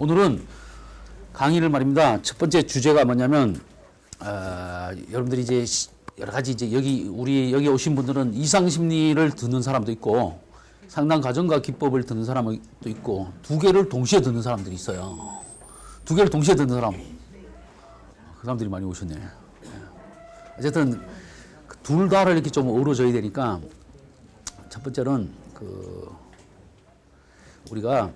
오늘은 강의를 말입니다. 첫 번째 주제가 뭐냐면 여러분들이 이제 여러 가지 이제 여기 오신 분들은 이상 심리를 듣는 사람도 있고 상담 과정과 기법을 듣는 사람도 있고 두 개를 동시에 듣는 사람들이 있어요. 두 개를 동시에 듣는 사람, 그 사람들이 많이 오셨네. 어쨌든 둘 다를 이렇게 좀 어우러져야 되니까 첫 번째는 우리가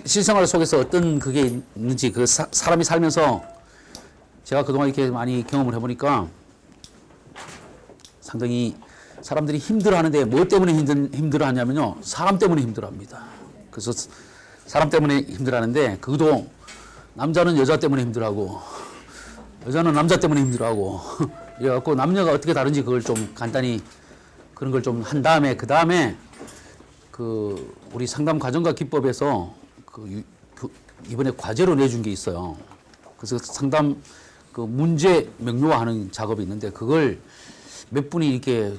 실생활 속에서 어떤 그게 있는지 사람이 살면서 제가 그동안 이렇게 많이 경험을 해보니까 상당히 사람들이 힘들어하는데 뭐 때문에 힘들어하냐면요. 사람 때문에 힘들어합니다. 그래서 사람 때문에 힘들어하는데 그것도 남자는 여자 때문에 힘들어하고 여자는 남자 때문에 힘들어하고 이래갖고 남녀가 어떻게 다른지 그걸 좀 간단히 그런 걸 좀 한 다음에 그 다음에 우리 상담 과정과 기법에서 이번에 과제로 내준 게 있어요. 그래서 상담 문제 명료화하는 작업이 있는데 그걸 몇 분이 이렇게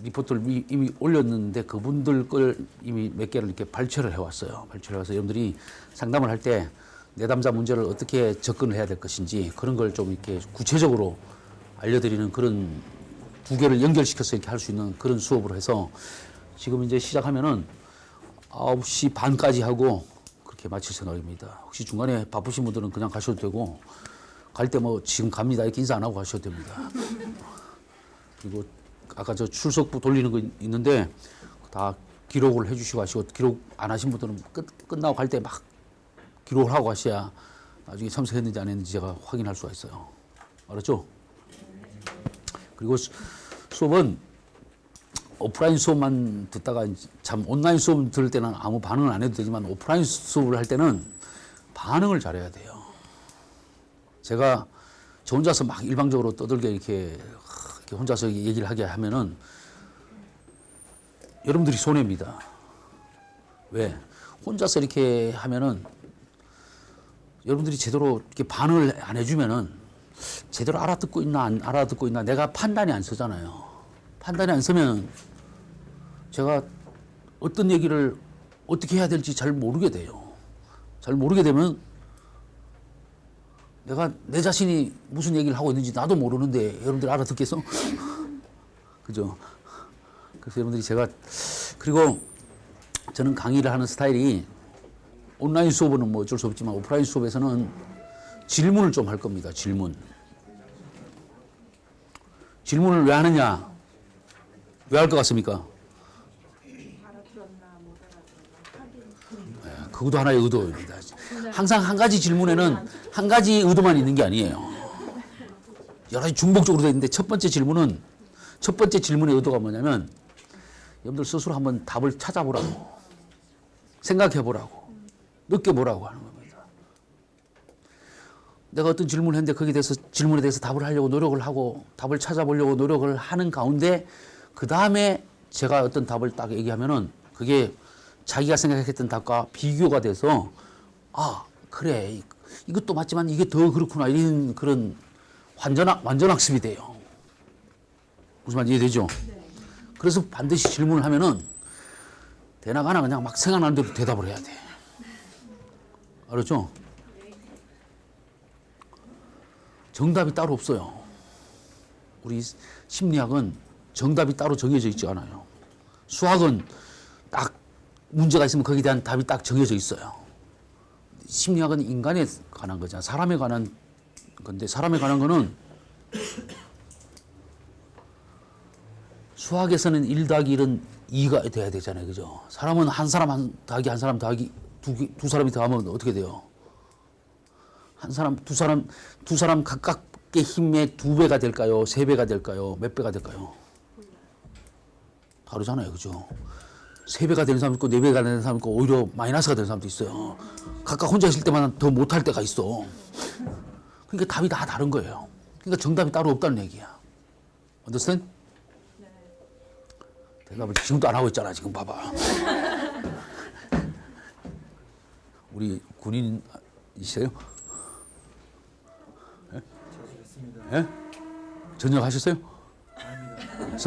리포트를 이미 올렸는데 그분들 걸 이미 몇 개를 이렇게 발췌를 해왔어요. 발췌를 해서 여러분들이 상담을 할 때 내담자 문제를 어떻게 접근을 해야 될 것인지 그런 걸 좀 이렇게 구체적으로 알려드리는 그런 두 개를 연결시켜서 이렇게 할 수 있는 그런 수업으로 해서 지금 이제 시작하면은 9시 반까지 하고 그렇게 마칠 생각입니다. 혹시 중간에 바쁘신 분들은 그냥 가셔도 되고 갈 때 뭐 지금 갑니다 이렇게 인사 안 하고 가셔도 됩니다. 그리고 아까 저 출석부 돌리는 거 있는데 다 기록을 해주시고 하시고 기록 안 하신 분들은 끝나고 갈 때 막 기록을 하고 가셔야 나중에 참석했는지 안 했는지 제가 확인할 수가 있어요. 알았죠? 그리고 수업은 오프라인 수업만 듣다가 참 온라인 수업 들을 때는 아무 반응을 안 해도 되지만 오프라인 수업을 할 때는 반응을 잘해야 돼요. 제가 저 혼자서 막 일방적으로 떠들게 이렇게 혼자서 얘기를 하게 하면은 여러분들이 손해입니다. 왜? 혼자서 이렇게 하면은 여러분들이 제대로 이렇게 반응을 안 해주면은 제대로 알아듣고 있나 안 알아듣고 있나 내가 판단이 안 서잖아요. 판단이 안 서면 제가 어떤 얘기를 어떻게 해야 될지 잘 모르게 돼요. 잘 모르게 되면 내가 내 자신이 무슨 얘기를 하고 있는지 나도 모르는데 여러분들 알아듣겠어? 그죠? 그래서 여러분들이 그리고 저는 강의를 하는 스타일이 온라인 수업은 뭐 어쩔 수 없지만 오프라인 수업에서는 질문을 좀 할 겁니다. 질문을 왜 하느냐? 왜 할 것 같습니까? 그것도 하나의 의도입니다. 항상 한 가지 질문에는 한 가지 의도만 있는 게 아니에요. 여러 가지 중복적으로 되어 있는데 첫 번째 질문의 의도가 뭐냐면 여러분들 스스로 한번 답을 찾아보라고 생각해보라고 느껴보라고 하는 겁니다. 내가 어떤 질문을 했는데 거기에 대해서 질문에 대해서 답을 하려고 노력을 하고 답을 찾아보려고 노력을 하는 가운데 그 다음에 제가 어떤 답을 딱 얘기하면은 그게 자기가 생각했던 답과 비교가 돼서 그래 이것도 맞지만 이게 더 그렇구나 이런 그런 완전학습이 돼요. 무슨 말인지 이해되죠? 네. 그래서 반드시 질문을 하면은 되나가나 그냥 막 생각나는 대로 대답을 해야 돼. 알았죠? 정답이 따로 없어요. 우리 심리학은 정답이 따로 정해져 있지 않아요. 수학은 딱 문제가 있으면 거기에 대한 답이 딱 정해져 있어요. 심리학은 인간에 관한 거잖아. 사람에 관한 건데 사람에 관한 거는 수학에서는 1 더하기 1은 2가 돼야 되잖아요. 그죠? 사람은 한 사람 더하기 한 사람 더하기 두 사람이 더하면 어떻게 돼요? 두 사람 각각의 힘의 2배가 될까요? 3배가 될까요? 몇 배가 될까요? 다르잖아요. 그죠? 3배가 되는 사람 있고 4배가 되는 사람 있고 오히려 마이너스가 되는 사람도 있어요. 각각 혼자 있을 때만 더 못할 때가 있어. 그러니까 답이 다 다른 거예요. 그러니까 정답이 따로 없다는 얘기야. understand? 네. 대답을 지금도 안 하고 있잖아. 지금 봐봐. 우리 군인이세요? 예? 예? 전역하셨어요? 아닙니다.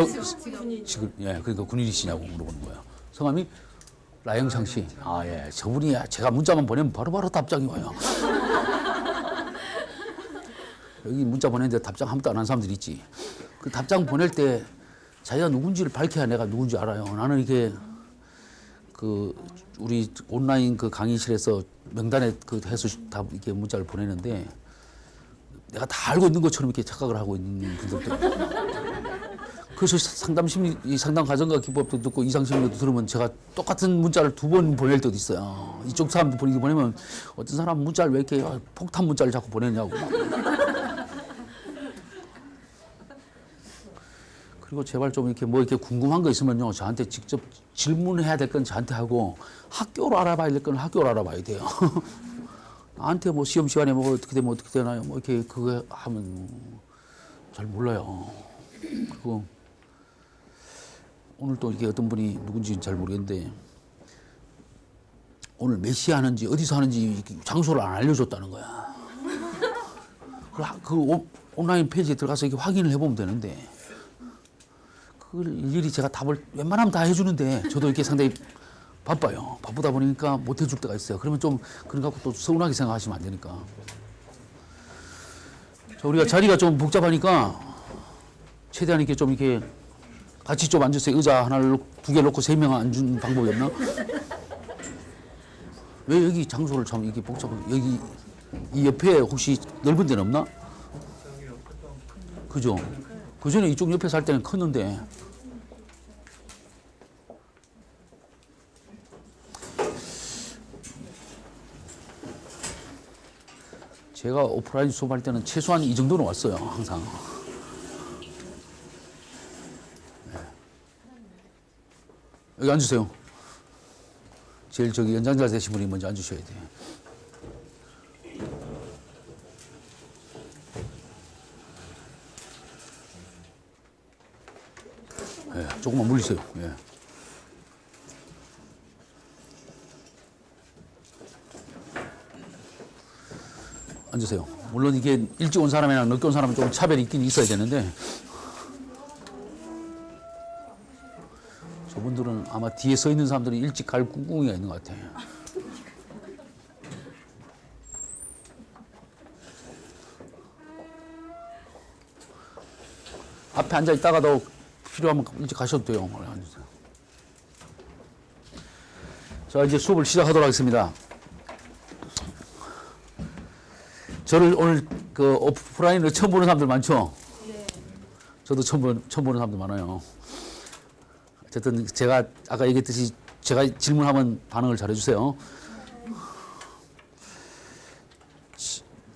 지금 예, 그러니까 군인이시냐고 물어보는 거예요. 성함이 라영창 씨. 아, 예. 저분이 제가 문자만 보내면 바로바로 답장이 와요. 여기 문자 보냈는데 답장 한 번도 안 한 사람들이 있지. 그 답장 보낼 때 자기가 누군지를 밝혀야 내가 누군지 알아요. 나는 이게 그 우리 온라인 그 강의실에서 명단에 그 해서 다 이렇게 문자를 보내는데 내가 다 알고 있는 것처럼 이렇게 착각을 하고 있는 분들도. 그래서 상담 심리, 이 상담 과정과 기법도 듣고 이상 심리도 들으면 제가 똑같은 문자를 2번 보낼 때도 있어요. 이쪽 사람도 보내면 어떤 사람 문자를 왜 이렇게 폭탄 문자를 자꾸 보내냐고. 그리고 제발 좀 이렇게 뭐 이렇게 궁금한 거 있으면요. 저한테 직접 질문해야 될 건 저한테 하고 학교로 알아봐야 될 건 학교로 알아봐야 돼요. 나한테 뭐 시험 시간에 뭐 어떻게 되면 어떻게 되나요? 뭐 이렇게 그거 하면 잘 몰라요. 그리고 오늘 또 이게 어떤 분이 누군지 잘 모르겠는데 오늘 몇 시에 하는지 어디서 하는지 장소를 안 알려줬다는 거야. 그 온라인 페이지에 들어가서 이렇게 확인을 해보면 되는데 그걸 일일이 제가 답을 웬만하면 다 해주는데 저도 이렇게 상당히 바빠요. 바쁘다 보니까 못 해줄 때가 있어요. 그러면 좀 그런 거 갖고 또 서운하게 생각하시면 안 되니까. 자, 우리가 자리가 좀 복잡하니까 최대한 이렇게 좀 이렇게 같이 좀 앉으세요. 의자 하나를 2개 놓고 3명 앉은 방법이 없나? 왜 여기 장소를 참 이렇게 복잡하게 여기 이 옆에 혹시 넓은 데는 없나? 그죠? 그 전에 이쪽 옆에 살 때는 컸는데 제가 오프라인 수업할 때는 최소한 이 정도는 왔어요. 항상. 여기 앉으세요. 제일 저기 연장자 되신 분이 먼저 앉으셔야 돼요. 예, 조금만 물리세요. 예. 앉으세요. 물론 이게 일찍 온 사람이랑 늦게 온 사람은 좀 차별이 있긴 있어야 되는데 저분들은 아마 뒤에 서 있는 사람들이 일찍 갈 꿍꿍이가 있는 것 같아요. 앞에 앉아 있다가도 필요하면 일찍 가셔도 돼요. 자, 이제 수업을 시작하도록 하겠습니다. 저를 오늘 그 오프라인으로 처음 보는 사람들 많죠? 네. 저도 처음 보는 사람들 많아요. 어쨌든 제가 아까 얘기했듯이 제가 질문하면 반응을 잘 해주세요.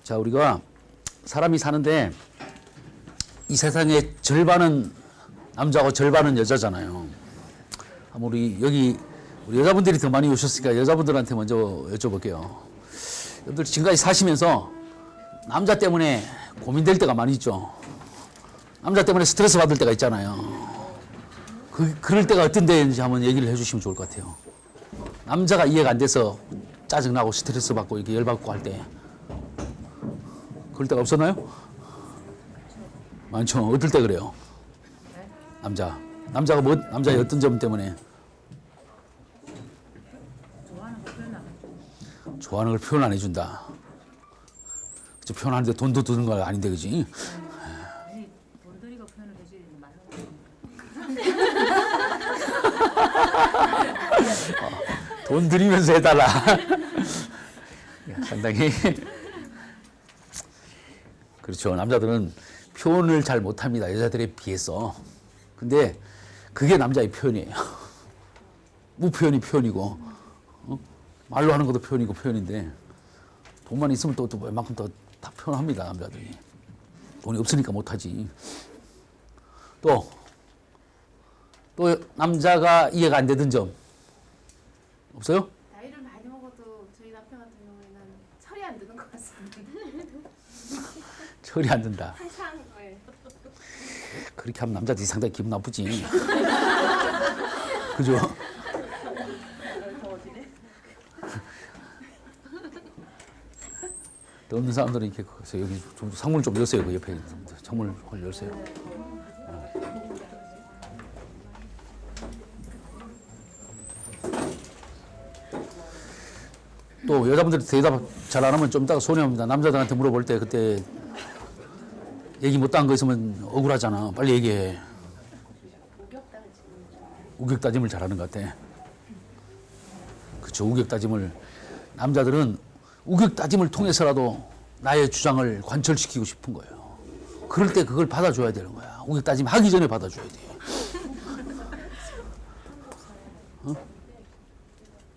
자, 우리가 사람이 사는데 이 세상의 절반은 남자고 절반은 여자잖아요. 우리 여기 우리 여자분들이 더 많이 오셨으니까 여자분들한테 먼저 여쭤볼게요. 여러분들 지금까지 사시면서 남자 때문에 고민될 때가 많이 있죠. 남자 때문에 스트레스 받을 때가 있잖아요. 그럴 때가 어떤 때인지 한번 얘기를 해주시면 좋을 것 같아요. 남자가 이해가 안 돼서 짜증나고 스트레스 받고 이렇게 열받고 할 때 그럴 때가 없었나요? 많죠. 어떨 때 그래요? 남자가 남자의 어떤 점 때문에 좋아하는 걸 표현 안 해준다. 그치, 표현하는데 돈도 드는 거 아닌데, 그지? 돈 들이고 표현을 해주지 말라고. 돈 들이면서 해달라. 상당히. 그렇죠. 남자들은 표현을 잘 못합니다. 여자들에 비해서. 근데 그게 남자의 표현이에요. 무표현이 표현이고, 말로 하는 것도 표현이고 표현인데, 돈만 있으면 또 웬만큼 다 표현합니다. 남자들이. 돈이 없으니까 못하지. 또 남자가 이해가 안 되던 점 없어요? 나이를 많이 먹어도 저희 남편 같은 경우에는 철이 안 드는 것 같습니다. 철이 안 든다. 항상 네. 그렇게 하면 남자들이 상당히 기분 나쁘지. 그죠? 또 없는 사람들은 이렇게 여기 좀 창문을 좀 여세요. 그 옆에 창문을 열세요. 또 여자분들이 대답 잘 안 하면 좀 이따가 손해옵니다. 남자들한테 물어볼 때 그때 얘기 못한 거 있으면 억울하잖아. 빨리 얘기해. 우격 따짐을 잘하는 것 같아. 그렇죠. 우격 따짐을 남자들은 우격 따짐을 통해서라도 나의 주장을 관철시키고 싶은 거예요. 그럴 때 그걸 받아줘야 되는 거야. 우격 따짐 하기 전에 받아줘야 돼.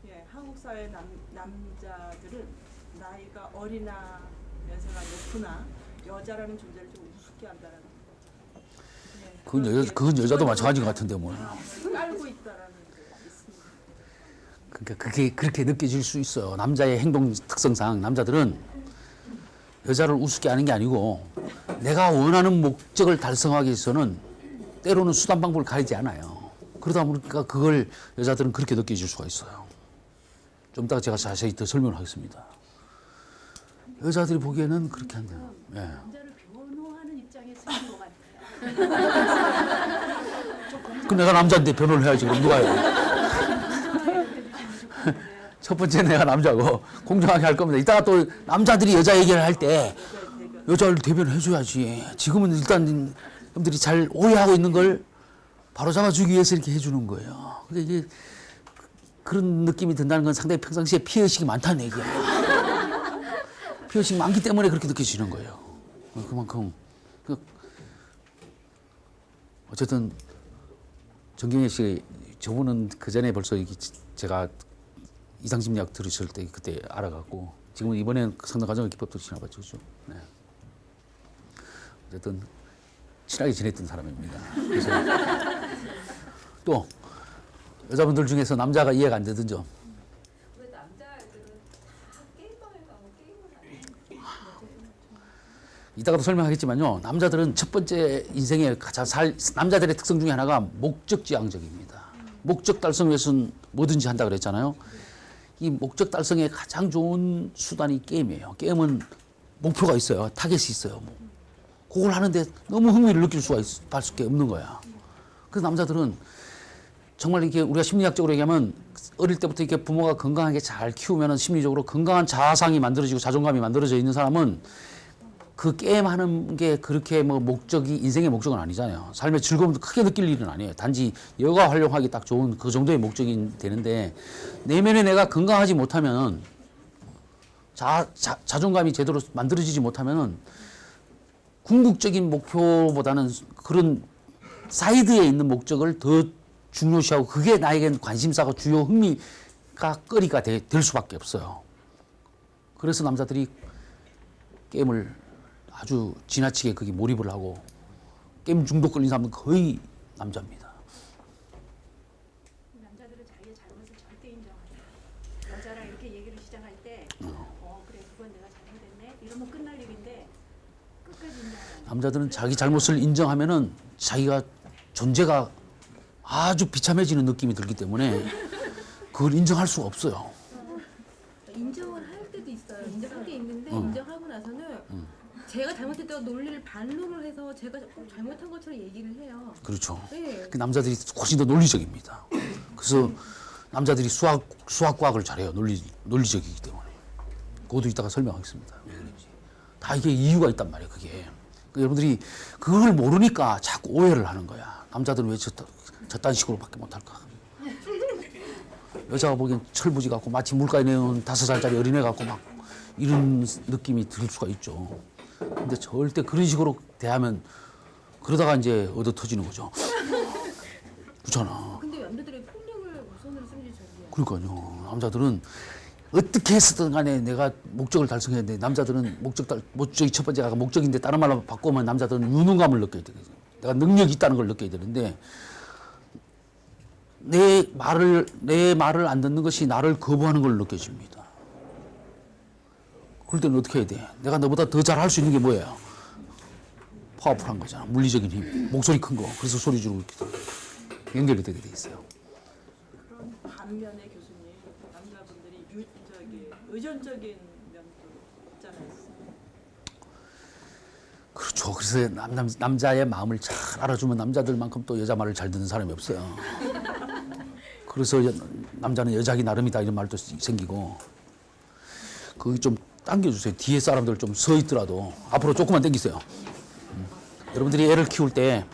예, 한국 사회 남자들은 나이가 어리나면서나 높으나 여자라는 존재를 좀 우습게 한다는. 예, 그건 여자도 마찬가지인 것 같은데 뭐. 깔고 있다라는 게 있습니다. 그러니까 그게 그렇게 느껴질 수 있어요. 남자의 행동 특성상 남자들은 여자를 우습게 하는 게 아니고 내가 원하는 목적을 달성하기 위해서는 때로는 수단 방법을 가리지 않아요. 그러다 보니까 그걸 여자들은 그렇게 느껴질 수가 있어요. 좀 이따가 제가 자세히 더 설명을 하겠습니다. 여자들이 보기에는 그렇게 한대요. 예. 남자를 변호하는 입장에 쓰는 것 같아요. 그럼 내가 남자인데 변호를 해야지. 그럼 누가 해요? 첫 번째 내가 남자고 공정하게 할 겁니다. 이따가 또 남자들이 여자 얘기를 할 때 여자를 대변해 줘야지. 지금은 일단 여러분들이 잘 오해하고 있는 걸 바로 잡아주기 위해서 이렇게 해주는 거예요. 근데 이게 그런 느낌이 든다는 건 상당히 평상시에 피해의식이 많다는 얘기야. 피해의식이 많기 때문에 그렇게 느껴지는 거예요. 그만큼 어쨌든 정경혜 씨 저분은 그 전에 벌써 제가 이상심리학 들으실 때 그때 알아갖고 지금은 이번엔 상담과정을 기법도 지나봤죠. 그죠? 네. 어쨌든 친하게 지냈던 사람입니다. 그래서 또 여자분들 중에서 남자가 이해가 안 되던 점. 왜 남자애들은 다 게임방에 가고 게임을 하냐? 이따가도 설명하겠지만요. 남자들은 첫 번째 인생의 가장 남자들의 특성 중에 하나가 목적지향적입니다. 목적 달성 위해서는 뭐든지 한다 그랬잖아요. 이 목적 달성의 가장 좋은 수단이 게임이에요. 게임은 목표가 있어요. 타겟이 있어요. 그걸 하는데 너무 흥미를 느낄 수밖에 없는 거야. 그래서 남자들은 정말 이게 우리가 심리학적으로 얘기하면 어릴 때부터 이렇게 부모가 건강하게 잘 키우면 심리적으로 건강한 자아상이 만들어지고 자존감이 만들어져 있는 사람은 그 게임하는 게 그렇게 뭐 목적이 인생의 목적은 아니잖아요. 삶의 즐거움도 크게 느낄 일은 아니에요. 단지 여가 활용하기 딱 좋은 그 정도의 목적이 되는데 내면에 내가 건강하지 못하면 자존감이 제대로 만들어지지 못하면은 궁극적인 목표보다는 그런 사이드에 있는 목적을 더 중요시하고 그게 나에겐 관심사가 주요 흥미가 거리가 될 수밖에 없어요. 그래서 남자들이 게임을 아주 지나치게 거기 몰입을 하고 게임 중독 걸린 사람은 거의 남자입니다. 남자들은 자기의 잘못을 절대 인정 안 해요. 여자랑 이렇게 얘기를 시작할 때, 그래 그건 내가 잘못했네. 이러면 끝날 일인데 끝까지 인정 안 해요. 남자들은 자기 잘못을 인정하면은 자기가 존재가 아주 비참해지는 느낌이 들기 때문에 그걸 인정할 수가 없어요. 인정을 할 때도 있어요. 인정할 게 있는데 인정하고 나서는 제가 잘못했다고 논리를 반론을 해서 제가 꼭 잘못한 것처럼 얘기를 해요. 그렇죠. 네. 그 남자들이 훨씬 더 논리적입니다. 그래서 남자들이 수학과학을 잘해요. 논리적이기 때문에. 그것도 이따가 설명하겠습니다. 왜 그런지. 다 이게 이유가 있단 말이에요. 그게. 그러니까 여러분들이 그걸 모르니까 자꾸 오해를 하는 거야. 남자들은 왜 저딴 식으로밖에 못할까? 여자가 보기엔 철부지 같고 마치 물가에 내놓은 5살짜리 어린애 같고 막 이런 느낌이 들 수가 있죠. 근데 절대 그런 식으로 대하면 그러다가 이제 얻어 터지는 거죠. 그렇잖아. 근데 남자들이 폭력을 우선으로 쓰는지 잘 모르겠어요. 그러니까요. 남자들은 어떻게 했든 간에 내가 목적을 달성해야 돼. 남자들은 목적이 첫 번째가 목적인데 다른 말로 바꾸면 남자들은 유능감을 느껴야 되거든요. 내가 능력이 있다는 걸 느껴야 되는데 내 말을 안 듣는 것이 나를 거부하는 걸 느껴집니다. 그럴 때는 어떻게 해야 돼? 내가 너보다 더 잘할 수 있는 게 뭐예요? 파워풀한 거잖아. 물리적인 힘, 목소리 큰 거. 그래서 소리 지르고 이렇게 연결이 되게 돼 있어요. 그런 반면에 교수님 남자분들이 의존적인 면도 있잖아요. 그렇죠. 그래서 남자의 마음을 잘 알아주면 남자들만큼 또 여자 말을 잘 듣는 사람이 없어요. 그래서 남자는 여자기 나름이다 이런 말도 생기고 거기 좀 당겨주세요. 뒤에 사람들 좀 서 있더라도 앞으로 조금만 당기세요. 여러분들이 애를 키울 때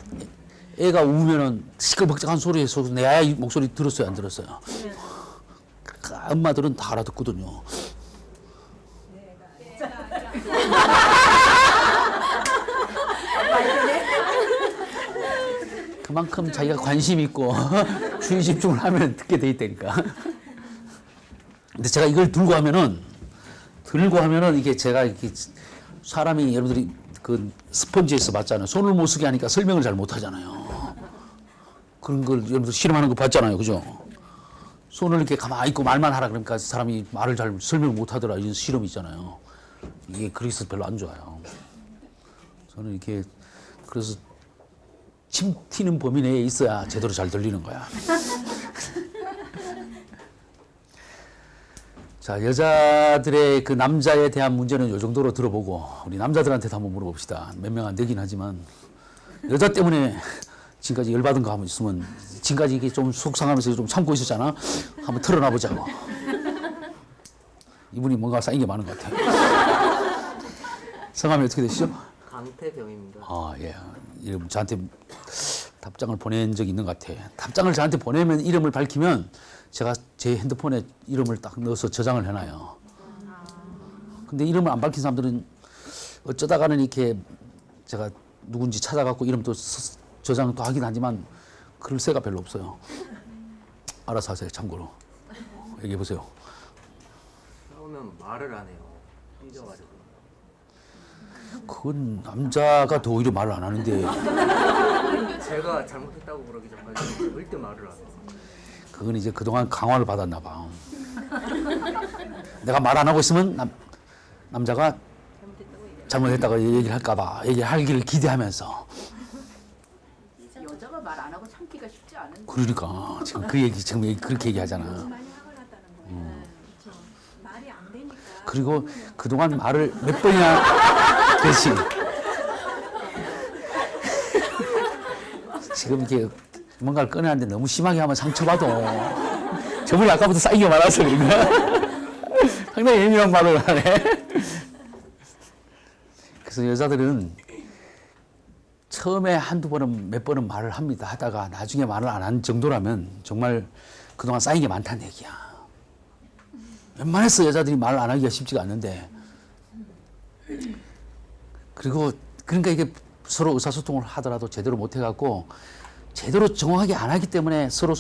애가 우면은 시끌벅적한 소리에서 내 아이 목소리 들었어요, 안 들었어요? 엄마들은 다 알아듣거든요. 그만큼 자기가 관심 있고 주의 집중을 하면 듣게 돼 있다니까. 근데 제가 이걸 들고 하면은 이게 제가 이렇게 사람이 여러분들이 그 스펀지에서 봤잖아요. 손을 못 쓰게 하니까 설명을 잘 못 하잖아요. 그런 걸 여러분들 실험하는 거 봤잖아요. 그죠? 손을 이렇게 가만히 있고 말만 하라 그러니까 사람이 말을 잘 설명을 못 하더라. 이런 실험이 있잖아요. 이게 그래서 별로 안 좋아요. 저는 이렇게 그래서 침 튀는 범위 내에 있어야 제대로 잘 들리는 거야. 자, 여자들의 그 남자에 대한 문제는 이 정도로 들어보고 우리 남자들한테도 한번 물어봅시다. 몇 명 안 되긴 하지만 여자 때문에 지금까지 열받은 거 한번 있으면 지금까지 이게 좀 속상하면서 좀 참고 있었잖아. 한번 털어놔 보자고. 이분이 뭔가 쌓인 게 많은 것 같아요. 성함이 어떻게 되시죠? 강태병입니다. 아, 예. 이름 저한테 답장을 보낸 적이 있는 것 같아. 답장을 저한테 보내면 이름을 밝히면 제가 제 핸드폰에 이름을 딱 넣어서 저장을 해놔요. 근데 이름을 안 밝힌 사람들은 어쩌다가는 이렇게 제가 누군지 찾아갖고 이름도 저장도 하긴 하지만 그럴 새가 별로 없어요. 알아서 하세요, 참고로. 얘기해보세요. 싸우면 말을 안 해요. 삐져가지고. 그건 남자가 더 오히려 말을 안 하는데 제가 잘못했다고 그러기 전까지 절대 말을 안 해요. 그건 이제 그동안 강화를 받았나 봐. 내가 말 안 하고 있으면 남자가 잘못했다고 얘기를 할까 봐 얘기하기를 기대하면서. 여자가 말 안 하고 참기가 쉽지 않은데. 그러니까 지금 그 얘기 지금 그렇게 얘기하잖아. 많이 화가 났다는 거예요. 말이 안 되니까. 그리고 그동안 말을 몇 번이나 그렇지. 지금 이게 뭔가를 꺼내는데 너무 심하게 하면 상처받아. 저분이 아까부터 쌓이게 많아서 그런가? 상당히 예민한 말을 하네. 그래서 여자들은 처음에 한두 번은 몇 번은 말을 합니다. 하다가 나중에 말을 안 한 정도라면 정말 그동안 쌓인 게 많다는 얘기야. 웬만해서 여자들이 말 안 하기가 쉽지가 않는데. 그리고 그러니까 이게 서로 의사소통을 하더라도 제대로 못 해갖고 제대로 정확하게 안 하기 때문에 서로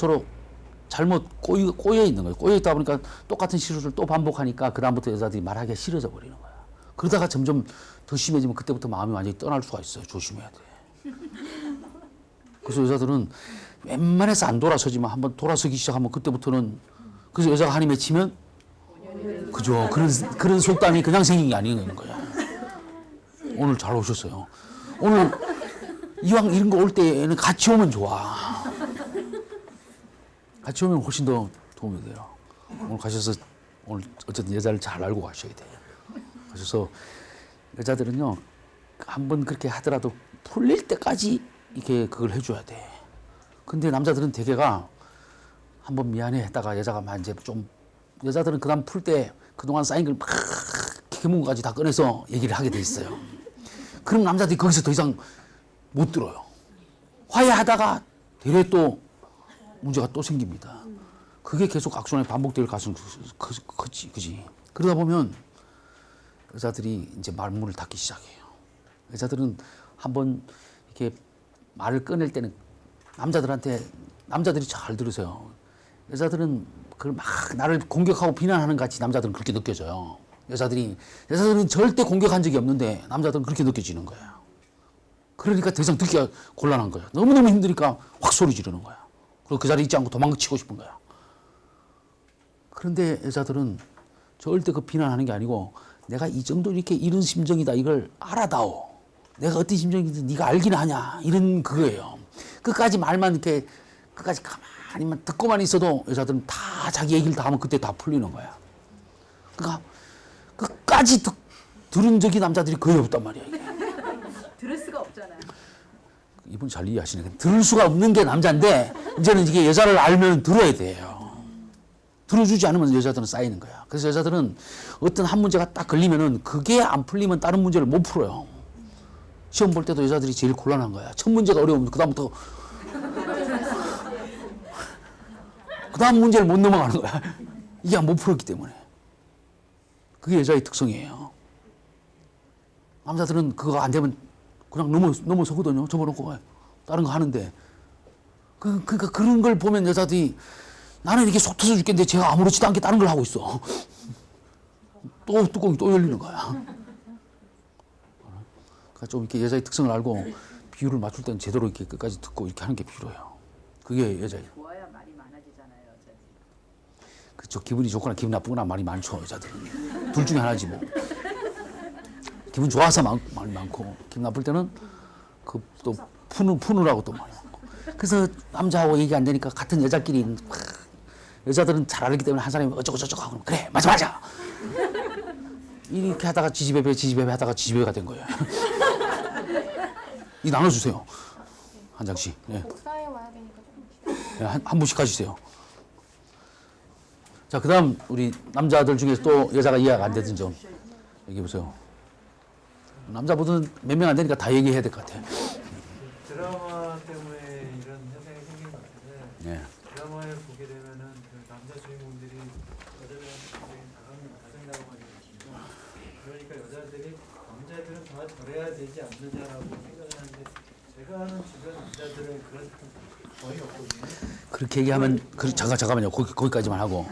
잘못 꼬여 있는 거예요. 꼬여 있다 보니까 똑같은 실수를 또 반복하니까 그다음부터 여자들이 말하기가 싫어져 버리는 거야. 그러다가 점점 더 심해지면 그때부터 마음이 완전히 떠날 수가 있어요. 조심해야 돼. 그래서 여자들은 웬만해서 안 돌아서지만 한번 돌아서기 시작하면 그때부터는 그래서 여자가 한이 맺히면 그죠. 그런 속담이 그냥 생긴 게 아닌 거야. 오늘 잘 오셨어요. 오늘 이왕 이런 거 올 때에는 같이 오면 좋아. 같이 오면 훨씬 더 도움이 돼요. 오늘 가셔서 오늘 어쨌든 여자를 잘 알고 가셔야 돼요. 그래서 여자들은요 한번 그렇게 하더라도 풀릴 때까지 이렇게 그걸 해줘야 돼. 근데 남자들은 대개가 한번 미안해 했다가 여자가 막 이제 좀 여자들은 그다음 풀 때 그동안 쌓인 걸 막 개문까지 다 꺼내서 얘기를 하게 돼 있어요. 그럼 남자들이 거기서 더 이상 못 들어요. 화해하다가 되레 또 문제가 또 생깁니다. 그게 계속 악순환이 반복될 가능성이 크지, 그지? 그러다 보면 여자들이 이제 말문을 닫기 시작해요. 여자들은 한번 이렇게 말을 꺼낼 때는 남자들이 잘 들으세요. 여자들은 그걸 막 나를 공격하고 비난하는 같이 남자들은 그렇게 느껴져요. 여자들은 절대 공격한 적이 없는데 남자들은 그렇게 느껴지는 거예요. 그러니까 더 이상 듣기가 곤란한 거야. 너무너무 힘드니까 확 소리 지르는 거야. 그리고 그 자리에 있지 않고 도망치고 싶은 거야. 그런데 여자들은 절대 그 비난하는 게 아니고 내가 이 정도 이렇게 이런 심정이다 이걸 알아다오. 내가 어떤 심정인지 네가 알긴 하냐 이런 그거예요. 끝까지 말만 이렇게 끝까지 가만히만 듣고만 있어도 여자들은 다 자기 얘기를 다 하면 그때 다 풀리는 거야. 그러니까 끝까지 들은 적이 남자들이 거의 없단 말이야. 이게. 들을 수가 없잖아요. 이분 잘 이해하시네. 들을 수가 없는 게 남자인데 이제는 이게 여자를 알면 들어야 돼요. 들어주지 않으면 여자들은 쌓이는 거야. 그래서 여자들은 어떤 한 문제가 딱 걸리면은 그게 안 풀리면 다른 문제를 못 풀어요. 시험 볼 때도 여자들이 제일 곤란한 거야. 첫 문제가 어려우면 그다음부터 그다음 문제를 못 넘어가는 거야. 이게 못 풀었기 때문에. 그게 여자의 특성이에요. 남자들은 그거 안 되면 그냥 넘어서거든요. 접어놓고 다른 거 하는데. 그러니까 그런 걸 보면 여자들이 나는 이렇게 속 터져 죽겠는데 제가 아무렇지도 않게 다른 걸 하고 있어. 또 뚜껑이 또 열리는 거야. 그러니까 좀 이렇게 여자의 특성을 알고 비율을 맞출 때는 제대로 이렇게 끝까지 듣고 이렇게 하는 게 필요해요. 그게 여자예요. 좋아야 말이 많아지잖아요, 여자들이. 그렇죠. 기분이 좋거나 기분 나쁘거나 말이 많죠, 여자들은. 둘 중에 하나지 뭐. 기분 좋아서 말이 많고 기분 나쁠 때는 그 또 푸느라고 또 말이 많고. 그래서 남자하고 얘기 안 되니까 같은 여자끼리 여자들은 잘 알기 때문에 한 사람이 어쩌고저쩌고 하고 그래 맞아 이렇게 하다가 지지배배 하다가 지지배가 된 거예요. 이 나눠주세요. 한 장씩. 네. 복사해 와야 되니까 조금 기다려. 네, 한 분씩 가주세요. 자, 그다음 우리 남자들 중에서 또 여자가 이해가 안 되던 점 얘기해 보세요. 남자분은 몇 명 안 되니까 다 얘기해야 될 것 같아요. 드라마 때문에 이런 현상이 생긴 것 같은데 네. 드라마를 보게 되면은 그 남자 주인공들이 여자들한테 다정다감하게 되고 그러니까 여자들이 남자들은 다 저래야 되지 않느냐라고 생각을 하는데 제가 아는 주변 남자들은 그런 사람 거의 없거든요. 그렇게 얘기하면 잠깐만요. 거기까지만 하고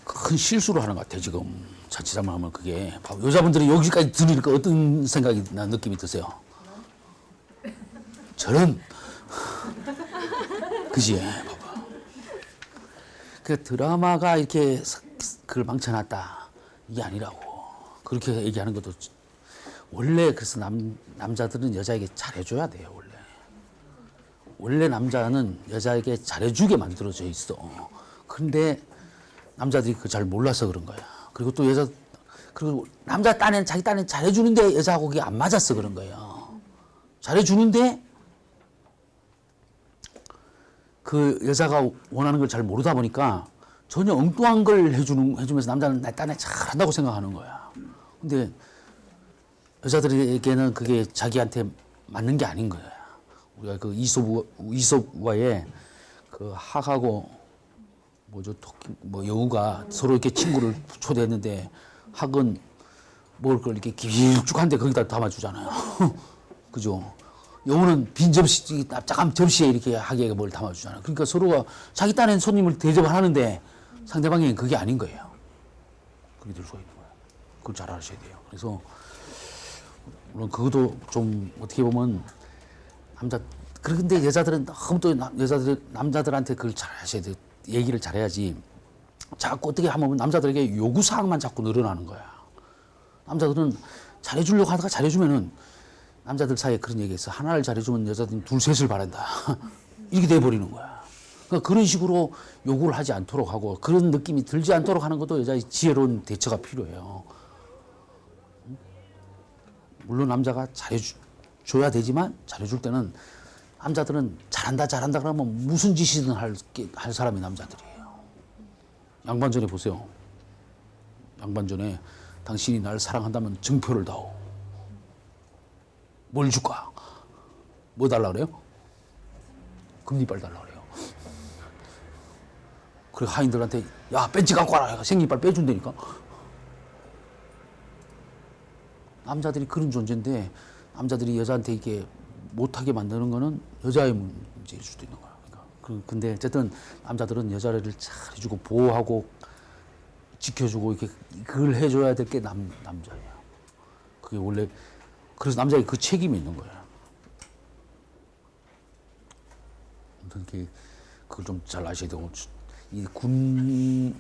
큰 실수를 하는 것 같아요. 지금 자칫 잘못하면 그게 여자분들이 여기까지 들으니까 어떤 생각이나 느낌이 드세요? 저런 그지? 봐봐. 그 드라마가 이렇게 그걸 망쳐놨다 이게 아니라고 그렇게 얘기하는 것도 원래 그래서 남자들은 여자에게 잘해줘야 돼요. 원래 남자는 여자에게 잘해주게 만들어져 있어. 그런데 남자들이 그걸 잘 몰라서 그런 거야. 그리고 또 그리고 남자 딴에는 자기 딴에는 잘해주는데 여자하고 그게 안 맞았어 그런 거예요. 잘해주는데 그 여자가 원하는 걸 잘 모르다 보니까 전혀 엉뚱한 걸 해주면서 남자는 내 딴에 잘한다고 생각하는 거야. 근데 여자들에게는 그게 자기한테 맞는 게 아닌 거야. 우리가 그 이솝과의 그 학하고 여우가 서로 이렇게 친구를 초대했는데 학은 먹을 걸 이렇게 길쭉한데 거기다 담아주잖아요. 그죠? 여우는 빈 접시, 납작한 접시에 이렇게 하게 뭘 담아주잖아요. 그러니까 서로가 자기 딴엔 손님을 대접을 하는데 상대방에겐 그게 아닌 거예요. 그렇게 될 수가 있는 거예요. 그걸 잘 아셔야 돼요. 그래서 물론 그것도 좀 어떻게 보면 그런데 여자들은 너무 또 남자들한테 그걸 잘 하셔야 돼요. 얘기를 잘해야지. 자꾸 어떻게 하면 남자들에게 요구사항만 자꾸 늘어나는 거야. 남자들은 잘해주려고 하다가 잘해주면은 남자들 사이에 그런 얘기가 있어. 하나를 잘해주면 여자들은 둘, 셋을 바란다. 이렇게 돼버리는 거야. 그러니까 그런 식으로 요구를 하지 않도록 하고 그런 느낌이 들지 않도록 하는 것도 여자의 지혜로운 대처가 필요해요. 물론 남자가 잘해줘야 되지만 잘해줄 때는 남자들은 잘한다 그러면 무슨 짓이든 할 사람이 남자들이에요. 양반전에 보세요. 양반전에 당신이 날 사랑한다면 증표를 다오. 뭘 줄까? 뭐 달라 그래요? 금리빨 달라 그래요. 그래 하인들한테 야 벤치 갖고 와라. 생리빨 빼준다니까. 남자들이 그런 존재인데 남자들이 여자한테 이게 못하게 만드는 거는 여자의 문제일 수도 있는 거야. 그러니까 근데 어쨌든 남자들은 여자를 잘해주고 보호하고 지켜주고 이렇게 그걸 해줘야 될 게 남자예요. 그게 원래 그래서 남자에게 그 책임이 있는 거야. 아무튼 그걸 좀 잘 아셔야 되고 이 군이라는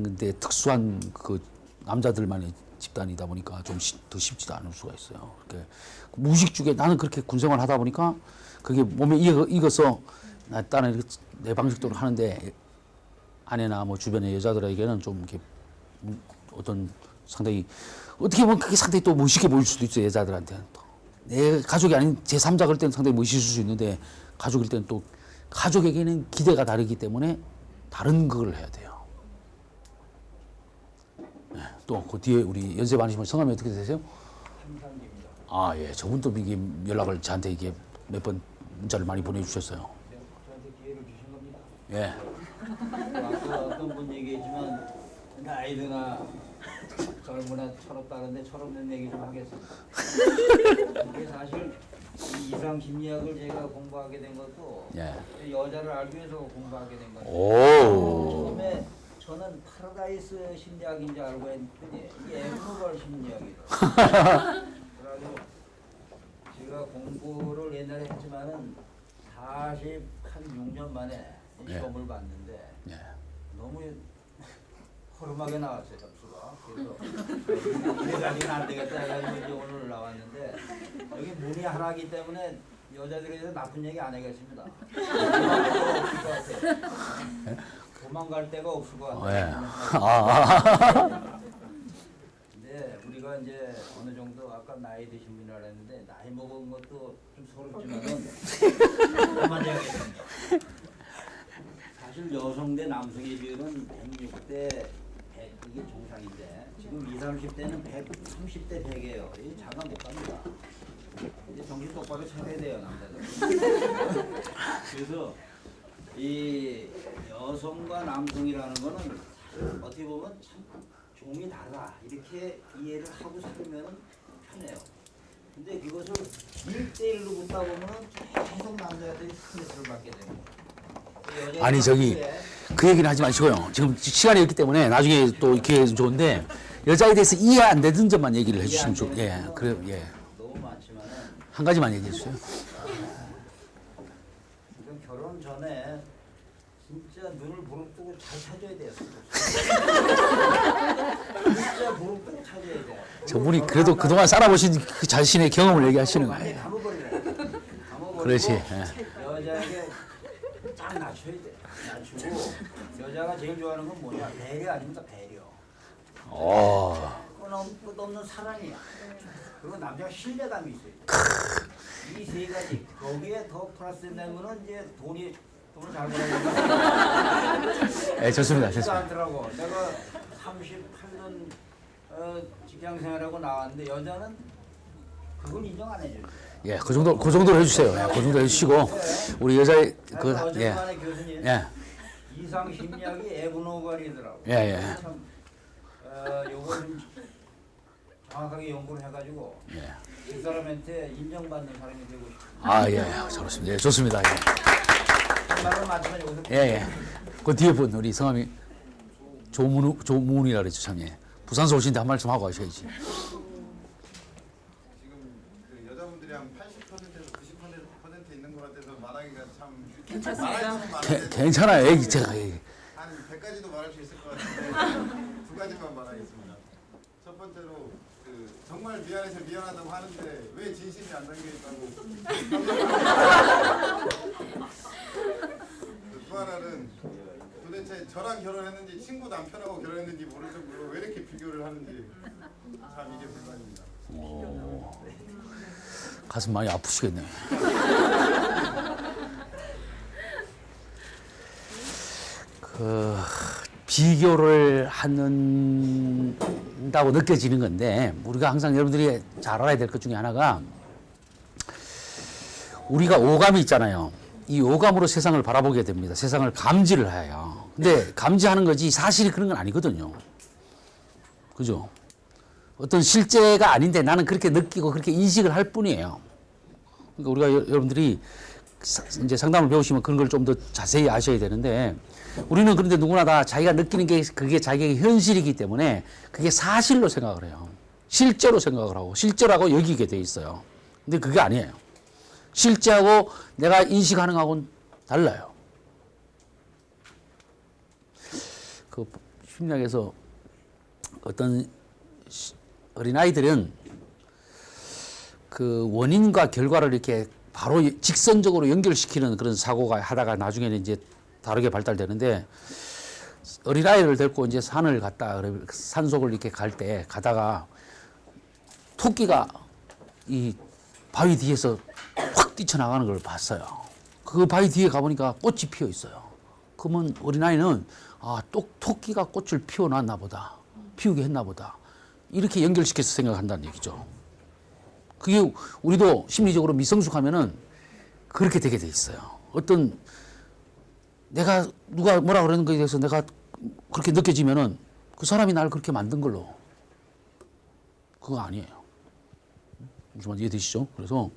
건데 특수한 그 남자들만의 집단이다 보니까 좀 더 쉽지도 않을 수가 있어요. 그렇게 무의식중에 나는 그렇게 군생활 하다 보니까 그게 몸에 익어서 나는 내 방식대로 하는데 아내나 뭐 주변의 여자들에게는 좀 이렇게 어떤 상당히 어떻게 보면 그게 상당히 또 멋있게 보일 수도 있어요. 여자들한테는 또. 내 가족이 아닌 제3자 그럴 때는 상당히 멋있을 수 있는데 가족일 때는 또 가족에게는 기대가 다르기 때문에 다른 걸 해야 돼요. 네, 또 그 뒤에 우리 연세 많으시면 성함이 어떻게 되세요? 함상기입니다. 아, 예. 저분도 이게 연락을 저한테 이게 몇 번 문자를 많이 보내주셨어요. 저한테 기회를 주신 겁니다. 예. 아까 어떤 분 얘기했지만 나이 드나 젊으나 철없다는데 철없는 얘기 좀 하겠습니다. 이게 사실 이 이상 심리학을 제가 공부하게 된 것도 예. 여자를 알기 위해서 공부하게 된 거죠. 오. 처음에 저는 파라다이스 심리학인 줄 알고 했더니 이게 엠노벌 심리학이더라고요. 그래가지고 제가 공부를 옛날에 했지만은 46년 만에 예. 시험을 봤는데 예. 너무 허름하게 나왔어요, 점수가. 그래서 이래가지고는 안 되겠다 해가지고 이제 오늘 나왔는데 여기 문이 하나이기 때문에 여자들에 대해서 나쁜 얘기 안 하겠습니다. 도망갈 데가 없을 것 같아요. 예. 아. 근데 우리가 이제 어느 정도 아까 나이 드신 분이라 했는데 나이 먹은 것도 좀 서럽지만은 한마디 하겠습니다. 사실 여성 대 남성의 비율은 106대 100 이게 정상인데 지금 20, 30대는 130대 100이에요. 이게 장가 못 갑니다. 이제 정신 똑바로 차려야 돼요, 남자들. 그래서 이 여성과 남성이라는 거는 사실 어떻게 보면 참 종이 다르다 이렇게 이해를 하고 살면 편해요. 근데 그것을 1대1로 붙다 보면 계속 남자들이 스트레스를 받게 되고 아니 저기 그 얘기는 하지 마시고요. 지금 시간이 없기 때문에 나중에 또 기회가 좋은데 여자에 대해서 이해 안 되는 점만 얘기를 해주시면 좋. 예, 그래, 예. 너무 많지만은 한 가지만 얘기해 주세요. 지금 결혼 전에 진짜 눈을 부릅뜨고 잘 찾아야 돼요. 진짜 부릅뜨고 찾아야 돼요. 저분이 그래도 그동안 살아보신 그 자신의 경험을 얘기하시는 완전히 거예요. 감아버리래. 감아버리고 그렇지. 예. 여자에게 딱 낮춰야 돼. 낮추고 여자가 제일 좋아하는 건 뭐냐? 배려 아닙니까? 배려. 끝없는 사랑이야. 그리고 남자가 신뢰감이 있어요. 이 세 가지. 거기에 더 플러스된 거는 이제 돈을 잘 벌어야 돼. 예, 좋습니다. 좋습니다. 않더라고. 내가 38년 직장 생활하고 나왔는데 여자는 그걸 인정 안 해줘요. 예, 그 정도로 해주세요. 예, 그 정도 해주시고 우리 여자의 그 예, 어제만에 교수님 예, 이상 심리학이 에브노발이더라고. 예, 예. 참 요거 좀 정확하게 연구를 해가지고 예. 그 사람한테 인정받는 사람이 되고 싶어요. 아, 예, 좋습니다. 예, 좋습니다. 예. 말을 맞추면 여기서 예, 예. 그 뒤에 분 우리 성함이 조문이라 그랬죠, 참 예. 부산서 오신데 한 말씀 하고 가셔야지. 지금 그 여자분들이 한 80%에서 90% 있는 것 같아서 말하기가 참 괜찮습니다. 괜찮아요. 애기 제가 얘기. 한 100가지도 말할 수 있을 것 같은데 두 가지만 말하겠습니다. 첫 번째로 그 정말 미안해서 미안하다고 하는데 왜 진심이 안 담겨 있다고. 또 하나는 도대체 저랑 결혼했는지 친구 남편하고 결혼했는지 모를 정도로 왜 이렇게 비교를 하는지 참 이게 불만입니다. 가슴 많이 아프시겠네요. 그 비교를 한다고 느껴지는 건데 우리가 항상 여러분들이 잘 알아야 될 것 중에 하나가 우리가 오감이 있잖아요. 이 오감으로 세상을 바라보게 됩니다. 세상을 감지를 해요. 근데 감지하는 거지 사실이 그런 건 아니거든요. 그죠? 어떤 실제가 아닌데 나는 그렇게 느끼고 그렇게 인식을 할 뿐이에요. 그러니까 우리가 여러분들이 이제 상담을 배우시면 그런 걸 좀 더 자세히 아셔야 되는데 우리는 그런데 누구나 다 자기가 느끼는 게 그게 자기의 현실이기 때문에 그게 사실로 생각을 해요. 실제로 생각을 하고 실제라고 여기게 돼 있어요. 근데 그게 아니에요. 실제하고 내가 인식하는 거하고는 달라요. 그 심리학에서 어떤 어린아이들은 그 원인과 결과를 이렇게 바로 직선적으로 연결시키는 그런 사고가 하다가 나중에는 이제 다르게 발달되는데 어린아이를 데리고 이제 산을 갔다 산속을 이렇게 갈 때 가다가 토끼가 이 바위 뒤에서 확 뛰쳐나가는 걸 봤어요. 그 바위 뒤에 가보니까 꽃이 피어 있어요. 그러면 어린아이는 아, 토끼가 꽃을 피워놨나 보다. 피우게 했나 보다. 이렇게 연결시켜서 생각한다는 얘기죠. 그게 우리도 심리적으로 미성숙하면은 그렇게 되게 돼 있어요. 어떤 내가 누가 뭐라 그러는 거에 대해서 내가 그렇게 느껴지면은 그 사람이 나를 그렇게 만든 걸로. 그거 아니에요. 무슨 말인지 이해되시죠? 그래서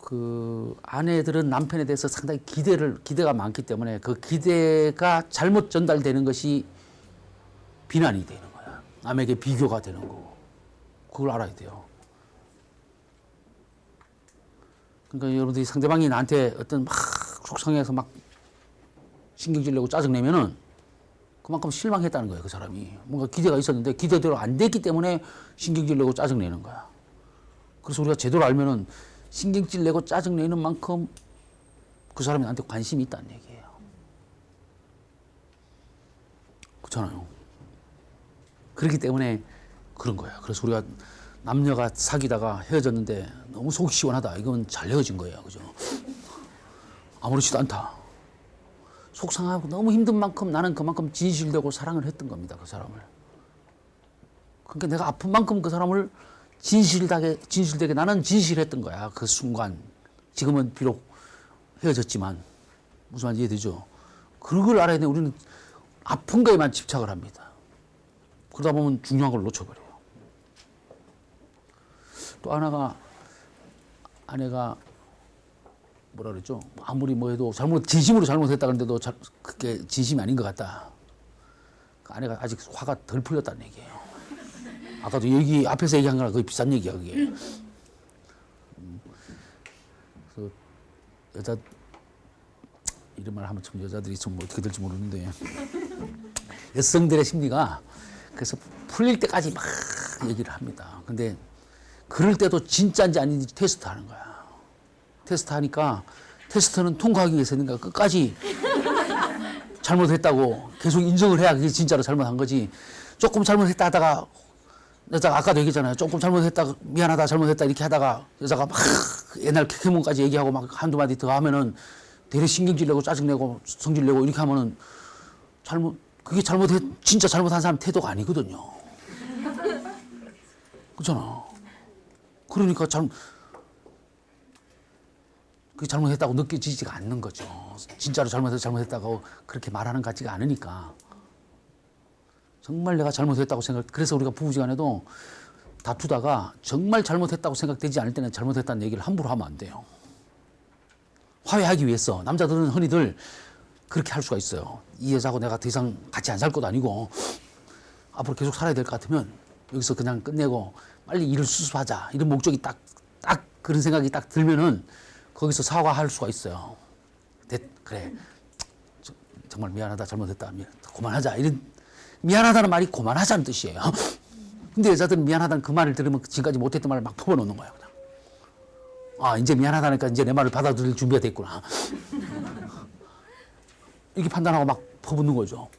그 아내들은 남편에 대해서 상당히 기대가 많기 때문에 그 기대가 잘못 전달되는 것이 비난이 되는 거야. 남에게 비교가 되는 거고. 그걸 알아야 돼요. 그러니까 여러분들이 상대방이 나한테 어떤 막 속상해서 막 신경질 내고 짜증내면은 그만큼 실망했다는 거예요, 그 사람이. 뭔가 기대가 있었는데 기대대로 안 됐기 때문에 신경질 내고 짜증내는 거야. 그래서 우리가 제대로 알면은 신경질 내고 짜증내는 만큼 그 사람이 나한테 관심이 있다는 얘기예요. 그렇잖아요. 그렇기 때문에 그런 거예요. 그래서 우리가 남녀가 사귀다가 헤어졌는데 너무 속이 시원하다. 이건 잘 헤어진 거예요. 그죠? 아무렇지도 않다. 속상하고 너무 힘든 만큼 나는 그만큼 진실되고 사랑을 했던 겁니다. 그 사람을. 그러니까 내가 아픈 만큼 그 사람을 진실되게 나는 진실했던 거야. 그 순간. 지금은 비록 헤어졌지만 무슨 말인지 이해되죠? 그걸 알아야 돼. 우리는 아픈 거에만 집착을 합니다. 그러다 보면 중요한 걸 놓쳐버려요. 또 아내가 뭐라 그랬죠? 아무리 뭐 해도 진심으로 잘못했다 그랬는데도 그게 진심이 아닌 것 같다. 아내가 아직 화가 덜 풀렸다는 얘기예요. 아까도 얘기 앞에서 얘기한 거랑 거의 비슷한 얘기야 그게. 그래서 여자 이런 말 하면 참 여자들이 좀 어떻게 될지 모르는데 여성들의 심리가 그래서 풀릴 때까지 막 얘기를 합니다. 근데 그럴 때도 진짜인지 아닌지 테스트하는 거야. 테스트하니까 테스트는 통과하기 위해서니까 끝까지 잘못했다고 계속 인정을 해야 그게 진짜로 잘못한 거지. 조금 잘못했다 하다가 여자가 아까도 얘기했잖아요. 조금 잘못했다 미안하다 잘못했다 이렇게 하다가 여자가 막 옛날 캐캐몬까지 얘기하고 막 한두 마디 더 하면은 되레 신경질 내고 짜증내고 성질 내고 이렇게 하면은 그게 진짜 잘못한 사람 태도가 아니거든요. 그렇잖아. 그러니까 그게 잘못했다고 느껴지지가 않는 거죠. 진짜로 잘못했다고 그렇게 말하는 것 같지가 않으니까. 정말 내가 잘못했다고 그래서 우리가 부부지간에도 다투다가 정말 잘못했다고 생각되지 않을 때는 잘못했다는 얘기를 함부로 하면 안 돼요. 화해하기 위해서. 남자들은 흔히들 그렇게 할 수가 있어요. 이 여자하고 내가 더 이상 같이 안 살 것도 아니고 앞으로 계속 살아야 될 것 같으면 여기서 그냥 끝내고 빨리 일을 수습하자. 이런 목적이 딱 그런 생각이 딱 들면은 거기서 사과할 수가 있어요. 그래. 정말 미안하다. 잘못했다. 그만하자. 이런 미안하다는 말이 그만하자는 뜻이에요. 근데 여자들은 미안하다는 그 말을 들으면 지금까지 못했던 말을 막 퍼부어놓는 거예요. 그냥. 아, 이제 미안하다니까 이제 내 말을 받아들일 준비가 됐구나. 이렇게 판단하고 막 퍼붓는 거죠.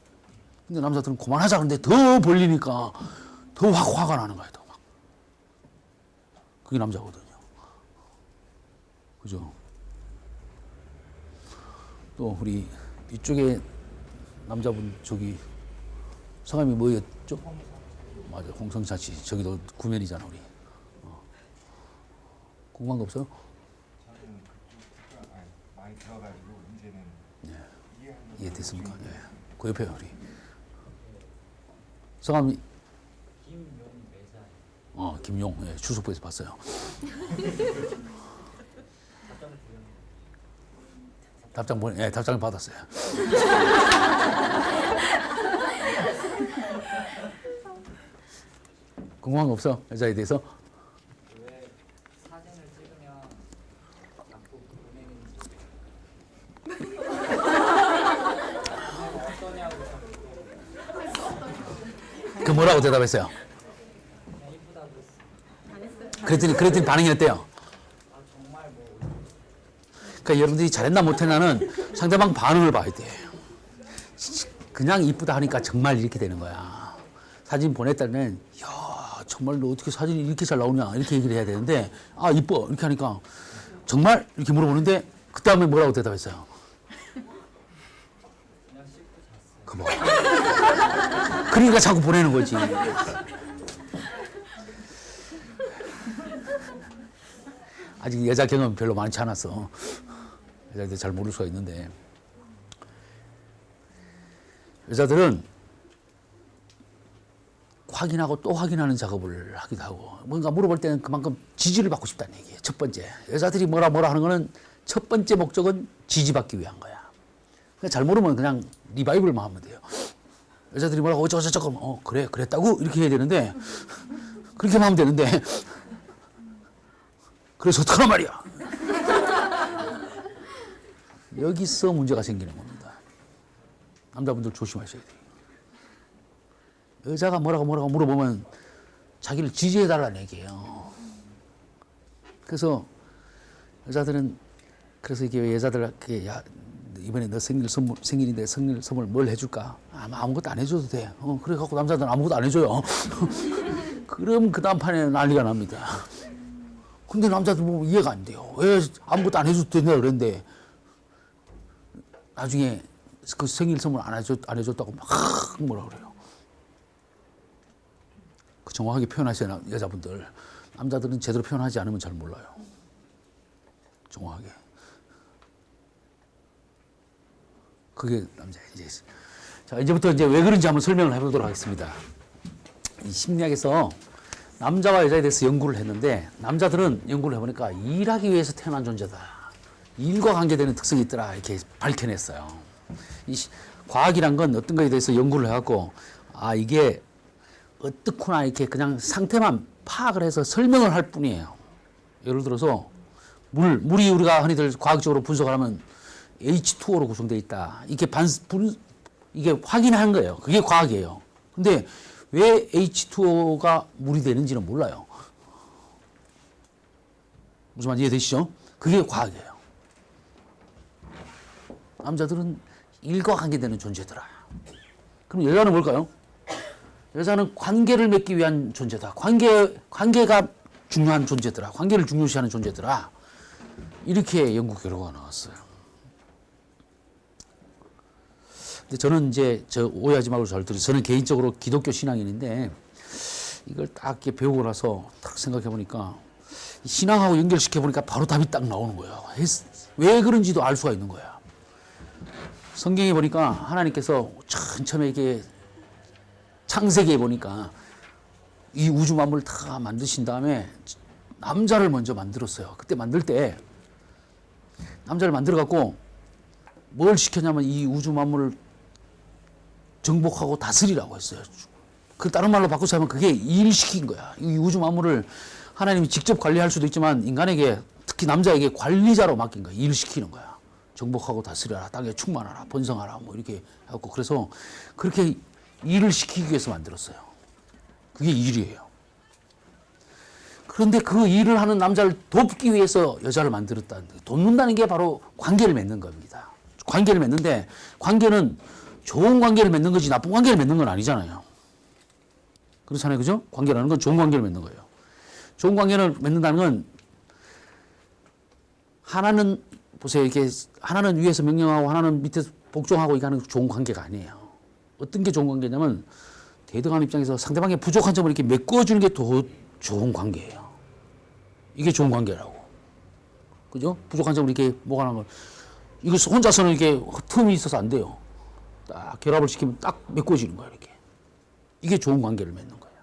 근데 남자들은 그만하자. 그런데 더 벌리니까 더 화가 나는 거예요. 더 막. 그게 남자거든요. 그죠? 또 우리 이쪽에 남자분 저기 성함이 뭐였죠? 맞아, 홍성찬 씨. 저기도 구면이잖아 우리. 궁금한 거 없어요? 저는 그쪽 많이 들어가지고 이제는 이해됐습니까? 예. 그 옆에 우리 성함이 김용. 예, 추석부에서 봤어요. 답장을 받았어요. 궁금한 거 없어? 여자에 대해서? 왜 사진을 찍으면 자꾸 은행인지 어떠냐고 그 뭐라고 대답했어요? 그냥 이쁘다고 했어. 그랬더니 반응이 어때요? 아 정말 뭐 그러니까 여러분들이 잘했나 못했나는 상대방 반응을 봐야 돼. 그냥 이쁘다 하니까 정말 이렇게 되는 거야. 사진 보냈다면 야 정말 너 어떻게 사진이 이렇게 잘 나오냐 이렇게 얘기를 해야 되는데 아 이뻐 이렇게 하니까 정말 이렇게 물어보는데 그 다음에 뭐라고 대답했어요? 그 뭐. 그러니까 자꾸 보내는 거지. 아직 여자 경험 별로 많지 않아서 여자들 잘 모를 수가 있는데, 여자들은 확인하고 또 확인하는 작업을 하기도 하고, 뭔가 물어볼 때는 그만큼 지지를 받고 싶다는 얘기예요. 첫 번째, 여자들이 뭐라 하는 거는 첫 번째 목적은 지지받기 위한 거야. 그러니까 잘 모르면 그냥 리바이벌만 하면 돼요. 여자들이 뭐라고 어쩌고저쩌고 그래 그랬다고 이렇게 해야 되는데, 그렇게만 하면 되는데, 그래서 어떡하란 말이야. 여기서 문제가 생기는 겁니다. 남자분들 조심하셔야 돼요. 여자가 뭐라고 물어보면 자기를 지지해달라는 얘기예요. 그래서 여자들은, 그래서 이게 여자들한테, 야, 이번에 너 생일인데 생일 선물 뭘 해줄까? 아무것도 안 해줘도 돼. 그래 갖고 남자들은 아무것도 안 해줘요. 그럼 그 다음 판에 난리가 납니다. 근데 남자들 보면 이해가 안 돼요. 왜 아무것도 안 해줘도 된다 그랬는데 나중에 그 생일 선물 안 해줬다고 막 뭐라 그래요. 그 정확하게 표현하셔야, 여자분들. 남자들은 제대로 표현하지 않으면 잘 몰라요. 정확하게. 그게 남자예요. 자, 이제부터 왜 그런지 한번 설명을 해보도록 하겠습니다. 이 심리학에서 남자와 여자에 대해서 연구를 했는데, 남자들은 연구를 해보니까 일하기 위해서 태어난 존재다. 일과 관계되는 특성이 있더라. 이렇게 밝혀냈어요. 이 과학이란 건 어떤 거에 대해서 연구를 해갖고, 이게 어떻구나 이렇게 그냥 상태만 파악을 해서 설명을 할 뿐이에요. 예를 들어서 물이 우리가 흔히들 과학적으로 분석을 하면 H2O로 구성되어 있다. 이게 확인한 거예요. 그게 과학이에요. 근데 왜 H2O가 물이 되는지는 몰라요. 무슨 말인지 이해되시죠? 그게 과학이에요. 남자들은 일과 관계되는 존재더라. 그럼 여자는 뭘까요? 여자는 관계를 맺기 위한 존재다. 관계가 중요한 존재더라. 관계를 중요시하는 존재더라. 이렇게 연구 결과가 나왔어요. 근데 저는 저 오해하지 말고 잘 들으세요. 저는 개인적으로 기독교 신앙인인데, 이걸 딱 이렇게 배우고 나서 딱 생각해 보니까, 신앙하고 연결시켜 보니까 바로 답이 딱 나오는 거예요. 왜 그런지도 알 수가 있는 거야. 성경에 보니까 하나님께서 처음에 이게 창세기에 보니까 이 우주 만물을 다 만드신 다음에 남자를 먼저 만들었어요. 그때 만들 때 남자를 만들어 갖고 뭘 시켰냐면 이 우주 만물을 정복하고 다스리라고 했어요. 그 다른 말로 바꿔서 하면 그게 일시킨 거야. 이 우주 만물을 하나님이 직접 관리할 수도 있지만 인간에게, 특히 남자에게 관리자로 맡긴 거야. 일시키는 거야. 정복하고 다스려라. 땅에 충만하라. 번성하라. 뭐 이렇게 해갖고, 그래서 그렇게 일을 시키기 위해서 만들었어요. 그게 일이에요. 그런데 그 일을 하는 남자를 돕기 위해서 여자를 만들었다는 거예요. 돕는다는 게 바로 관계를 맺는 겁니다. 관계를 맺는데, 관계는 좋은 관계를 맺는 거지 나쁜 관계를 맺는 건 아니잖아요. 그렇잖아요. 그죠? 관계라는 건 좋은 관계를 맺는 거예요. 좋은 관계를 맺는다는 건, 하나는 보세요. 이렇게 하나는 위에서 명령하고 하나는 밑에서 복종하고 이게 하는 좋은 관계가 아니에요. 어떤 게 좋은 관계냐면, 대등한 입장에서 상대방의 부족한 점을 이렇게 메꿔주는 게 더 좋은 관계예요. 이게 좋은 관계라고. 그죠? 부족한 점을 이렇게 모아놓은 걸. 이거 혼자서는 이게 틈이 있어서 안 돼요. 딱 결합을 시키면 딱 메꿔지는 거예요. 이렇게. 이게 좋은 관계를 맺는 거예요.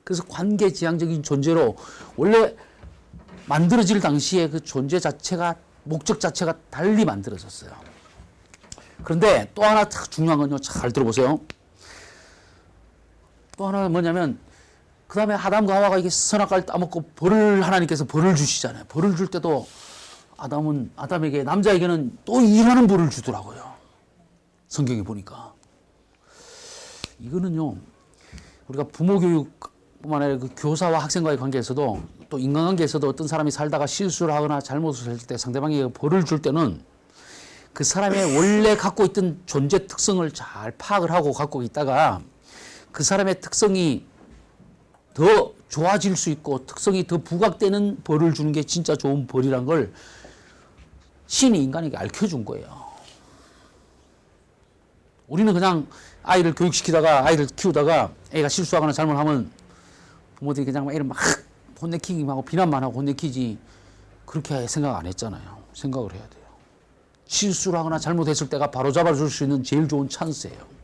그래서 관계지향적인 존재로 원래 만들어질 당시에 그 존재 자체가, 목적 자체가 달리 만들어졌어요. 그런데 또 하나 중요한 건요, 잘 들어보세요. 또 하나는 뭐냐면, 그 다음에 아담과 하와가 이게 선악과를 따먹고 하나님께서 벌을 주시잖아요. 벌을 줄 때도 아담에게, 남자에게는 또 일하는 벌을 주더라고요. 성경에 보니까. 이거는요, 우리가 부모 교육뿐만 아니라 그 교사와 학생과의 관계에서도, 또 인간관계에서도 어떤 사람이 살다가 실수를 하거나 잘못을 할 때 상대방에게 벌을 줄 때는 그 사람의 원래 갖고 있던 존재 특성을 잘 파악을 하고 갖고 있다가 그 사람의 특성이 더 좋아질 수 있고 특성이 더 부각되는 벌을 주는 게 진짜 좋은 벌이란 걸 신이 인간에게 알려준 거예요. 우리는 그냥 아이를 교육시키다가 아이를 키우다가 애가 실수하거나 잘못하면 부모들이 그냥 애를 막 혼내키기만 하고 비난만 하고 혼내키지 그렇게 생각 안 했잖아요. 생각을 해야 돼요. 실수를 하거나 잘못했을 때가 바로잡아줄 수 있는 제일 좋은 찬스예요.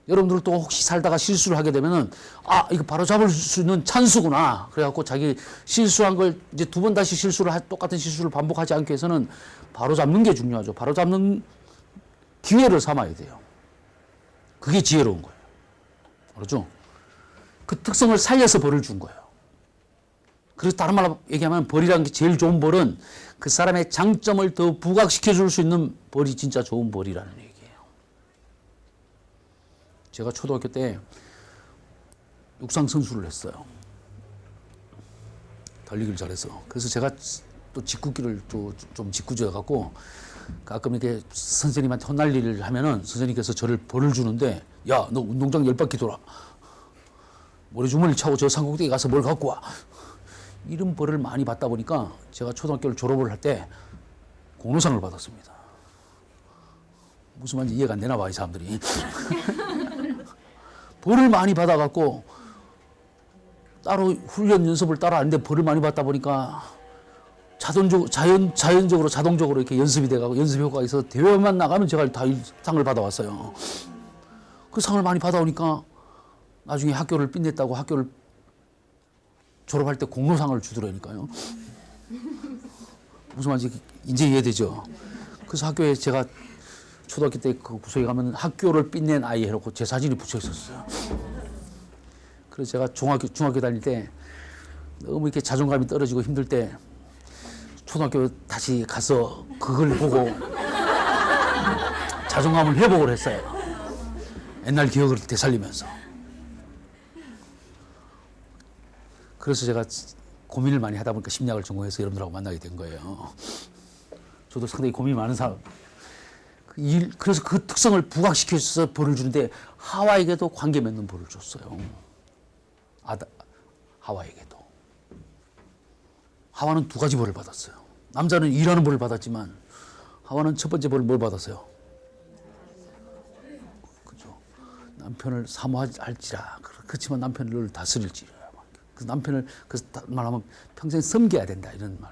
여러분들도 혹시 살다가 실수를 하게 되면은 아 이거 바로잡을 수 있는 찬스구나 그래갖고 자기 실수한 걸 이제 두 번 다시 똑같은 실수를 반복하지 않기 위해서는 바로잡는 게 중요하죠. 바로잡는 기회를 삼아야 돼요. 그게 지혜로운 거예요. 그렇죠? 그 특성을 살려서 벌을 준 거예요. 그래서 다른 말로 얘기하면 벌이라는 게 제일 좋은 벌은 그 사람의 장점을 더 부각시켜 줄 수 있는 벌이 진짜 좋은 벌이라는 얘기예요. 제가 초등학교 때 육상 선수를 했어요. 달리기를 잘해서. 그래서 제가 또 직구기를 좀 직구져 갖고 가끔 이렇게 선생님한테 혼날 일을 하면은 선생님께서 저를 벌을 주는데 야, 너 운동장 10바퀴 돌아. 모래주머니를 차고 저 산꼭대기 가서 뭘 갖고 와. 이런 벌을 많이 받다 보니까 제가 초등학교를 졸업을 할 때 공로상을 받았습니다. 무슨 말인지 이해가 안 되나 봐, 이 사람들이. 벌을 많이 받아갖고 따로 훈련 연습을 따로 하는데 벌을 많이 받다 보니까 자동적으로 이렇게 연습이 돼가고 연습 효과가 있어서 대회만 나가면 제가 다 상을 받아왔어요. 그 상을 많이 받아오니까 나중에 학교를 빚냈다고 학교를 졸업할 때 공로상을 주더라니까요. 무슨 말인지 이제 이해되죠? 그래서 학교에 제가 초등학교 때 그 구석에 가면 학교를 빚낸 아이 해놓고 제 사진이 붙여 있었어요. 그래서 제가 중학교 다닐 때 너무 이렇게 자존감이 떨어지고 힘들 때 초등학교 다시 가서 그걸 보고 자존감을 회복을 했어요. 옛날 기억을 되살리면서. 그래서 제가 고민을 많이 하다 보니까 심리학을 전공해서 여러분들하고 만나게 된 거예요. 저도 상당히 고민이 많은 사람. 그래서 그 특성을 부각시켜서 벌을 주는데 하와에게도 관계 맺는 벌을 줬어요. 하와에게도. 하와는 두 가지 벌을 받았어요. 남자는 일하는 벌을 받았지만 하와는 첫 번째 벌을 뭘 받았어요? 그죠? 남편을 사모할지라. 그렇지만 남편을 다스릴지라. 그 남편을 그래서 말하면 평생 섬겨야 된다 이런 말.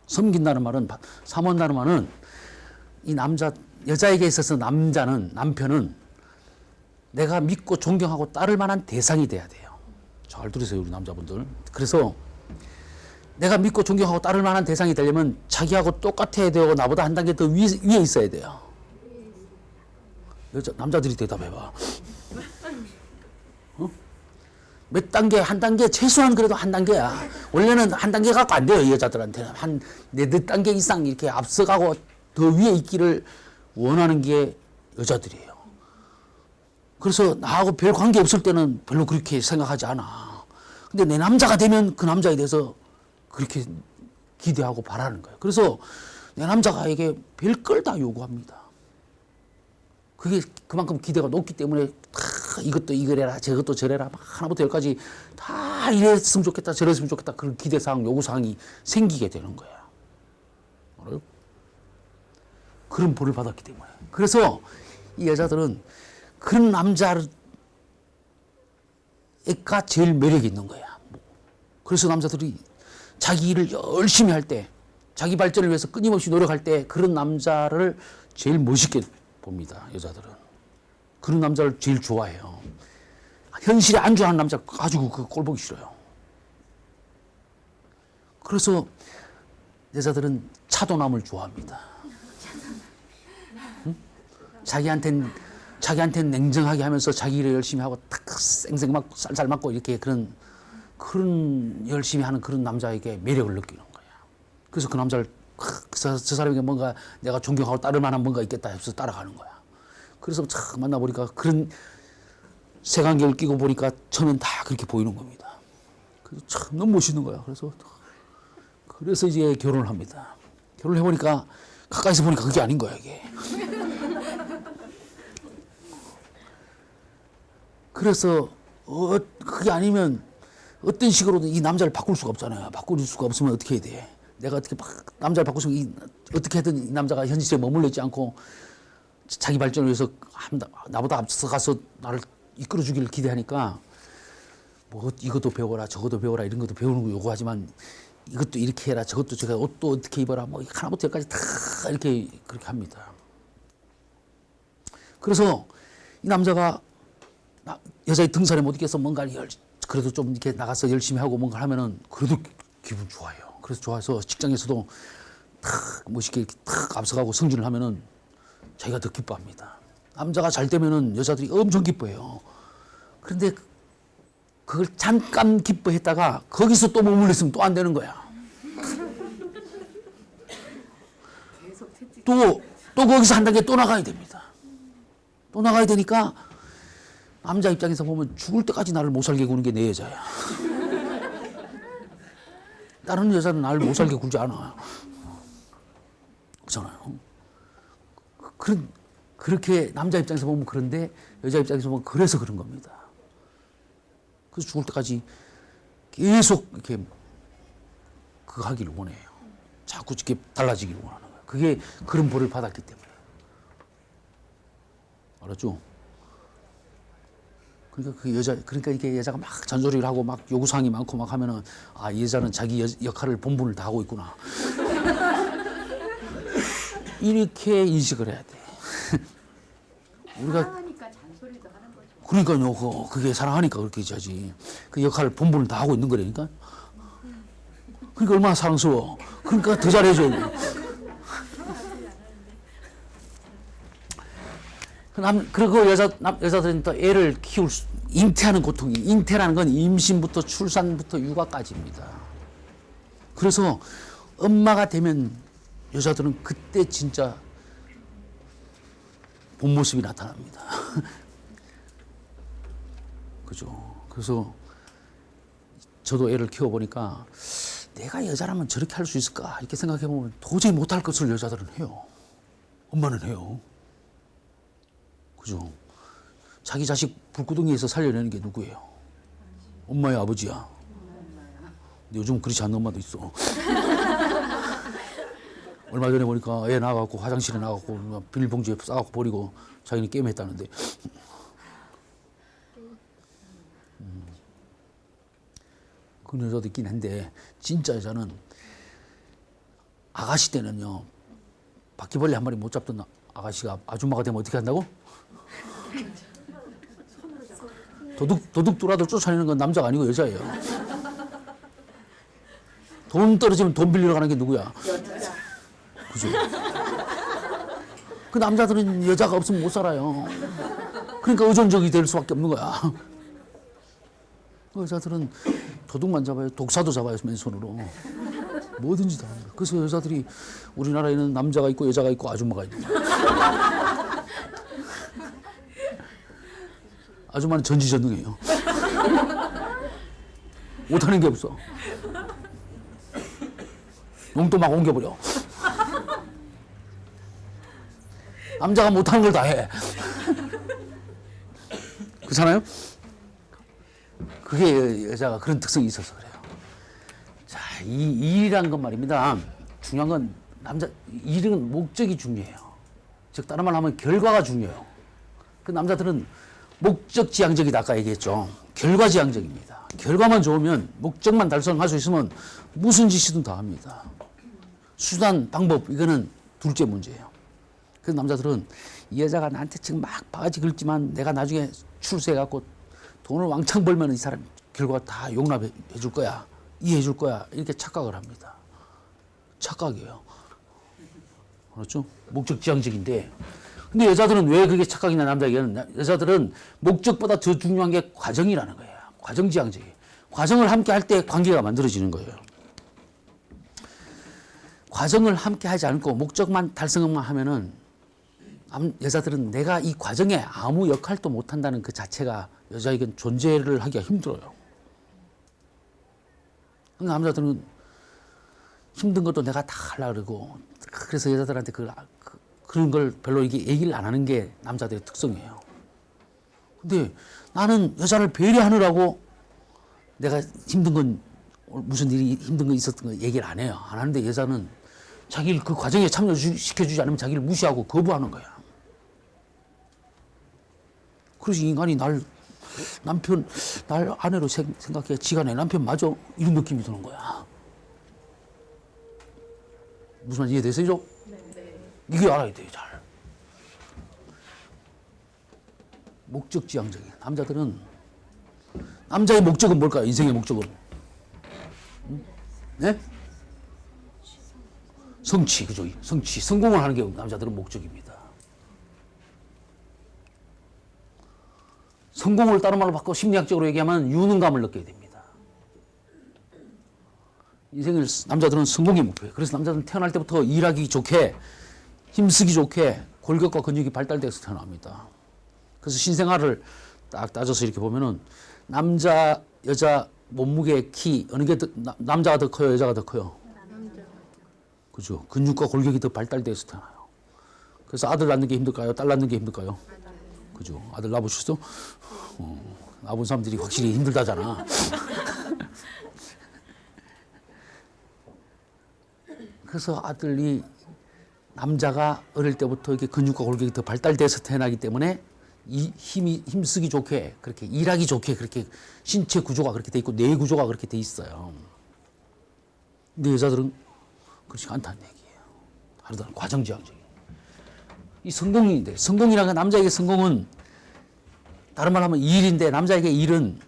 섬긴다는 말은 사모한다는 말은 이 여자에게 있어서 남편은 내가 믿고 존경하고 따를 만한 대상이 돼야 돼요. 잘 들으세요, 우리 남자분들. 그래서 내가 믿고 존경하고 따를 만한 대상이 되려면 자기하고 똑같아야 되고 나보다 한 단계 더 위에 있어야 돼요. 남자들이 대답해봐. 어? 몇 단계, 한 단계, 최소한 그래도 한 단계야. 원래는 한 단계 갖고 안 돼요, 이 여자들한테는. 한 네댓 단계 이상 이렇게 앞서가고 더 위에 있기를 원하는 게 여자들이에요. 그래서 나하고 별 관계 없을 때는 별로 그렇게 생각하지 않아. 근데 내 남자가 되면 그 남자에 대해서 그렇게 기대하고 바라는 거예요. 그래서 내 남자가에게 별 걸 다 요구합니다. 그게 그만큼 기대가 높기 때문에 이것도 이거래라 저것도 저래라 막 하나부터 열까지 다 이랬으면 좋겠다 저랬으면 좋겠다 그런 기대사항 요구사항이 생기게 되는 거야. 알아요? 그런 벌을 받았기 때문에. 그래서 이 여자들은 그런 남자가 제일 매력이 있는 거야. 그래서 남자들이 자기 일을 열심히 할 때 자기 발전을 위해서 끊임없이 노력할 때 그런 남자를 제일 멋있게 봅니다. 여자들은. 그런 남자를 제일 좋아해요. 현실에 안주하는 남자 가지고 그 꼴 보기 싫어요. 그래서 여자들은 차도남을 좋아합니다. 응? 자기한테는 냉정하게 하면서 자기 일을 열심히 하고 탁 쌩쌩 맞고 쌀쌀 맞고 이렇게 그런 열심히 하는 그런 남자에게 매력을 느끼는 거야. 그래서 그 남자를 저 사람에게 뭔가 내가 존경하고 따를 만한 뭔가 있겠다 해서 따라가는 거야. 그래서 참 만나보니까 그런 색안경을 끼고 보니까 처음엔 다 그렇게 보이는 겁니다. 그래서 참 너무 멋있는 거야. 그래서 이제 결혼을 합니다. 결혼을 해보니까 가까이서 보니까 그게 아닌 거야, 이게. 그래서 그게 아니면 어떤 식으로든 이 남자를 바꿀 수가 없잖아요. 바꿀 수가 없으면 어떻게 해야 돼? 내가 어떻게 남자를 바꾸면 어떻게 해든 이 남자가 현실에 머물러 있지 않고 자기 발전을 위해서 나보다 앞서 가서 나를 이끌어주기를 기대하니까 뭐 이것도 배워라 저것도 배워라 이런 것도 배우는 거 요구하지만 이것도 이렇게 해라 저것도 저거 옷도 어떻게 입어라 뭐 하나부터 열까지 다 이렇게 그렇게 합니다. 그래서 이 남자가 여자의 등살에 못 이겨서 뭔가 그래도 좀 이렇게 나가서 열심히 하고 뭔가 하면은 그래도 기분 좋아요. 그래서 좋아서 직장에서도 탁 멋있게 이렇게 탁 앞서가고 승진을 하면은 자기가 더 기뻐합니다. 남자가 잘 되면은 여자들이 엄청 기뻐해요. 그런데 그걸 잠깐 기뻐했다가 거기서 또 머물러 있으면 또 안 되는 거야. 또 거기서 한 단계 또 나가야 됩니다. 또 나가야 되니까 남자 입장에서 보면 죽을 때까지 나를 못 살게 구는 게 내 여자야. 다른 여자는 나를 못 살게 굴지 않아. 그렇잖아요. 그렇게 남자 입장에서 보면 그런데 여자 입장에서 보면 그래서 그런 겁니다. 그래서 죽을 때까지 계속 이렇게 그거 하기를 원해요. 자꾸 이렇게 달라지기를 원하는 거예요. 그게 그런 벌을 받았기 때문에. 알았죠? 그러니까 이게 여자가 막 잔소리를 하고 막 요구사항이 많고 막 하면은 아, 이 여자는 자기 역할을 본분을 다 하고 있구나. 이렇게 인식을 해야 돼. 우리가 사랑하니까 잔소리도 하는 거죠. 그러니까요. 그게 사랑하니까 그렇게 하지. 그 역할을 본분을 다 하고 있는 거라니까. 그러니까 얼마나 사랑스러워. 그러니까 더 잘해줘야 돼. 그리고 여자들은 또 애를 잉태하는 고통이, 잉태라는 건 임신부터 출산부터 육아까지입니다. 그래서 엄마가 되면 여자들은 그때 진짜 본 모습이 나타납니다. 그죠? 그래서 저도 애를 키워보니까 내가 여자라면 저렇게 할 수 있을까? 이렇게 생각해보면 도저히 못할 것을 여자들은 해요. 엄마는 해요. 그죠? 자기 자식 불구덩이에서 살려내는 게 누구예요? 엄마야, 아버지야. 근데 요즘 그렇지 않는 엄마도 있어. 얼마 전에 보니까 애 나가고 화장실에 나가고 비닐봉지에 싸갖고 버리고 자기는 게임했다는데. 그런 여자도 있긴 한데 진짜 여자는 아가씨 때는요. 바퀴벌레 한 마리 못 잡던 아가씨가 아줌마가 되면 어떻게 한다고? 도둑들아도 쫓아내는 건 남자가 아니고 여자예요. 돈 떨어지면 돈 빌리러 가는 게 누구야? 그죠? 그 남자들은 여자가 없으면 못 살아요. 그러니까 의존적이 될 수밖에 없는 거야. 여자들은 도둑만 잡아요. 독사도 잡아요. 맨손으로. 뭐든지 다 합니다. 그래서 여자들이 우리나라에는 남자가 있고 여자가 있고 아줌마가 있는 거야. 아줌마는 전지전능해요. 못하는 게 없어. 용돈 막 옮겨버려. 남자가 못하는 걸 다 해. 그렇잖아요? 그게 여자가 그런 특성이 있어서 그래요. 자, 이 일이란 건 말입니다. 중요한 건 일은 목적이 중요해요. 즉 다른 말로 하면 결과가 중요해요. 그 남자들은 목적지향적이다 아까 얘기했죠. 결과지향적입니다. 결과만 좋으면 목적만 달성할 수 있으면 무슨 짓이든 다 합니다. 수단, 방법 이거는 둘째 문제예요. 그래서 남자들은 이 여자가 나한테 지금 막 바가지 긁지만 내가 나중에 출세해갖고 돈을 왕창 벌면 이 사람 결과 다 용납해 줄 거야. 이해해 줄 거야. 이렇게 착각을 합니다. 착각이에요. 그렇죠? 목적지향적인데 근데 여자들은 왜 그게 착각이냐 남자에게는 여자들은 목적보다 더 중요한 게 과정이라는 거예요. 과정지향적이에요. 과정을 함께 할 때 관계가 만들어지는 거예요. 과정을 함께 하지 않고 목적만 달성만 하면은 여자들은 내가 이 과정에 아무 역할도 못한다는 그 자체가 여자에겐 존재를 하기가 힘들어요. 남자들은 힘든 것도 내가 다 하려고 그러고 그래서 여자들한테 그런 걸 별로 이게 얘기를 안 하는 게 남자들의 특성이에요. 근데 나는 여자를 배려하느라고 내가 힘든 건 무슨 일이 힘든 거 있었던 거 얘기를 안 해요. 안 하는데 여자는 자기를 그 과정에 참여시켜주지 않으면 자기를 무시하고 거부하는 거야. 그래서 인간이 남편, 날 아내로 생각해. 지가 내 남편 맞아. 이런 느낌이 드는 거야. 무슨 말인지 이해되세요? 네. 이게 알아야 돼요, 잘. 목적지향적인. 남자의 목적은 뭘까요? 인생의 목적은? 네? 성취, 그죠? 성취. 성공을 하는 게 남자들은 목적입니다. 성공을 다른 말로 바꿔 심리학적으로 얘기하면 유능감을 느껴야 됩니다. 인생을 남자들은 성공이 목표예요. 그래서 남자들은 태어날 때부터 일하기 좋게, 힘쓰기 좋게, 골격과 근육이 발달돼서 태어납니다. 그래서 신생아를 딱 따져서 이렇게 보면은 남자, 여자, 몸무게, 키 어느 게 남자가 더 커요, 여자가 더 커요? 그죠? 근육과 골격이 더 발달돼서 태어나요. 그래서 아들 낳는 게 힘들까요? 딸 낳는 게 힘들까요? 그죠? 아들 낳으셨어? 낳은 사람들이 확실히 힘들다잖아. 그래서 남자가 어릴 때부터 이렇게 근육과 골격이 더 발달돼서 태어나기 때문에 힘쓰기 좋게, 그렇게 일하기 좋게, 그렇게 신체 구조가 그렇게 돼 있고, 뇌 구조가 그렇게 돼 있어요. 근데 여자들은 그렇지 않다는 얘기예요. 다르다는 과정지향적인. 이 성공인데, 성공이라는 건 남자에게 성공은 다른 말 하면 일인데, 남자에게 일은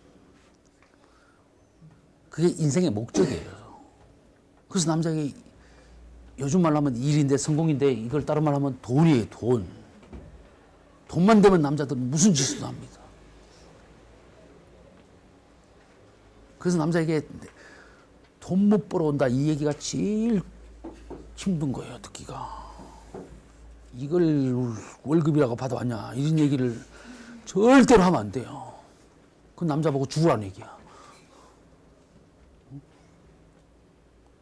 그게 인생의 목적이에요. 그래서 남자에게 요즘 말로 하면 일인데, 성공인데, 이걸 다른 말 하면 돈이에요, 돈. 돈만 되면 남자들은 무슨 짓을 합니다. 그래서 남자에게 돈 못 벌어온다 이 얘기가 제일 힘든 거예요, 듣기가. 이걸 월급이라고 받아왔냐 이런 얘기를 절대로 하면 안 돼요. 그건 남자 보고 죽으라는 얘기야.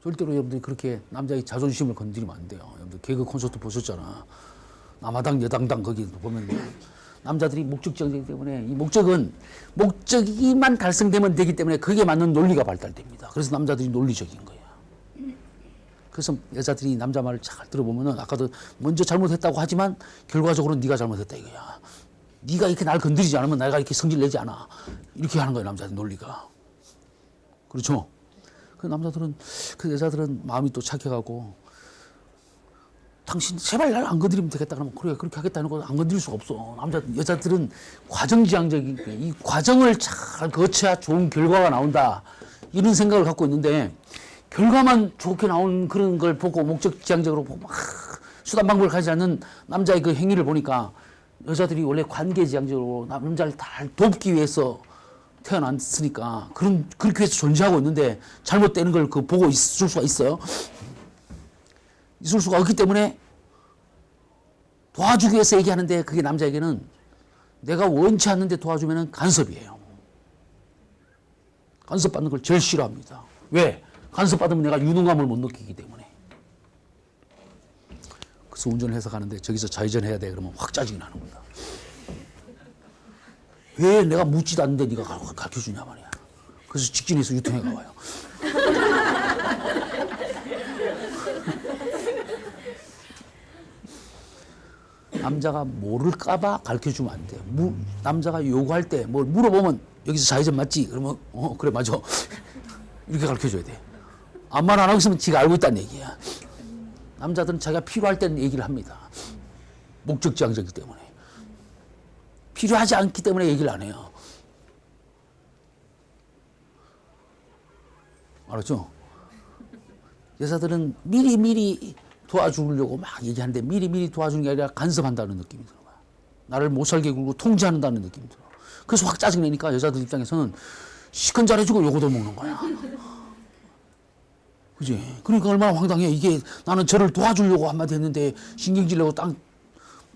절대로 여러분들이 그렇게 남자의 자존심을 건드리면 안 돼요. 여러분들 개그 콘서트 보셨잖아. 남아당 여당당 거기 보면 남자들이 목적지향이기 때문에 이 목적이만 달성되면 되기 때문에 그게 맞는 논리가 발달됩니다. 그래서 남자들이 논리적인 거예요. 그래서 여자들이 남자 말을 잘 들어보면은 아까도 먼저 잘못했다고 하지만 결과적으로 네가 잘못했다 이거야. 네가 이렇게 날 건드리지 않으면 내가 이렇게 성질 내지 않아. 이렇게 하는 거예요, 남자들 논리가. 그렇죠? 그 여자들은 마음이 또 착해가고 당신 제발 날 안 건드리면 되겠다 그러면 그래 그렇게 하겠다는 거 안 건드릴 수가 없어. 여자들은 과정지향적인 이 과정을 잘 거쳐야 좋은 결과가 나온다 이런 생각을 갖고 있는데 결과만 좋게 나온 그런 걸 보고 목적지향적으로 보고 막 수단 방법을 가지지 않는 남자의 그 행위를 보니까 여자들이 원래 관계지향적으로 남자를 다 돕기 위해서 태어났으니까 그렇게 해서 존재하고 있는데 잘못되는 걸 보고 있을 수가 있어요. 있을 수가 없기 때문에 도와주기 위해서 얘기하는데 그게 남자에게는 내가 원치 않는데 도와주면 간섭이에요. 간섭받는 걸 제일 싫어합니다. 왜? 간섭받으면 내가 유능감을 못 느끼기 때문에. 그래서 운전을 해서 가는데 저기서 좌회전해야 돼 그러면 확 짜증이 나는 겁니다. 왜 내가 묻지도 않는데 네가 가르쳐주냐 말이야. 그래서 직진해서 유턴해 가와요. 남자가 모를까봐 가르쳐주면 안 돼요. 남자가 요구할 때 뭘 물어보면 여기서 좌회전 맞지? 그러면 그래 맞아. 이렇게 가르쳐줘야 돼. 아무 말 안 하고 있으면 지가 알고 있다는 얘기야. 남자들은 자기가 필요할 때는 얘기를 합니다. 목적지향적이기 때문에. 필요하지 않기 때문에 얘기를 안 해요. 알았죠? 여자들은 미리 도와주려고 막 얘기하는데 미리 도와주는 게 아니라 간섭한다는 느낌이 들어요. 나를 못 살게 굴고 통제한다는 느낌이 들어요. 그래서 확 짜증내니까 여자들 입장에서는 시큰 잘해주고 요거도 먹는 거야. 그지? 그러니까 얼마나 황당해. 이게 나는 저를 도와주려고 한마디 했는데 신경질 내고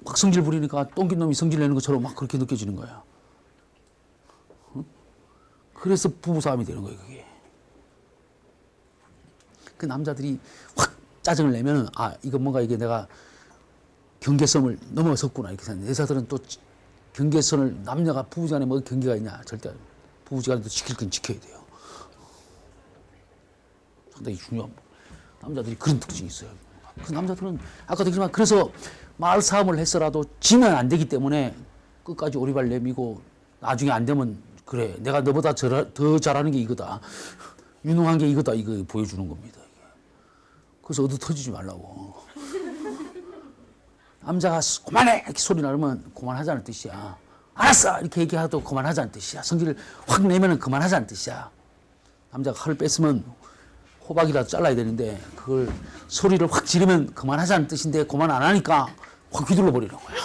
막 성질 부리니까 똥긴 놈이 성질 내는 것처럼 막 그렇게 느껴지는 거야. 그래서 부부싸움이 되는 거예요, 그게. 그 남자들이 확 짜증을 내면은 이거 뭔가 이게 내가 경계선을 넘어섰구나 이렇게 생각해. 여자들은 또 경계선을 남녀가 부부지간에 뭐 경계가 있냐 절대 부부지간에도 지킬 건 지켜야 돼요. 상당히 중요한 남자들이 그런 특징이 있어요. 그 남자들은 아까도 얘기했지만 그래서 말 싸움을 했어라도 지면 안 되기 때문에 끝까지 오리발 내미고 나중에 안 되면 그래 내가 너보다 더 잘하는 게 이거다. 유능한 게 이거다. 이거 보여주는 겁니다. 이게. 그래서 얻어 터지지 말라고. 남자가 그만해 이렇게 소리 나면 그만하자는 뜻이야. 알았어 이렇게 얘기해도 그만하자는 뜻이야. 성질을 확 내면은 그만하자는 뜻이야. 남자가 칼을 뺐으면 호박이라도 잘라야 되는데 그걸 소리를 확 지르면 그만하자는 뜻인데 그만 안 하니까 확 휘둘러 버리는 거야.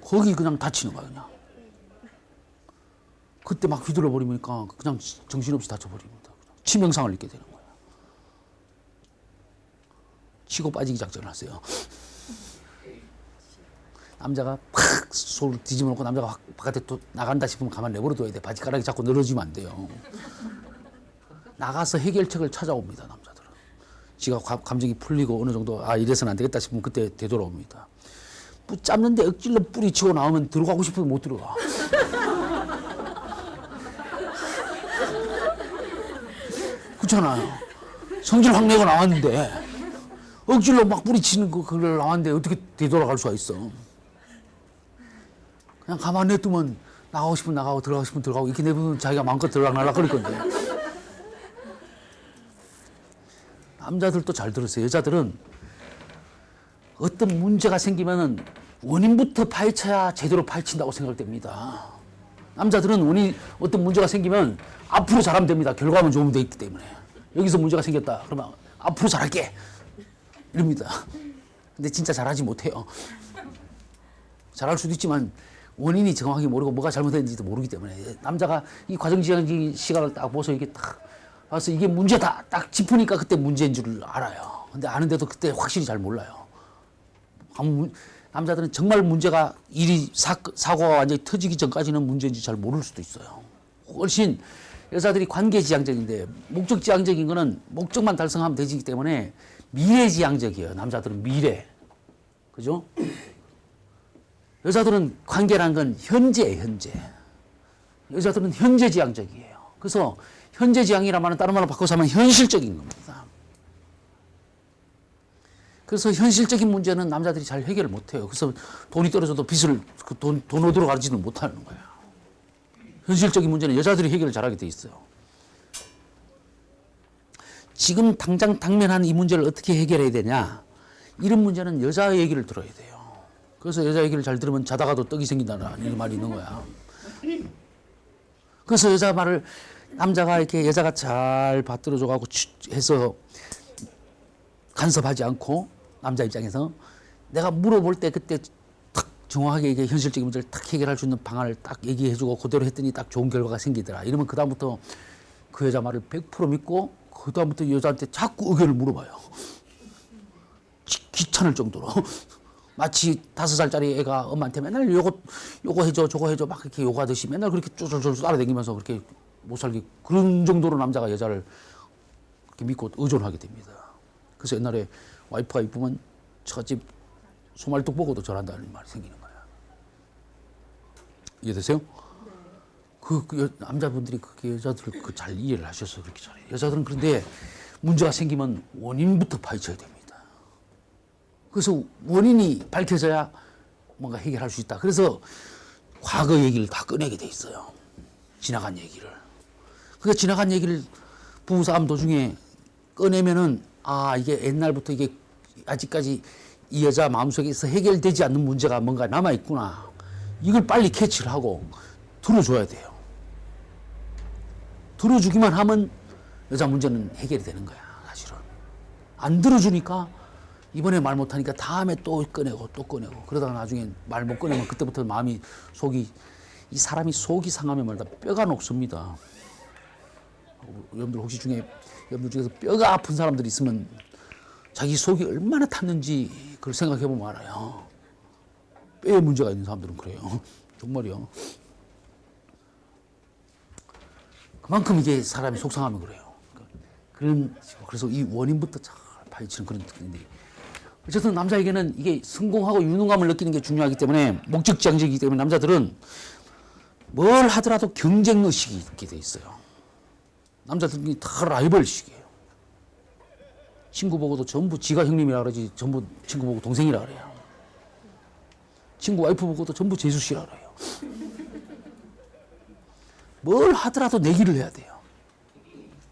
거기 그냥 다치는 거야 그냥. 그때 막 휘둘러 버리니까 그냥 정신없이 다쳐버립니다. 치명상을 입게 되는 거야. 치고 빠지기 작전을 하세요. 남자가 팍 손을 뒤집어 놓고 남자가 확 바깥에 또 나간다 싶으면 가만 내버려둬야 돼. 바지가락이 자꾸 늘어지면 안 돼요. 나가서 해결책을 찾아옵니다. 남자들은. 지가 감정이 풀리고 어느 정도 아 이래서는 안 되겠다 싶으면 그때 되돌아옵니다. 붙잡는데 억질로 뿌리치고 나오면 들어가고 싶어도 못 들어가. 그렇잖아요. 성질 확 내고 나왔는데 억질로 막 뿌리치는 그걸 나왔는데 어떻게 되돌아갈 수가 있어. 그냥 가만히 냅두면 나가고 싶으면 나가고 들어가고 싶으면 들어가고 이렇게 내보면 자기가 마음껏 들어가려고 그럴 건데. 남자들도 잘 들으세요. 여자들은 어떤 문제가 생기면은 원인부터 파헤쳐야 제대로 파헤친다고 생각됩니다. 남자들은 어떤 문제가 생기면 앞으로 잘하면 됩니다. 결과만 좋으면 되기 때문에. 여기서 문제가 생겼다. 그러면 앞으로 잘할게. 이럽니다. 근데 진짜 잘하지 못해요. 잘할 수도 있지만 원인이 정확하게 모르고 뭐가 잘못됐는지도 모르기 때문에 남자가 이 과정지향적인 시각을 딱 보서 이게 딱 와서 이게 문제다 딱 짚으니까 그때 문제인 줄 알아요. 근데 아는데도 그때 확실히 잘 몰라요. 남자들은 정말 문제가 사고가 완전히 터지기 전까지는 문제인지 잘 모를 수도 있어요. 훨씬 여자들이 관계지향적인데 목적지향적인 거는 목적만 달성하면 되기 때문에 미래지향적이에요. 남자들은 미래. 그죠? 여자들은 관계란 건 현재예요, 현재. 여자들은 현재지향적이에요. 그래서 현재지향이란 말은 다른 말로 바꿔서 하면 현실적인 겁니다. 그래서 현실적인 문제는 남자들이 잘 해결을 못해요. 그래서 돈이 떨어져도 빚을 돈 얻으러 가지는 못하는 거예요. 현실적인 문제는 여자들이 해결을 잘하게 돼 있어요. 지금 당장 당면한 이 문제를 어떻게 해결해야 되냐. 이런 문제는 여자의 얘기를 들어야 돼요. 그래서 여자 얘기를 잘 들으면 자다가도 떡이 생긴다는 말이 있는 거야. 그래서 여자 말을 남자가 이렇게 여자가 잘 받들어줘가고 해서 간섭하지 않고 남자 입장에서 내가 물어볼 때 그때 탁 정확하게 이게 현실적인 문제를 탁 해결할 수 있는 방안을 딱 얘기해주고 그대로 했더니 딱 좋은 결과가 생기더라. 이러면 그다음부터 그 여자 말을 100% 믿고 그다음부터 여자한테 자꾸 의견을 물어봐요. 귀찮을 정도로. 마치 5살짜리 애가 엄마한테 맨날 요거 해줘 저거 해줘 막 이렇게 요구하듯이 맨날 그렇게 쫄쫄쫄 따라다니면서 그렇게 못 살게 그런 정도로 남자가 여자를 그렇게 믿고 의존하게 됩니다. 그래서 옛날에 와이프가 이쁘면 처갓집 소말뚝 보고도 절한다는 말이 생기는 거야. 이해되세요? 네. 남자분들이 그게 여자들을 잘 이해를 하셔서 그렇게 잘해요. 여자들은 그런데 문제가 생기면 원인부터 파헤쳐야 됩니다. 그래서 원인이 밝혀져야 뭔가 해결할 수 있다. 그래서 과거 얘기를 다 꺼내게 돼 있어요. 지나간 얘기를. 그러니까 지나간 얘기를 부부싸움 도중에 꺼내면은 아 이게 옛날부터 이게 아직까지 이 여자 마음속에서 해결되지 않는 문제가 뭔가 남아있구나. 이걸 빨리 캐치를 하고 들어줘야 돼요. 들어주기만 하면 여자 문제는 해결이 되는 거야 사실은. 안 들어주니까 이번에 말 못하니까 다음에 또 꺼내고 또 꺼내고 그러다가 나중에 말 못 꺼내면 그때부터 마음이 이 사람이 속이 상하면 말다 뼈가 녹습니다. 여러분들 혹시 여러분들 중에서 뼈가 아픈 사람들이 있으면 자기 속이 얼마나 탔는지 그걸 생각해 보면 알아요. 뼈에 문제가 있는 사람들은 그래요. 정말이요. 그만큼 이게 사람이 속상하면 그래요. 그래서 이 원인부터 잘 파헤치는 그런 특징들이. 어쨌든 남자에게는 이게 성공하고 유능감을 느끼는 게 중요하기 때문에 목적지향적이기 때문에 남자들은 뭘 하더라도 경쟁 의식이 있게 돼 있어요. 남자들이 다 라이벌식이에요. 친구 보고도 전부 지가 형님이라 그러지 전부 친구 보고 동생이라 그래요. 친구 와이프 보고도 전부 재수 씨라 그래요. 뭘 하더라도 내기를 해야 돼요.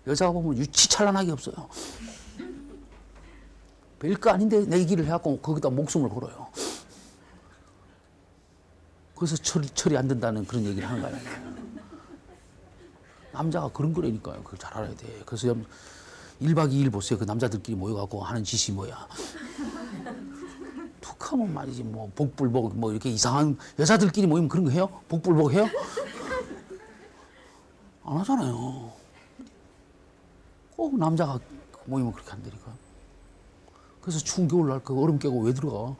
여자가 보면 유치찬란하게 없어요. 별거 아닌데 내기를 해갖고 거기다 목숨을 걸어요. 그래서 철이 안 된다는 그런 얘기를 하는 거예요. 남자가 그런 거라니까요. 그걸 잘 알아야 돼. 그래서 1박 2일 보세요. 그 남자들끼리 모여갖고 하는 짓이 뭐야. 툭하면 말이지 뭐 복불복 뭐 이렇게 이상한 여자들끼리 모이면 그런 거 해요? 복불복 해요? 안 하잖아요. 꼭 남자가 모이면 그렇게 한다니까. 그래서 추운 겨울날 그 얼음 깨고 왜 들어가?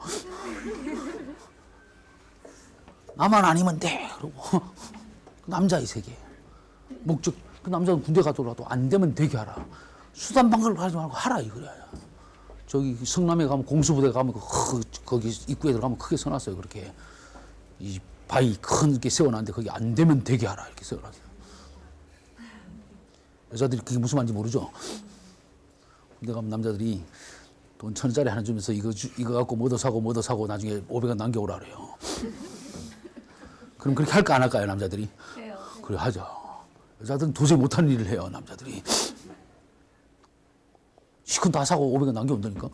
나만 아니면 돼. 그러고 남자의 세계. 목적 그 남자는 군대 가더라도 안 되면 되게 하라. 수단방가를 가지 말고 하라 이거야. 저기 성남에 가면 공수부대 가면 거기 입구에 들어가면 크게 써놨어요. 그렇게 이 바위 큰 게 세워놨는데 거기 안 되면 되게 하라 이렇게 세워놨어요. 여자들이 그게 무슨 말인지 모르죠. 군대 가면 남자들이 돈 1,000원짜리 하나 주면서 이거 갖고 뭐도 사고 나중에 500원 남겨오라 그래요. 그럼 그렇게 할까 안 할까요 남자들이? 해요. 그래 하죠. 여자들은 도저히 못하는 일을 해요 남자들이. 시큰 다 사고 500원 남겨온다니까.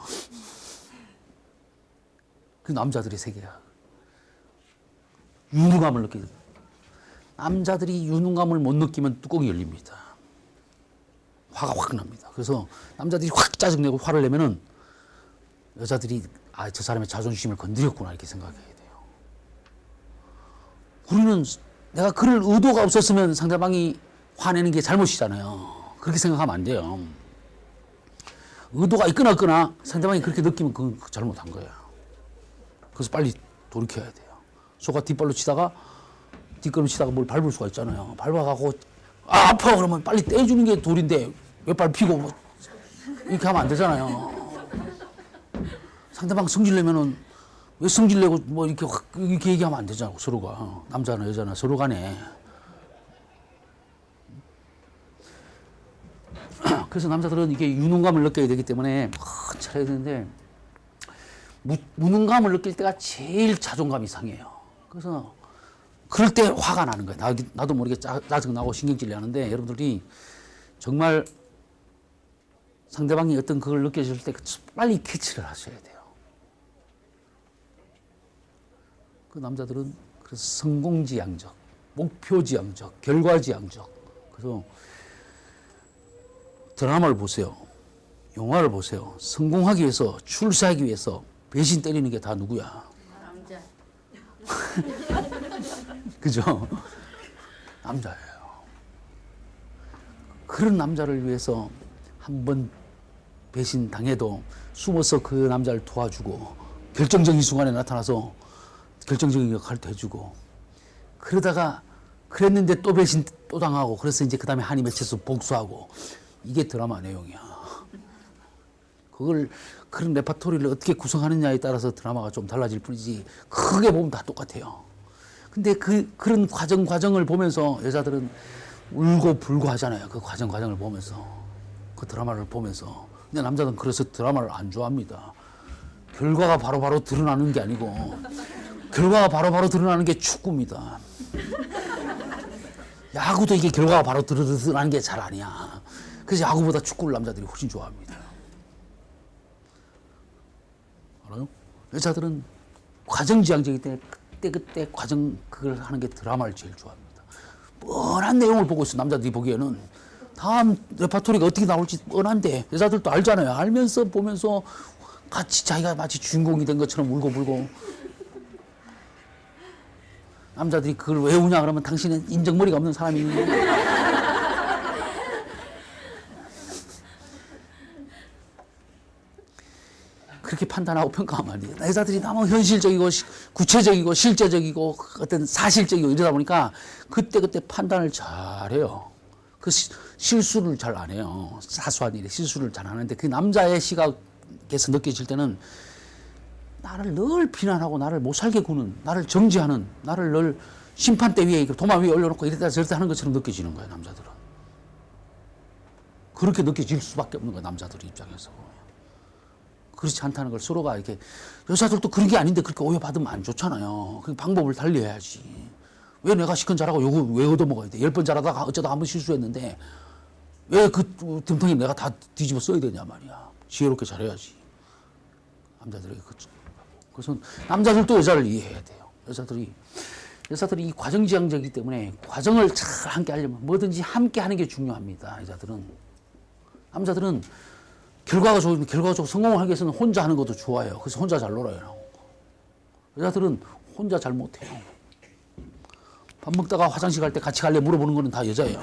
그 남자들의 세계야. 유능감을 느끼는. 남자들이 유능감을 못 느끼면 뚜껑이 열립니다. 화가 확 납니다. 그래서 남자들이 확 짜증내고 화를 내면은 여자들이 아, 저 사람의 자존심을 건드렸구나 이렇게 생각해야 돼요. 우리는 내가 그럴 의도가 없었으면 상대방이 화내는 게 잘못이잖아요. 그렇게 생각하면 안 돼요. 의도가 있거나 없거나 상대방이 그렇게 느끼면 그건 잘못한 거예요. 그래서 빨리 돌이켜야 돼요. 소가 뒷걸음 치다가 뭘 밟을 수가 있잖아요. 밟아가고 아, 아파 그러면 빨리 떼주는 게 도리인데 왜 밟히고 뭐 이렇게 하면 안 되잖아요. 상대방 성질내면은 왜 성질내고 뭐 이렇게 얘기하면 안 되잖아요. 서로가 남자나 여자나 서로 간에. 그래서 남자들은 이게 유능감을 느껴야 되기 때문에 잘해야 되는데 무능감을 느낄 때가 제일 자존감이 상해요. 그래서 그럴 때 화가 나는 거예요. 나도 모르게 짜증나고 신경질이 나는데 여러분들이 정말 상대방이 어떤 그걸 느껴질 때 빨리 캐치를 하셔야 돼요. 그 남자들은 그래서 성공지향적, 목표지향적, 결과지향적. 그래서 드라마를 보세요. 영화를 보세요. 성공하기 위해서, 출세하기 위해서 배신 때리는 게 다 누구야? 남자. 그죠? 남자예요. 그런 남자를 위해서 한번 배신 당해도 숨어서 그 남자를 도와주고 결정적인 순간에 나타나서 결정적인 역할도 해주고 그러다가 그랬는데 또 배신 또 당하고 그래서 이제 그 다음에 한이 맺혀서 복수하고 이게 드라마 내용이야. 그런 레파토리를 어떻게 구성하느냐에 따라서 드라마가 좀 달라질 뿐이지 크게 보면 다 똑같아요. 근데 그런 과정을 보면서 여자들은 울고 불고 하잖아요. 그 과정을 보면서 그 드라마를 보면서. 근데 남자들은 그래서 드라마를 안 좋아합니다. 결과가 바로바로 드러나는 게 아니고 결과가 바로바로 드러나는 게 축구입니다. 야구도 이게 결과가 바로 드러나는 게 잘 아니야. 그래서 야구보다 축구를 남자들이 훨씬 좋아합니다. 알아요? 여자들은 과정지향적이기 때문에 그때 과정 그걸 하는 게 드라마를 제일 좋아합니다. 뻔한 내용을 보고 있어. 남자들이 보기에는 다음 레파토리가 어떻게 나올지 뻔한데 여자들도 알잖아요. 알면서 보면서 같이 자기가 마치 주인공이 된 것처럼 울고 불고. 남자들이 그걸 왜 우냐 그러면 당신은 인정머리가 없는 사람이니. 그렇게 판단하고 평가하면 안 돼요. 여자들이 너무 현실적이고 구체적이고 실제적이고 어떤 사실적이고 이러다 보니까 그때 판단을 잘해요. 그 실수를 잘 안 해요. 사소한 일에 실수를 잘 안 하는데 그 남자의 시각에서 느껴질 때는 나를 늘 비난하고 나를 못 살게 구는, 나를 정죄하는, 나를 늘 심판대 위에 도마 위에 올려놓고 이랬다 저랬다 하는 것처럼 느껴지는 거예요. 남자들은. 그렇게 느껴질 수밖에 없는 거예요. 남자들 입장에서. 그렇지 않다는 걸 서로가 이렇게 여자들도 그런 게 아닌데 그렇게 오해받으면 안 좋잖아요. 그 방법을 달리 해야지. 왜 내가 시큰 잘하고 요거 왜 얻어먹어야 돼? 10번 잘하다가 어쩌다 한 번 실수했는데 왜 그 덤텅이 내가 다 뒤집어 써야 되냐 말이야. 지혜롭게 잘해야지. 남자들에게 그래서 남자들도 여자를 이해해야 돼요. 여자들이 이 과정지향적이기 때문에 과정을 잘 함께 하려면 뭐든지 함께 하는 게 중요합니다. 남자들은 결과가 좋으면 결과적으로 성공을 하기 위해서는 혼자 하는 것도 좋아해요. 그래서 혼자 잘 놀아요. 여자들은 혼자 잘 못해요. 밥 먹다가 화장실 갈 때 같이 갈래 물어보는 거는 다 여자예요.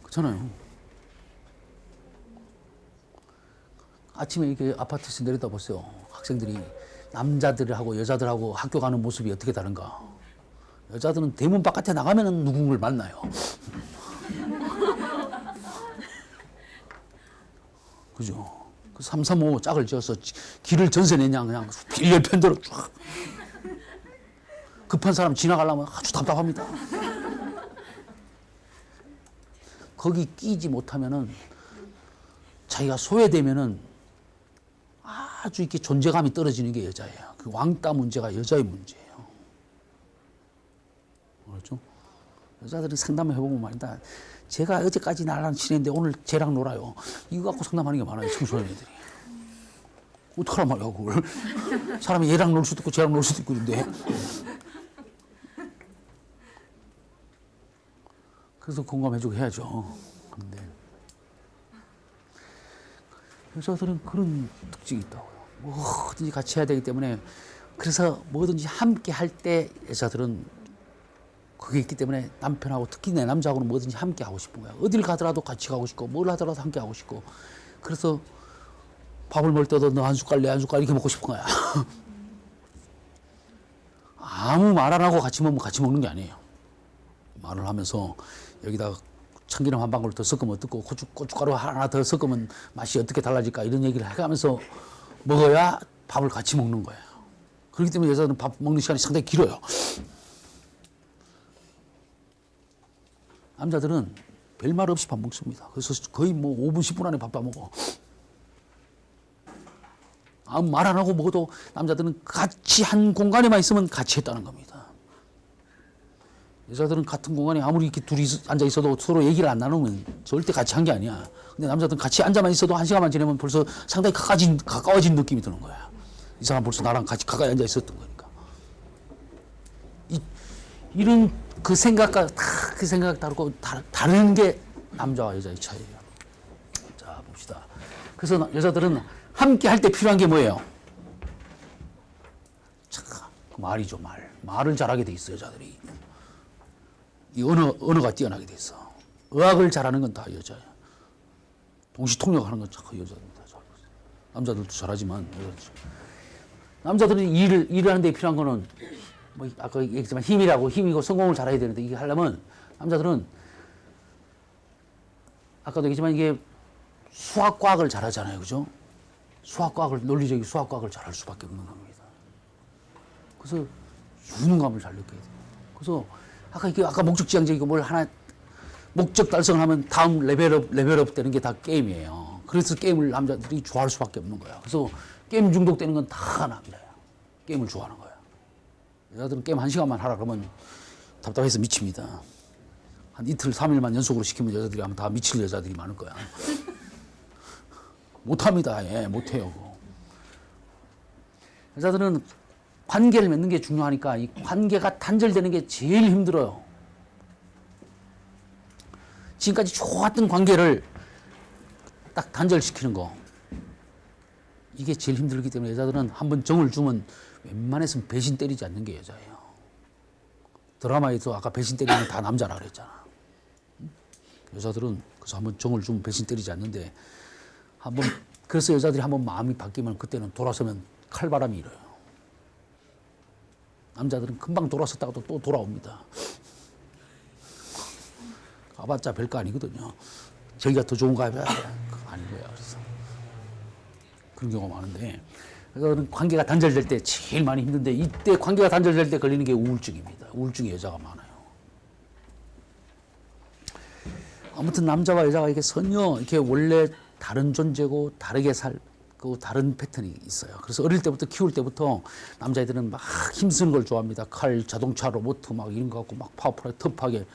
그렇잖아요. 아침에 이렇게 아파트에서 내려다 보세요. 학생들이 남자들하고 여자들하고 학교 가는 모습이 어떻게 다른가. 여자들은 대문 바깥에 나가면 누군가를 만나요. 그죠? 그 335 짝을 지어서 길을 전세 내냐 그냥 빌려 편대로 쫙. 급한 사람 지나가려면 아주 답답합니다. 거기 끼지 못하면은 자기가 소외되면은 아주 이렇게 존재감이 떨어지는 게 여자예요. 그 왕따 문제가 여자의 문제예요. 그렇죠? 여자들은 상담을 해보면 말이다. 제가 어제까지 나랑 지냈는데 오늘 쟤랑 놀아요. 이거 갖고 상담하는 게 많아요. 청소년 애들이. 어떡하란 말이야 그걸. 사람이 얘랑 놀 수도 있고 쟤랑 놀 수도 있고 그런데. 그래서 공감해주고 해야죠. 그런데 여자들은 그런 특징이 있다고요. 뭐든지 같이 해야 되기 때문에 그래서 뭐든지 함께 할 때 여자들은 그게 있기 때문에 남편하고 특히 내 남자하고는 뭐든지 함께 하고 싶은 거야. 어딜 가더라도 같이 가고 싶고 뭘 하더라도 함께 하고 싶고 그래서 밥을 먹을 때도 너 한 숟갈 내 한 숟갈 이렇게 먹고 싶은 거야. 아무 말 안 하고 같이 먹으면 같이 먹는 게 아니에요. 말을 하면서 여기다가 참기름 한 방울 더 섞으면 어떻고 고춧가루 하나 더 섞으면 맛이 어떻게 달라질까 이런 얘기를 해가면서 먹어야 밥을 같이 먹는 거예요. 그렇기 때문에 여자들은 밥 먹는 시간이 상당히 길어요. 남자들은 별말 없이 밥 먹습니다. 그래서 거의 뭐 5분 10분 안에 밥 다 먹어. 아무 말 안 하고 먹어도 남자들은 같이 한 공간에만 있으면 같이 했다는 겁니다. 여자들은 같은 공간에 아무리 이렇게 둘이 앉아 있어도 서로 얘기를 안 나누면 절대 같이 한 게 아니야. 근데 남자들은 같이 앉아만 있어도 한 시간만 지내면 벌써 상당히 가까워진 느낌이 드는 거야. 이 사람 벌써 나랑 같이 가까이 앉아 있었던 거니까. 이런 그 생각과 그 생각 다르고 다른 게 남자와 여자의 차이예요. 자 봅시다. 그래서 여자들은 함께 할 때 필요한 게 뭐예요? 자, 그 말이죠 말. 말을 잘하게 돼 있어 여자들이. 이 언어가 뛰어나게 돼 있어. 의학을 잘하는 건 다 여자야. 동시통역하는 건 다 여자입니다. 남자들도 잘하지만 남자들이 일을 하는 데 필요한 거는 뭐 아까 얘기했지만 힘이고 성공을 잘해야 되는데 이게 하려면 남자들은 아까도 얘기했지만 이게 수학과학을 잘하잖아요. 그죠? 논리적인 수학과학을 잘할 수밖에 없는 겁니다. 그래서 유능감을 잘 느껴야 돼요. 그래서 아까 목적지향적이고 뭘 하나 목적 달성을 하면 다음 레벨업 되는 게 다 게임이에요. 그래서 게임을 남자들이 좋아할 수밖에 없는 거야. 그래서 게임 중독되는 건 다 남자야. 게임을 좋아하는 거야. 여자들은 게임 1시간만 하라 그러면 답답해서 미칩니다. 한 이틀 3일만 연속으로 시키면 여자들이 아마 다 미칠 여자들이 많을 거야. 못합니다. 예, 못해요. 여자들은 관계를 맺는 게 중요하니까 이 관계가 단절되는 게 제일 힘들어요. 지금까지 좋았던 관계를 딱 단절시키는 거. 이게 제일 힘들기 때문에 여자들은 한번 정을 주면 웬만해서는 배신 때리지 않는 게 여자예요. 드라마에서 아까 배신 때리는 다 남자라 그랬잖아. 여자들은 그래서 한번 정을 주면 배신 때리지 않는데 그래서 여자들이 한번 마음이 바뀌면 그때는 돌아서면 칼바람이 일어요. 남자들은 금방 돌아섰다가도 또 돌아옵니다. 가봤자 별거 아니거든요. 저기가 더 좋은가 해봐야 아닌 거야. 그래서 그런 경우가 많은데 여자들은 관계가 단절될 때 제일 많이 힘든데 이때 관계가 단절될 때 걸리는 게 우울증입니다. 우울증이 여자가 많아요. 아무튼 남자와 여자가 이렇게 전혀 이렇게 원래 다른 존재고 다르게 살고 다른 패턴이 있어요. 그래서 어릴 때부터 키울 때부터 남자애들은 막 힘쓰는 걸 좋아합니다. 칼, 자동차, 로봇 막 이런 거 갖고 막 파워풀하게 터프하게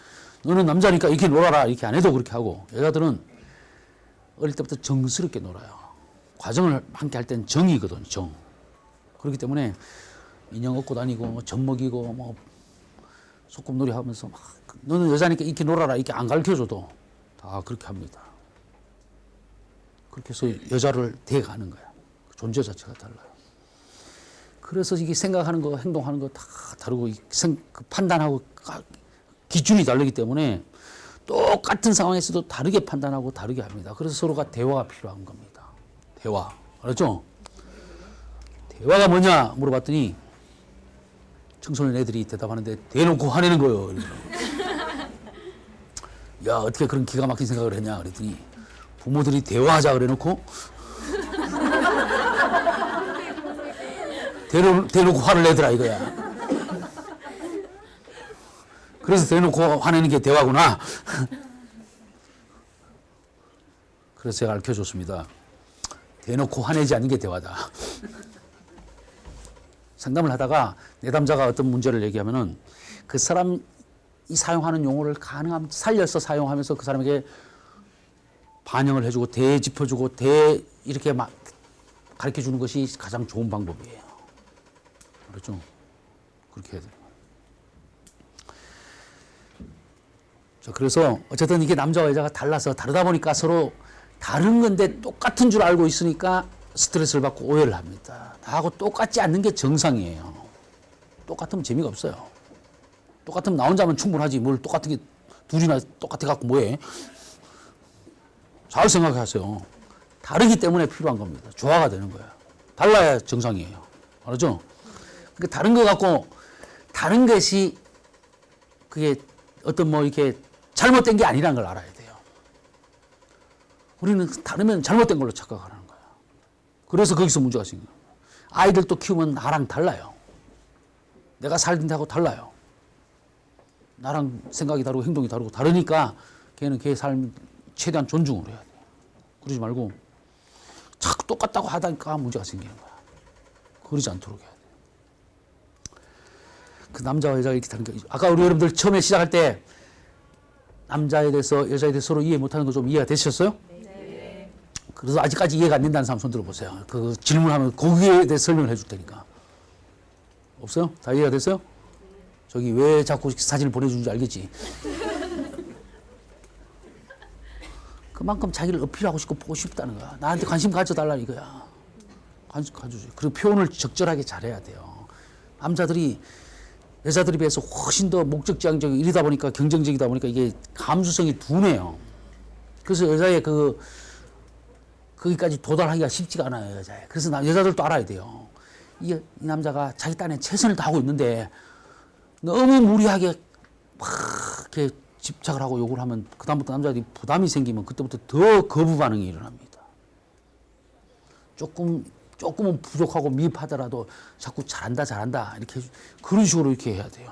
너는 남자니까 이렇게 놀아라 이렇게 안 해도 그렇게 하고 여자들은 어릴 때부터 정스럽게 놀아요. 과정을 함께 할 땐 정이거든, 정. 그렇기 때문에 인형 얻고 다니고 뭐 젖 먹이고 뭐 소꿉놀이 하면서 막 너는 여자니까 이렇게 놀아라 이렇게 안 가르쳐줘도 다 그렇게 합니다. 그렇게 해서 여자를 대가는 거야. 존재 자체가 달라요. 그래서 이게 생각하는 거, 행동하는 거 다 다르고 그 판단하고 기준이 다르기 때문에 똑같은 상황에서도 다르게 판단하고 다르게 합니다. 그래서 서로가 대화가 필요한 겁니다. 대화. 알았죠? 대화가 뭐냐 물어봤더니 청소년 애들이 대답하는데 대놓고 화내는 거예요. 야, 어떻게 그런 기가 막힌 생각을 했냐 그랬더니 부모들이 대화하자 그래놓고 대놓고 화를 내더라 이거야. 그래서 대놓고 화내는 게 대화구나. 그래서 제가 알려줬습니다. 대놓고 화내지 않는 게 대화다. 상담을 하다가 내담자가 어떤 문제를 얘기하면은 그 사람이 사용하는 용어를 가능하면 살려서 사용하면서 그 사람에게 반영을 해주고 되짚어주고 이렇게 막 가르쳐 주는 것이 가장 좋은 방법이에요. 그렇죠? 그렇게 해야 돼요. 자, 그래서 어쨌든 이게 남자와 여자가 달라서 다르다 보니까 서로 다른 건데 똑같은 줄 알고 있으니까 스트레스를 받고 오해를 합니다. 나하고 똑같지 않는 게 정상이에요. 똑같으면 재미가 없어요. 똑같으면 나 혼자면 충분하지 뭘 똑같은 게 둘이나 똑같아 갖고 뭐해. 잘 생각하세요. 다르기 때문에 필요한 겁니다. 조화가 되는 거예요. 달라야 정상이에요. 알았죠? 그러니까 다른 거 갖고 다른 것이 그게 어떤 뭐 이렇게 잘못된 게 아니라는 걸 알아야 돼요. 우리는 다르면 잘못된 걸로 착각하는 거예요. 그래서 거기서 문제가 생겨요. 아이들도 키우면 나랑 달라요. 내가 살던 데하고 달라요. 나랑 생각이 다르고 행동이 다르고 다르니까 걔는 걔의 삶 최대한 존중을 해야 돼요. 그러지 말고 자꾸 똑같다고 하다니까 문제가 생기는 거야. 그러지 않도록 해야 돼요. 그 남자와 여자가 이렇게 다른 게 아까 우리 여러분들 처음에 시작할 때 남자에 대해서 여자에 대해서 서로 이해 못하는 거 좀 이해가 되셨어요? 네. 그래서 아직까지 이해가 안 된다는 사람 손 들어보세요. 그 질문하면 거기에 대해서 설명을 해줄 테니까. 없어요? 다 이해가 됐어요? 저기 왜 자꾸 사진을 보내주는지 알겠지? 그만큼 자기를 어필하고 싶고 보고 싶다는 거야. 나한테 관심 가져달라 이거야. 관심 가져줘. 그리고 표현을 적절하게 잘해야 돼요. 남자들이 여자들에 비해서 훨씬 더 목적지향적이고 이러다 보니까 경쟁적이다 보니까 이게 감수성이 둔해요. 그래서 여자의 거기까지 도달하기가 쉽지가 않아요, 여자애. 그래서 여자들도 알아야 돼요. 이 남자가 자기 딴에 최선을 다하고 있는데 너무 무리하게 막 이렇게 집착을 하고 요구를 하면 그다음부터 남자들이 부담이 생기면 그때부터 더 거부 반응이 일어납니다. 조금은 부족하고 미흡하더라도 자꾸 잘한다 이렇게 그런 식으로 이렇게 해야 돼요.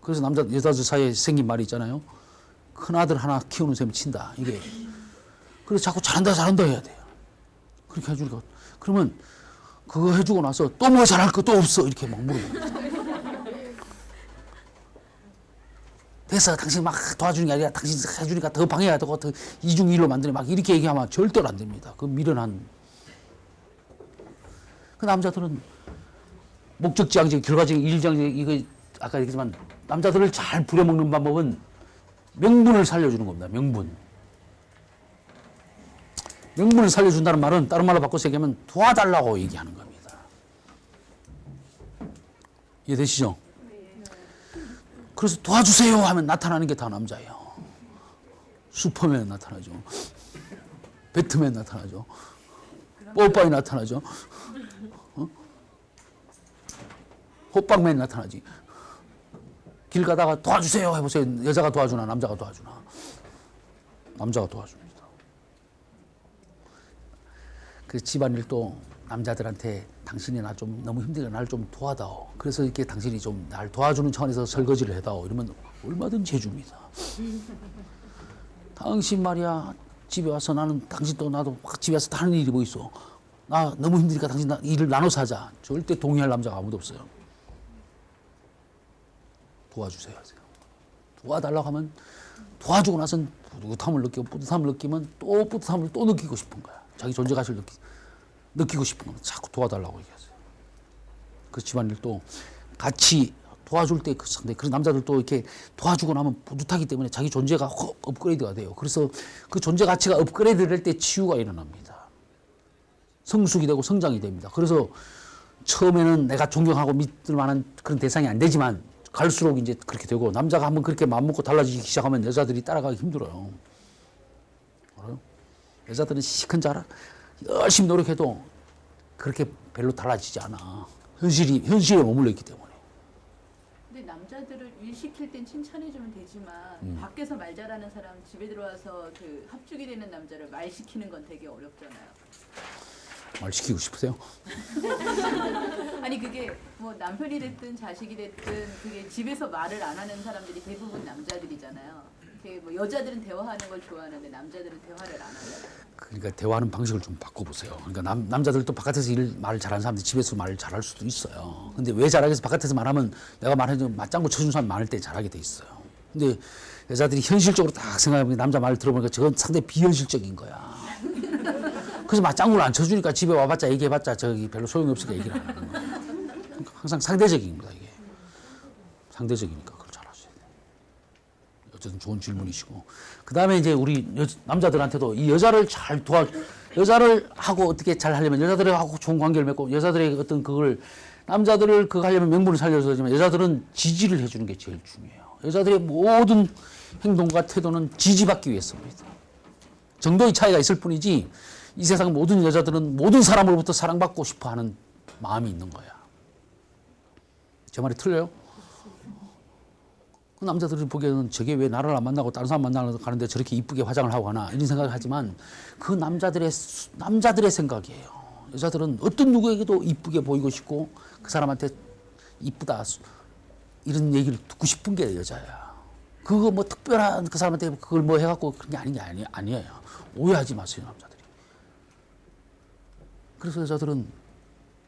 그래서 여자들 사이에 생긴 말이 있잖아요. 큰아들 하나 키우는 셈 친다 이게. 그래서 자꾸 잘한다 해야 돼요. 그렇게 해주니까 그러면 그거 해주고 나서 또 뭐 잘할 것도 없어 이렇게 막 물어봅니다. 됐어 당신 막 도와주는 게 아니라 당신 해주니까 더 방해가 되고 더 이중일로 만드네 막 이렇게 얘기하면 절대로 안 됩니다. 그 미련한 그 남자들은 목적지향적, 결과적, 일정적 이거 아까 얘기했지만 남자들을 잘 부려먹는 방법은 명분을 살려주는 겁니다. 명분을 살려준다는 말은 다른 말로 바꿔서 얘기하면 도와달라고 얘기하는 겁니다. 이해되시죠? 그래서 도와주세요 하면 나타나는 게 다 남자예요. 슈퍼맨 나타나죠. 배트맨 나타나죠. 뽀빠이 나타나죠. 호빵맨 나타나지. 길 가다가 도와주세요 해보세요. 여자가 도와주나 남자가 도와주나. 남자가 도와줍니다. 그 집안일도 남자들한테 당신이 나 좀 너무 힘들게 날 좀 도와다오. 그래서 이렇게 당신이 좀 날 도와주는 차원에서 설거지를 해다오. 이러면 얼마든지 해줍니다. 당신 말이야 집에 와서 나는 당신도 나도 막 집에 와서 하는 일이 뭐 있어. 나 너무 힘드니까 당신 일을 나눠서 하자. 절대 동의할 남자가 아무도 없어요. 도와주세요 하세요. 도와달라고 하면 도와주고 나선 뿌듯함을 느끼고 뿌듯함을 느끼면 또 뿌듯함을 또 느끼고 싶은 거야. 자기 존재 가치를 느끼고 싶은 거면 자꾸 도와달라고 얘기하세요. 그 집안일도 같이 도와줄 때 그 상대 그런 남자들도 이렇게 도와주고 나면 뿌듯하기 때문에 자기 존재가 업그레이드가 돼요. 그래서 그 존재 가치가 업그레이드 될 때 치유가 일어납니다. 성숙이 되고 성장이 됩니다. 그래서 처음에는 내가 존경하고 믿을 만한 그런 대상이 안 되지만 갈수록 이제 그렇게 되고 남자가 한번 그렇게 마음먹고 달라지기 시작하면 여자들이 따라가기 힘들어요. 알아요? 여자들은 시큰자라 열심히 노력해도 그렇게 별로 달라지지 않아. 현실에 머물러 있기 때문에. 근데 남자들을 일 시킬 땐 칭찬해주면 되지만 밖에서 말 잘하는 사람 집에 들어와서 그 합죽이 되는 남자를 말 시키는 건 되게 어렵잖아요. 말 시키고 싶으세요? 아니 그게 뭐 남편이 됐든 자식이 됐든 그게 집에서 말을 안 하는 사람들이 대부분 남자들이잖아요. 그게 뭐 여자들은 대화하는 걸 좋아하는데 남자들은 대화를 안 하잖아요. 그러니까 대화하는 방식을 좀 바꿔보세요. 그러니까 남자들도 바깥에서 말을 잘하는 사람들이 집에서 말을 잘할 수도 있어요. 근데 왜 잘하게 해서 바깥에서 말하면 내가 말해도 맞장구 쳐주는 사람 많을 때 잘하게 돼 있어요. 근데 여자들이 현실적으로 딱 생각해보면 남자 말을 들어보니까 저건 상당히 비현실적인 거야. 그래서 맞장구를 안 쳐주니까 집에 와봤자 얘기해봤자 저기 별로 소용이 없으니까 얘기를 안 하는 거예요. 그러니까 항상 상대적입니다 이게. 상대적이니까 그걸 잘 하셔야 돼요. 어쨌든 좋은 질문이시고. 그 다음에 이제 우리 남자들한테도 이 여자를 여자를 하고 어떻게 잘 하려면 여자들하고 좋은 관계를 맺고 여자들의 어떤 그걸 남자들을 그거 하려면 명분을 살려서 하지만 여자들은 지지를 해주는 게 제일 중요해요. 여자들의 모든 행동과 태도는 지지받기 위해서입니다. 정도의 차이가 있을 뿐이지 이 세상 모든 여자들은 모든 사람으로부터 사랑받고 싶어 하는 마음이 있는 거야. 제 말이 틀려요? 그 남자들이 보기에는 저게 왜 나를 안 만나고 다른 사람 만나러 가는데 저렇게 이쁘게 화장을 하고 가나 이런 생각을 하지만 그 남자들의 생각이에요. 여자들은 어떤 누구에게도 이쁘게 보이고 싶고 그 사람한테 이쁘다 이런 얘기를 듣고 싶은 게 여자야. 그거 뭐 특별한 그 사람한테 그걸 뭐 해갖고 그런 게 아니에요. 오해하지 마세요 남자들이. 그래서 여자들은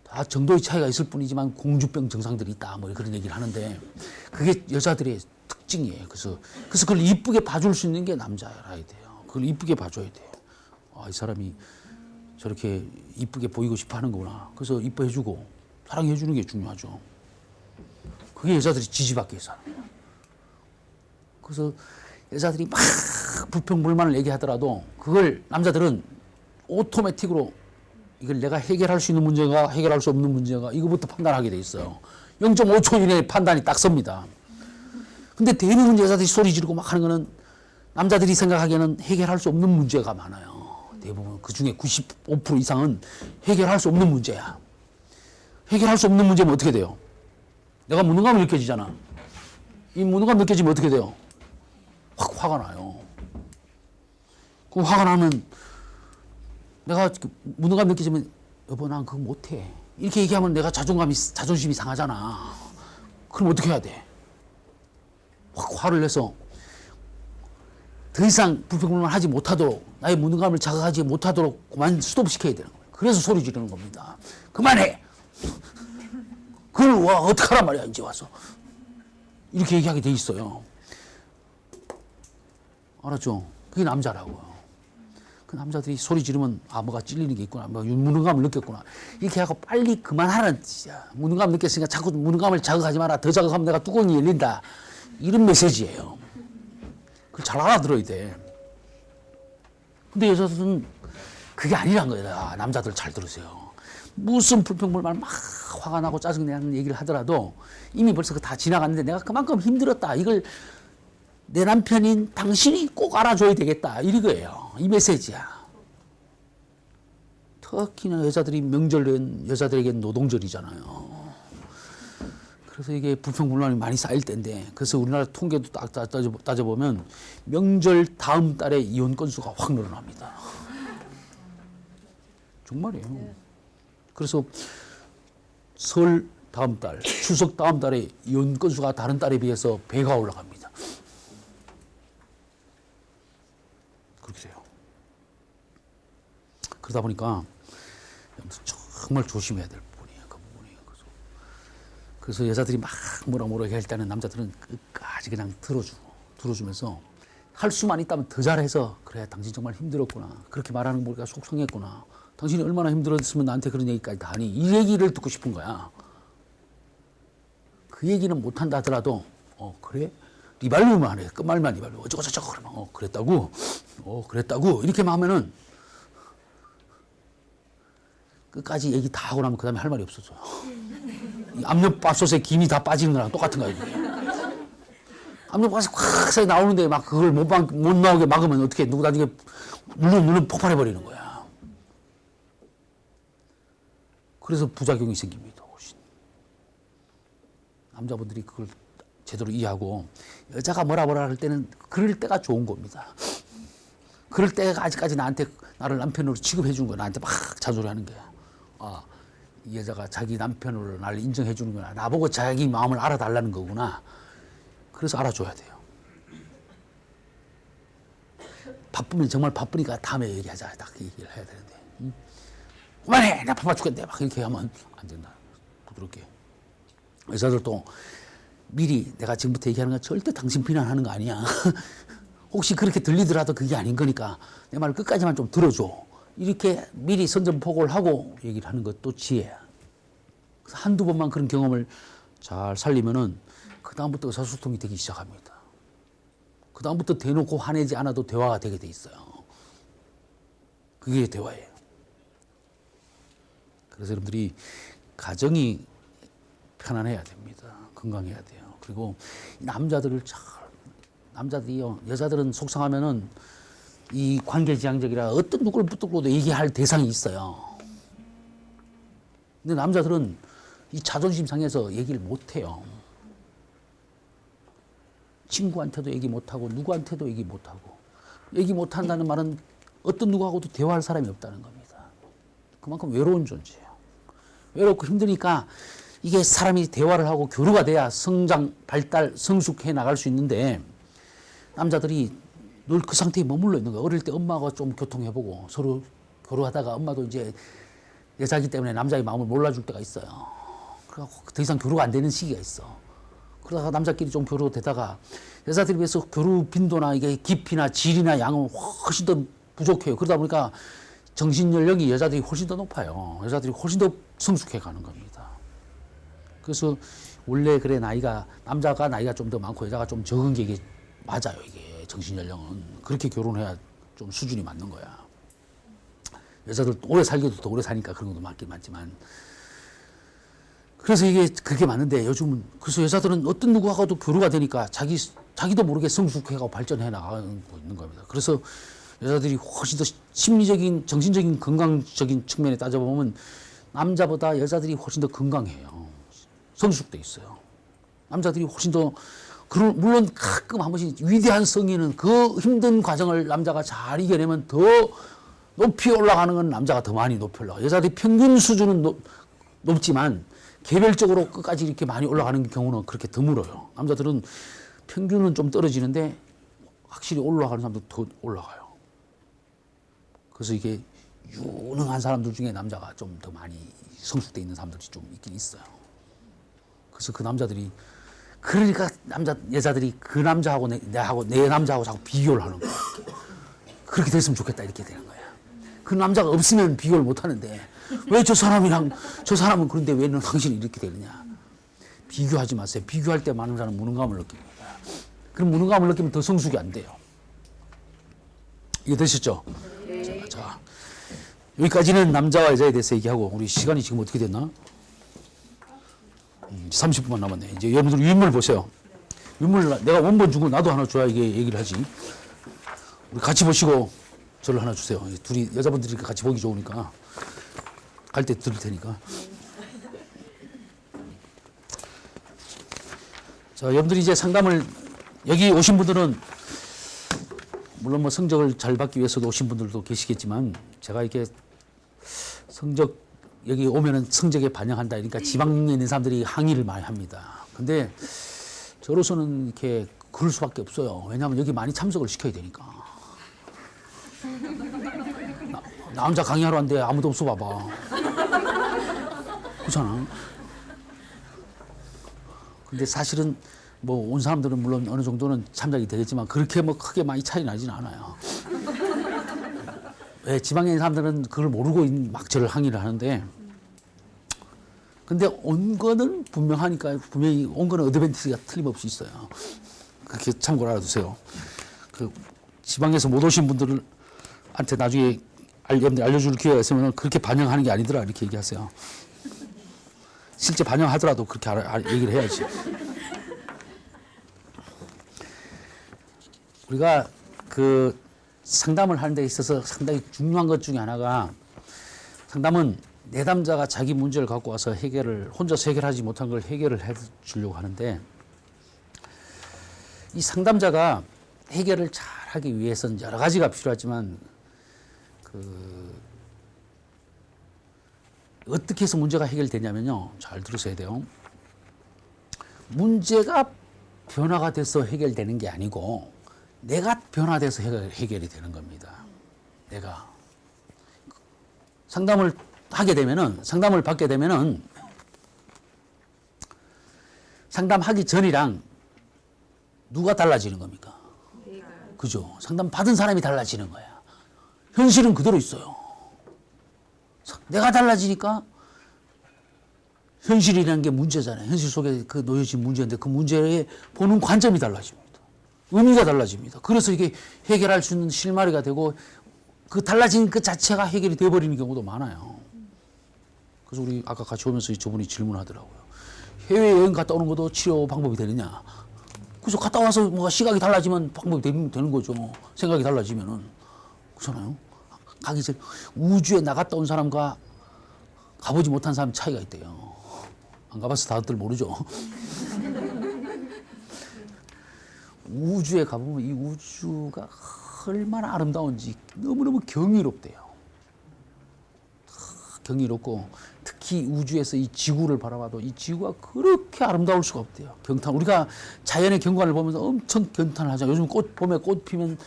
다 정도의 차이가 있을 뿐이지만 공주병 증상들이 있다 뭐 그런 얘기를 하는데 그게 여자들의 특징이에요. 그래서 그걸 이쁘게 봐줄 수 있는 게 남자여야 돼요. 그걸 이쁘게 봐줘야 돼요. 아, 이 사람이 저렇게 이쁘게 보이고 싶어 하는 거구나. 그래서 이뻐해주고 사랑해주는 게 중요하죠. 그게 여자들이 지지받기 위해서 하는 거예요. 그래서 여자들이 막 불평불만을 얘기하더라도 그걸 남자들은 오토매틱으로 이걸 내가 해결할 수 있는 문제가 해결할 수 없는 문제가 이거부터 판단하게 돼 있어요. 0.5초 이내에 판단이 딱 섭니다. 근데 대부분 여자들이 소리 지르고 막 하는 거는 남자들이 생각하기에는 해결할 수 없는 문제가 많아요. 대부분 그중에 95% 이상은 해결할 수 없는 문제야. 해결할 수 없는 문제면 어떻게 돼요? 내가 무능감이 느껴지잖아. 이 무능감 느껴지면 어떻게 돼요? 확 화가 나요. 그 화가 나면 내가 무능감 느끼지면 여보 난 그거 못해 이렇게 얘기하면 내가 자존심이 상하잖아. 그럼 어떻게 해야 돼? 확 화를 내서 더 이상 불평불만 하지 못하도록 나의 무능감을 자극하지 못하도록 그만 스톱시켜야 되는 거예요. 그래서 소리 지르는 겁니다. 그만해. 그걸 와 어떡하란 말이야 이제 와서 이렇게 얘기하게 돼 있어요. 알았죠? 그게 남자라고요. 그 남자들이 소리 지르면 아 뭐가 찔리는 게 있구나, 뭐 무능감을 느꼈구나 이렇게 하고 빨리 그만하라는 뜻이야. 무능감 느꼈으니까 자꾸 무능감을 자극하지 마라. 더 자극하면 내가 뚜껑이 열린다. 이런 메시지예요. 그걸 잘 알아들어야 돼. 근데 여자들은 그게 아니란 거예요. 아, 남자들 잘 들으세요. 무슨 불평불만 막 화가 나고 짜증내는 얘기를 하더라도 이미 벌써 다 지나갔는데 내가 그만큼 힘들었다. 이걸 내 남편인 당신이 꼭 알아줘야 되겠다. 이거예요. 이 메시지야. 특히나 여자들이 명절은 여자들에게는 노동절이잖아요. 그래서 이게 불평불만이 많이 쌓일 때인데 그래서 우리나라 통계도 딱 따져보면 명절 다음 달에 이혼 건수가 확 늘어납니다. 정말이에요. 그래서 설 다음 달, 추석 다음 달에 이혼 건수가 다른 달에 비해서 배가 올라갑니다. 그러다 보니까 정말 조심해야 될 부분이에요. 그 부분이에요. 그래서 여자들이 막 뭐라 할 때는 남자들은 끝까지 그냥 들어주면서 할 수만 있다면 더 잘해서 그래 당신 정말 힘들었구나. 그렇게 말하는 거 보니까 속상했구나. 당신이 얼마나 힘들었으면 나한테 그런 얘기까지 다 하니. 이 얘기를 듣고 싶은 거야. 그 얘기는 못한다 하더라도 그래? 리발루만 해. 끝말만 리발루. 어쩌고저쩌고 그러면 그랬다고 이렇게만 하면은 끝까지 얘기 다 하고 나면 그 다음에 할 말이 없어져요. 이 압력밥솥에 김이 다 빠지는 거랑 똑같은 거야. 압력밥솥 확 나오는데 막 그걸 못 나오게 막으면 어떻게 누구 나중에 물론 폭발해버리는 거야. 그래서 부작용이 생깁니다. 훨씬. 남자분들이 그걸 제대로 이해하고 여자가 뭐라 할 때는 그럴 때가 좋은 겁니다. 그럴 때가 아직까지 나를 남편으로 취급해 주는 거야. 나한테 막 잔소리하는 게. 이 여자가 자기 남편으로 나를 인정해 주는구나. 나보고 자기 마음을 알아달라는 거구나. 그래서 알아줘야 돼요. 바쁘면 정말 바쁘니까 다음에 얘기하자. 딱 얘기를 해야 되는데. 응? 그만해! 나 바빠 죽겠네. 막 이렇게 하면 안 된다. 부드럽게. 여자들도 미리 내가 지금부터 얘기하는 건 절대 당신 비난하는 거 아니야. 혹시 그렇게 들리더라도 그게 아닌 거니까 내 말 끝까지만 좀 들어줘. 이렇게 미리 선전포고를 하고 얘기를 하는 것도 지혜야. 그래서 한두 번만 그런 경험을 잘 살리면은 그다음부터 의사소통이 되기 시작합니다. 그다음부터 대놓고 화내지 않아도 대화가 되게 돼 있어요. 그게 대화예요. 그래서 여러분들이 가정이 편안해야 됩니다. 건강해야 돼요. 그리고 남자들이요, 여자들은 속상하면은 이 관계지향적이라 어떤 누구를 붙들고도 얘기할 대상이 있어요. 근데 남자들은 이 자존심 상해서 얘기를 못 해요. 친구한테도 얘기 못 하고 누구한테도 얘기 못 하고. 얘기 못 한다는 말은 어떤 누구하고도 대화할 사람이 없다는 겁니다. 그만큼 외로운 존재예요. 외롭고 힘드니까 이게 사람이 대화를 하고 교류가 돼야 성장, 발달, 성숙해 나갈 수 있는데 남자들이 늘 그 상태에 머물러 있는 거예요. 어릴 때 엄마가 좀 교통해보고 서로 교류하다가 엄마도 이제 여자기 때문에 남자의 마음을 몰라줄 때가 있어요. 그래갖고 더 이상 교류가 안 되는 시기가 있어. 그러다가 남자끼리 좀 교류가 되다가 여자들에 비해서 교류 빈도나 이게 깊이나 질이나 양은 훨씬 더 부족해요. 그러다 보니까 정신 연령이 여자들이 훨씬 더 높아요. 여자들이 훨씬 더 성숙해 가는 겁니다. 그래서 원래 그래 남자가 나이가 좀 더 많고 여자가 좀 적은 게 이게 맞아요. 이게 정신 연령은 그렇게 결혼해야 좀 수준이 맞는 거야. 여자들 오래 살기도 더 오래 사니까 그런 것도 맞긴 맞지만 그래서 이게 그게 맞는데 요즘은 그래서 여자들은 어떤 누구하고도 교류가 되니까 자기도 모르게 성숙해가고 발전해 나가고 있는 겁니다. 그래서 여자들이 훨씬 더 심리적인 정신적인 건강적인 측면에 따져보면 남자보다 여자들이 훨씬 더 건강해요. 성숙돼 있어요. 남자들이 훨씬 더 물론 가끔 한 번씩 위대한 성인은 그 힘든 과정을 남자가 잘 이겨내면 더 높이 올라가는 건 남자가 더 많이 높이 올라가요. 여자들이 평균 수준은 높지만 개별적으로 끝까지 이렇게 많이 올라가는 경우는 그렇게 드물어요. 남자들은 평균은 좀 떨어지는데 확실히 올라가는 사람도 더 올라가요. 그래서 이게 유능한 사람들 중에 남자가 좀 더 많이 성숙돼 있는 사람들이 좀 있긴 있어요. 그래서 그 남자들이 그러니까 여자들이 그 남자하고 내 남자하고 자꾸 비교를 하는 거야. 그렇게 됐으면 좋겠다 이렇게 되는 거야. 그 남자가 없으면 비교를 못 하는데 왜 저 사람은 그런데 왜 당신이 이렇게 되느냐. 비교하지 마세요. 비교할 때 많은 사람은 무능감을 느낍니다. 그럼 무능감을 느끼면 더 성숙이 안 돼요. 이해되셨죠? 네. 자, 여기까지는 남자와 여자에 대해서 얘기하고 우리 시간이 지금 어떻게 됐나? 30분만 남았네. 이제 여러분들 윗물 보세요. 윗물 내가 원본 주고 나도 하나 줘야 이게 얘기를 하지. 우리 같이 보시고 저를 하나 주세요. 둘이 여자분들이 같이 보기 좋으니까 갈 때 드릴 테니까. 자, 여러분들이 이제 상담을 여기 오신 분들은 물론 뭐 성적을 잘 받기 위해서도 오신 분들도 계시겠지만 제가 이렇게 성적 여기 오면은 성적에 반영한다. 그러니까 지방에 있는 사람들이 항의를 많이 합니다. 근데 저로서는 이렇게 그럴 수밖에 없어요. 왜냐하면 여기 많이 참석을 시켜야 되니까. 나 혼자 강의하러 왔는데 아무도 없어 봐봐. 그렇잖아. 근데 사실은 뭐 온 사람들은 물론 어느 정도는 참작이 되겠지만 그렇게 뭐 크게 많이 차이 나지는 않아요. 왜 지방에 있는 사람들은 그걸 모르고 막 저를 항의를 하는데, 근데 온 거는 분명하니까 분명히 온 거는 어드밴티지가 틀림없이 있어요. 그렇게 참고를 알아두세요. 그 지방에서 못 오신 분들한테 나중에 여러분들 알려줄 기회가 있으면 그렇게 반영하는 게 아니더라 이렇게 얘기하세요. 실제 반영하더라도 그렇게 얘기를 해야지. 우리가 그 상담을 하는 데 있어서 상당히 중요한 것 중에 하나가, 상담은 내담자가 자기 문제를 갖고 와서 혼자서 해결하지 못한 걸 해결을 해 주려고 하는데, 이 상담자가 해결을 잘 하기 위해서는 여러 가지가 필요하지만, 어떻게 해서 문제가 해결되냐면요. 잘 들으셔야 돼요. 문제가 변화가 돼서 해결되는 게 아니고, 내가 변화돼서 해결이 되는 겁니다. 내가. 상담을 받게 되면은, 상담하기 전이랑 누가 달라지는 겁니까? 그죠? 상담 받은 사람이 달라지는 거야. 현실은 그대로 있어요. 내가 달라지니까 현실이라는 게 문제잖아요. 현실 속에 그 놓여진 문제인데 그 문제에 보는 관점이 달라집니다. 의미가 달라집니다. 그래서 이게 해결할 수 있는 실마리가 되고 그 달라진 그 자체가 해결이 되어버리는 경우도 많아요. 그래서 우리 아까 같이 오면서 저분이 질문하더라고요. 해외여행 갔다 오는 것도 치료 방법이 되느냐. 그래서 갔다 와서 뭐 시각이 달라지면 방법이 되는 거죠. 생각이 달라지면은. 그렇잖아요. 가기 전 우주에 나갔다 온 사람과 가보지 못한 사람 차이가 있대요. 안 가봐서 다들 모르죠. 우주에 가보면 이 우주가 얼마나 아름다운지 너무너무 경이롭대요. 경이롭고 특히 우주에서 이 지구를 바라봐도 이 지구가 그렇게 아름다울 수가 없대요. 우리가 자연의 경관을 보면서 엄청 경탄을 하잖아요. 요즘 봄에 꽃 피면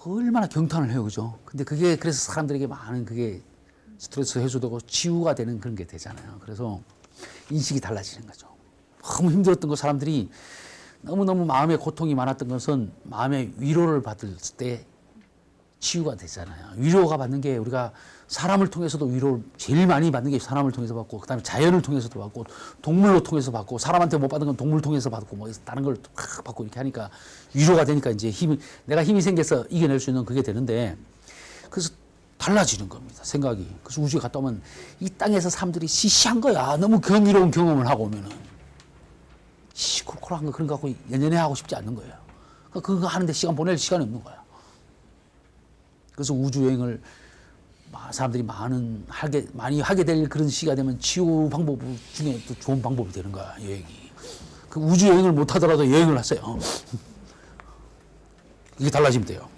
얼마나 경탄을 해요. 그죠? 근데 그게 그래서 사람들에게 많은 그게 스트레스 해소되고 치유가 되는 그런 게 되잖아요. 그래서 인식이 달라지는 거죠. 너무 힘들었던 거 사람들이 너무너무 마음에 고통이 많았던 것은 마음의 위로를 받을 때 치유가 되잖아요. 위로가 받는 게 우리가 사람을 통해서도 위로를 제일 많이 받는 게 사람을 통해서 받고, 그 다음에 자연을 통해서도 받고, 동물로 통해서 받고, 사람한테 못 받은 건 동물 통해서 받고, 뭐 다른 걸 받고 이렇게 하니까 위로가 되니까 이제 내가 힘이 생겨서 이겨낼 수 있는 그게 되는데, 그래서 달라지는 겁니다. 생각이. 그래서 우주에 갔다 오면 이 땅에서 사람들이 시시한 거야. 너무 경이로운 경험을 하고 오면은. 시콜콜한 거 그런 거 갖고 연연해 하고 싶지 않는 거예요. 그러니까 그거 하는데 보낼 시간이 없는 거야. 그래서 우주 여행을 사람들이 많이 하게 될 그런 시기가 되면 치유 방법 중에 또 좋은 방법이 되는 거야, 여행이. 그 우주 여행을 못 하더라도 여행을 하세요. 이게 달라지면 돼요.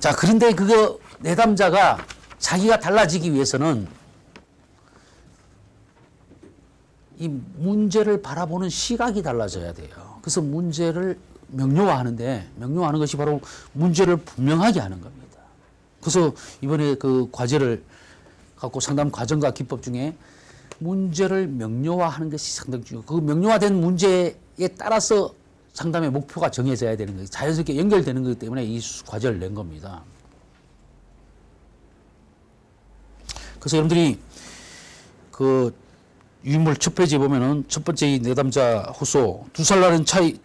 자, 그런데 그거 내담자가 자기가 달라지기 위해서는 이 문제를 바라보는 시각이 달라져야 돼요. 그래서 문제를 명료화하는 것이 바로 문제를 분명하게 하는 겁니다. 그래서 이번에 그 과제를 갖고 상담 과정과 기법 중에 문제를 명료화하는 것이 상당히 중요해요. 그 명료화된 문제에 따라서 상담의 목표가 정해져야 되는 거예요. 자연스럽게 연결되는 거기 때문에 이 과제를 낸 겁니다. 그래서 여러분들이 그 유인물 첫 페이지에 보면은 첫 번째 이 내담자 호소, 두 살 차이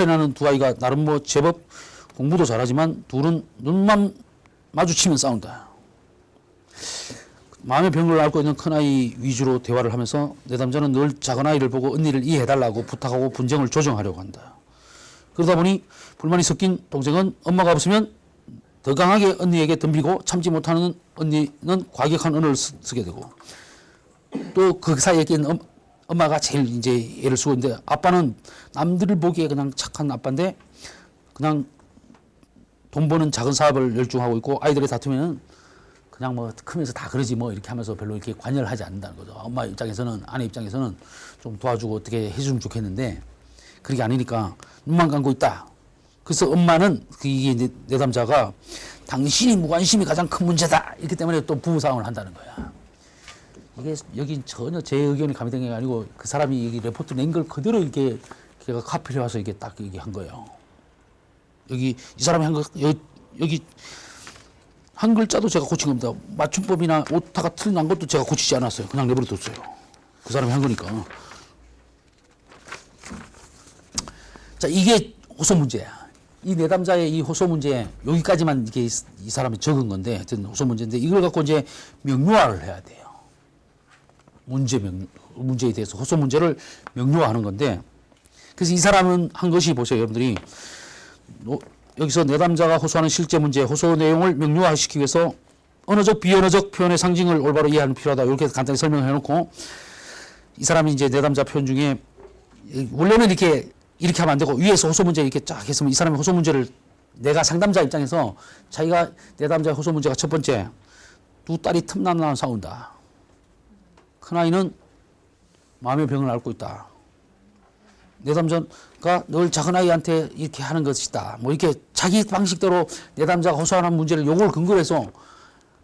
나는 두 아이가 나름 뭐 제법 공부도 잘하지만 둘은 눈만 마주치면 싸운다. 마음의 병을 앓고 있는 큰아이 위주로 대화를 하면서 내담자는 늘 작은아이를 보고 언니를 이해해달라고 부탁하고 분쟁을 조정하려고 한다. 그러다 보니 불만이 섞인 동생은 엄마가 없으면 더 강하게 언니에게 덤비고 참지 못하는 언니는 과격한 언어를 쓰게 되고, 또 그 사이에 낀 엄마가 제일 이제 애를 쓰고 있는데, 아빠는 남들을 보기에 그냥 착한 아빠인데 그냥 돈 버는 작은 사업을 열중하고 있고, 아이들의 다투면은 그냥 뭐 크면서 다 그러지 뭐 이렇게 하면서 별로 이렇게 관여를 하지 않는다는 거죠. 엄마 입장에서는, 아내 입장에서는 좀 도와주고 어떻게 해주면 좋겠는데 그렇게 아니니까 눈만 감고 있다. 그래서 엄마는 이게 내담자가 당신이 무관심이 가장 큰 문제다. 이렇기 때문에 또 부부싸움을 한다는 거야. 이게 여기 전혀 제 의견이 가미된 게 아니고 그 사람이 여기 레포트 낸 걸 그대로 이게 걔가 카피를 와서 이게 딱 이게 한 거예요. 여기 이 사람이 한 거 여기 한 글자도 제가 고친 겁니다. 맞춤법이나 오타가 틀린 것도 제가 고치지 않았어요. 그냥 내버려 뒀어요. 그 사람이 한 거니까. 자, 이게 호소 문제야. 이 내담자의 이 호소 문제 여기까지만 이게 이 사람이 적은 건데 하여튼 호소 문제인데 이걸 갖고 이제 명료화를 해야 돼요. 문제에 대해서 호소 문제를 명료화하는 건데 그래서 이 사람은 한 것이 보세요, 여러분들이 여기서 내담자가 호소하는 실제 문제, 호소 내용을 명료화시키기 위해서 언어적, 비언어적 표현의 상징을 올바로 이해하는 필요하다. 이렇게 간단히 설명을 해놓고 이 사람이 이제 내담자 표현 중에 원래는 이렇게 하면 안 되고 위에서 호소 문제 이렇게 쫙 했으면 이 사람의 호소 문제를 내가 상담자 입장에서 자기가 내담자의 호소 문제가 첫 번째 두 딸이 틈나나 싸운다. 큰아이는 마음의 병을 앓고 있다. 내담자가 늘 작은아이한테 이렇게 하는 것이다. 뭐 이렇게 자기 방식대로 내담자가 호소하는 문제를 요걸 근거로 해서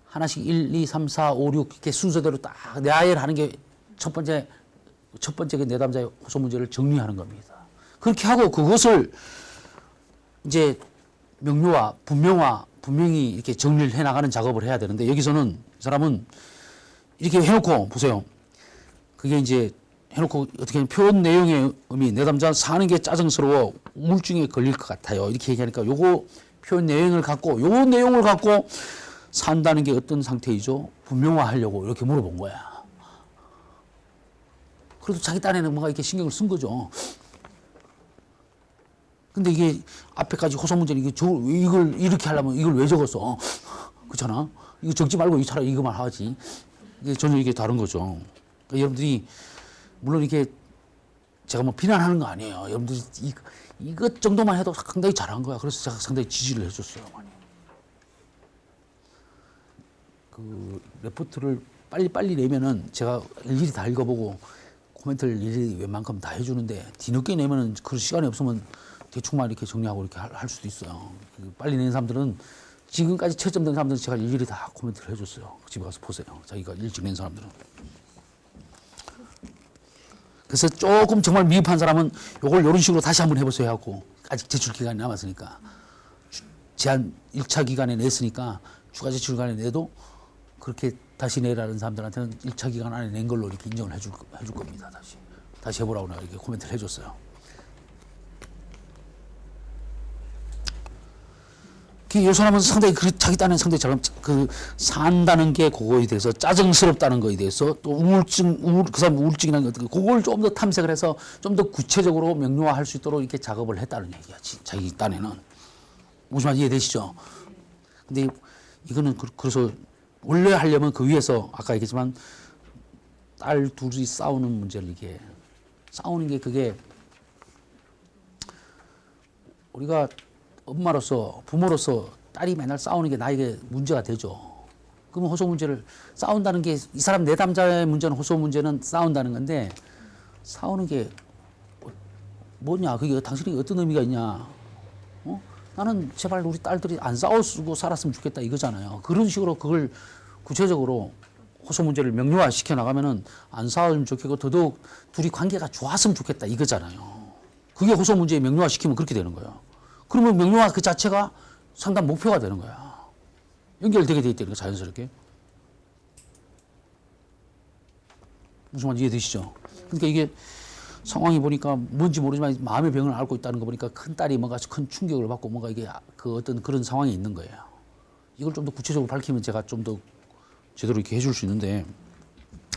하나씩 1, 2, 3, 4, 5, 6 이렇게 순서대로 딱 내아이를 하는 게 첫 번째 그 내담자의 호소 문제를 정리하는 겁니다. 그렇게 하고 그것을 이제 명료화, 분명히 이렇게 정리를 해 나가는 작업을 해야 되는데 여기서는 이 사람은 이렇게 해놓고 보세요. 그게 이제 해놓고 어떻게 하면 표현 내용의 의미, 내담자 사는 게 짜증스러워 우울증에 걸릴 것 같아요. 이렇게 얘기하니까 요거 표현 내용을 갖고 요 내용을 갖고 산다는 게 어떤 상태이죠? 분명화하려고 이렇게 물어본 거야. 그래도 자기 딴에는 뭔가 이렇게 신경을 쓴 거죠. 근데 이게 앞에까지 호소 문제는 이걸 이렇게 하려면 이걸 왜 적었어? 그렇잖아? 이거 적지 말고 차라리 이거만 하지. 이게 전혀 이게 다른 거죠. 그러니까 여러분들이 물론 이게 제가 뭐 비난하는 거 아니에요. 여러분들이 이것 정도만 해도 상당히 잘한 거야. 그래서 제가 상당히 지지를 해줬어요. 많이. 그 레포트를 빨리 내면은 제가 일일이 다 읽어보고 코멘트를 일일이 웬만큼 다 해주는데 뒤늦게 내면은 그런 시간이 없으면 대충만 이렇게 정리하고 이렇게 할 수도 있어요. 빨리 낸 사람들은 지금까지 채점된 사람들은 제가 일일이 다 코멘트를 해줬어요. 집에 가서 보세요. 자기가 일찍 낸 사람들은. 그래서 조금 정말 미흡한 사람은 요걸 이런 식으로 다시 한번 해보세요 하고 아직 제출 기간이 남았으니까 제한 1차 기간에 냈으니까 추가 제출 기간에 내도 그렇게 다시 내라는 사람들한테는 1차 기간 안에 낸 걸로 이렇게 인정을 해줄 겁니다. 다시 해보라고 내가 이렇게 코멘트를 해줬어요. 이 사람은 상당히 자기 딴에는 상당히 잘 산다는 게 그거에 대해서 짜증스럽다는 거에 대해서 또 그 사람 우울증이라는 것 그걸 좀 더 탐색을 해서 좀 더 구체적으로 명료화할 수 있도록 이렇게 작업을 했다는 얘기야. 자기 딴에는. 무슨 말인지 이해되시죠? 근데 이거는 그래서 원래 하려면 그 위에서 아까 얘기했지만 딸 둘이 싸우는 문제를 이게 싸우는 게 그게 우리가 엄마로서 부모로서 딸이 맨날 싸우는 게 나에게 문제가 되죠. 그러면 호소 문제를 싸운다는 게 이 사람 내담자의 문제는 호소 문제는 싸운다는 건데 싸우는 게 뭐냐 그게 당신에게 어떤 의미가 있냐 나는 제발 우리 딸들이 안 싸우고 살았으면 좋겠다 이거잖아요. 그런 식으로 그걸 구체적으로 호소 문제를 명료화 시켜 나가면은 안 싸우면 좋겠고 더더욱 둘이 관계가 좋았으면 좋겠다 이거잖아요. 그게 호소 문제에 명료화 시키면 그렇게 되는 거예요. 그러면 명료화 그 자체가 상당 목표가 되는 거야. 연결되게 돼 있다는 거 자연스럽게. 무슨 말인지 이해되시죠? 그러니까 이게 상황이 보니까 뭔지 모르지만 마음의 병을 앓고 있다는 거 보니까 큰 딸이 뭔가 큰 충격을 받고 뭔가 이게 그 어떤 그런 상황이 있는 거예요. 이걸 좀 더 구체적으로 밝히면 제가 좀 더 제대로 이렇게 해줄 수 있는데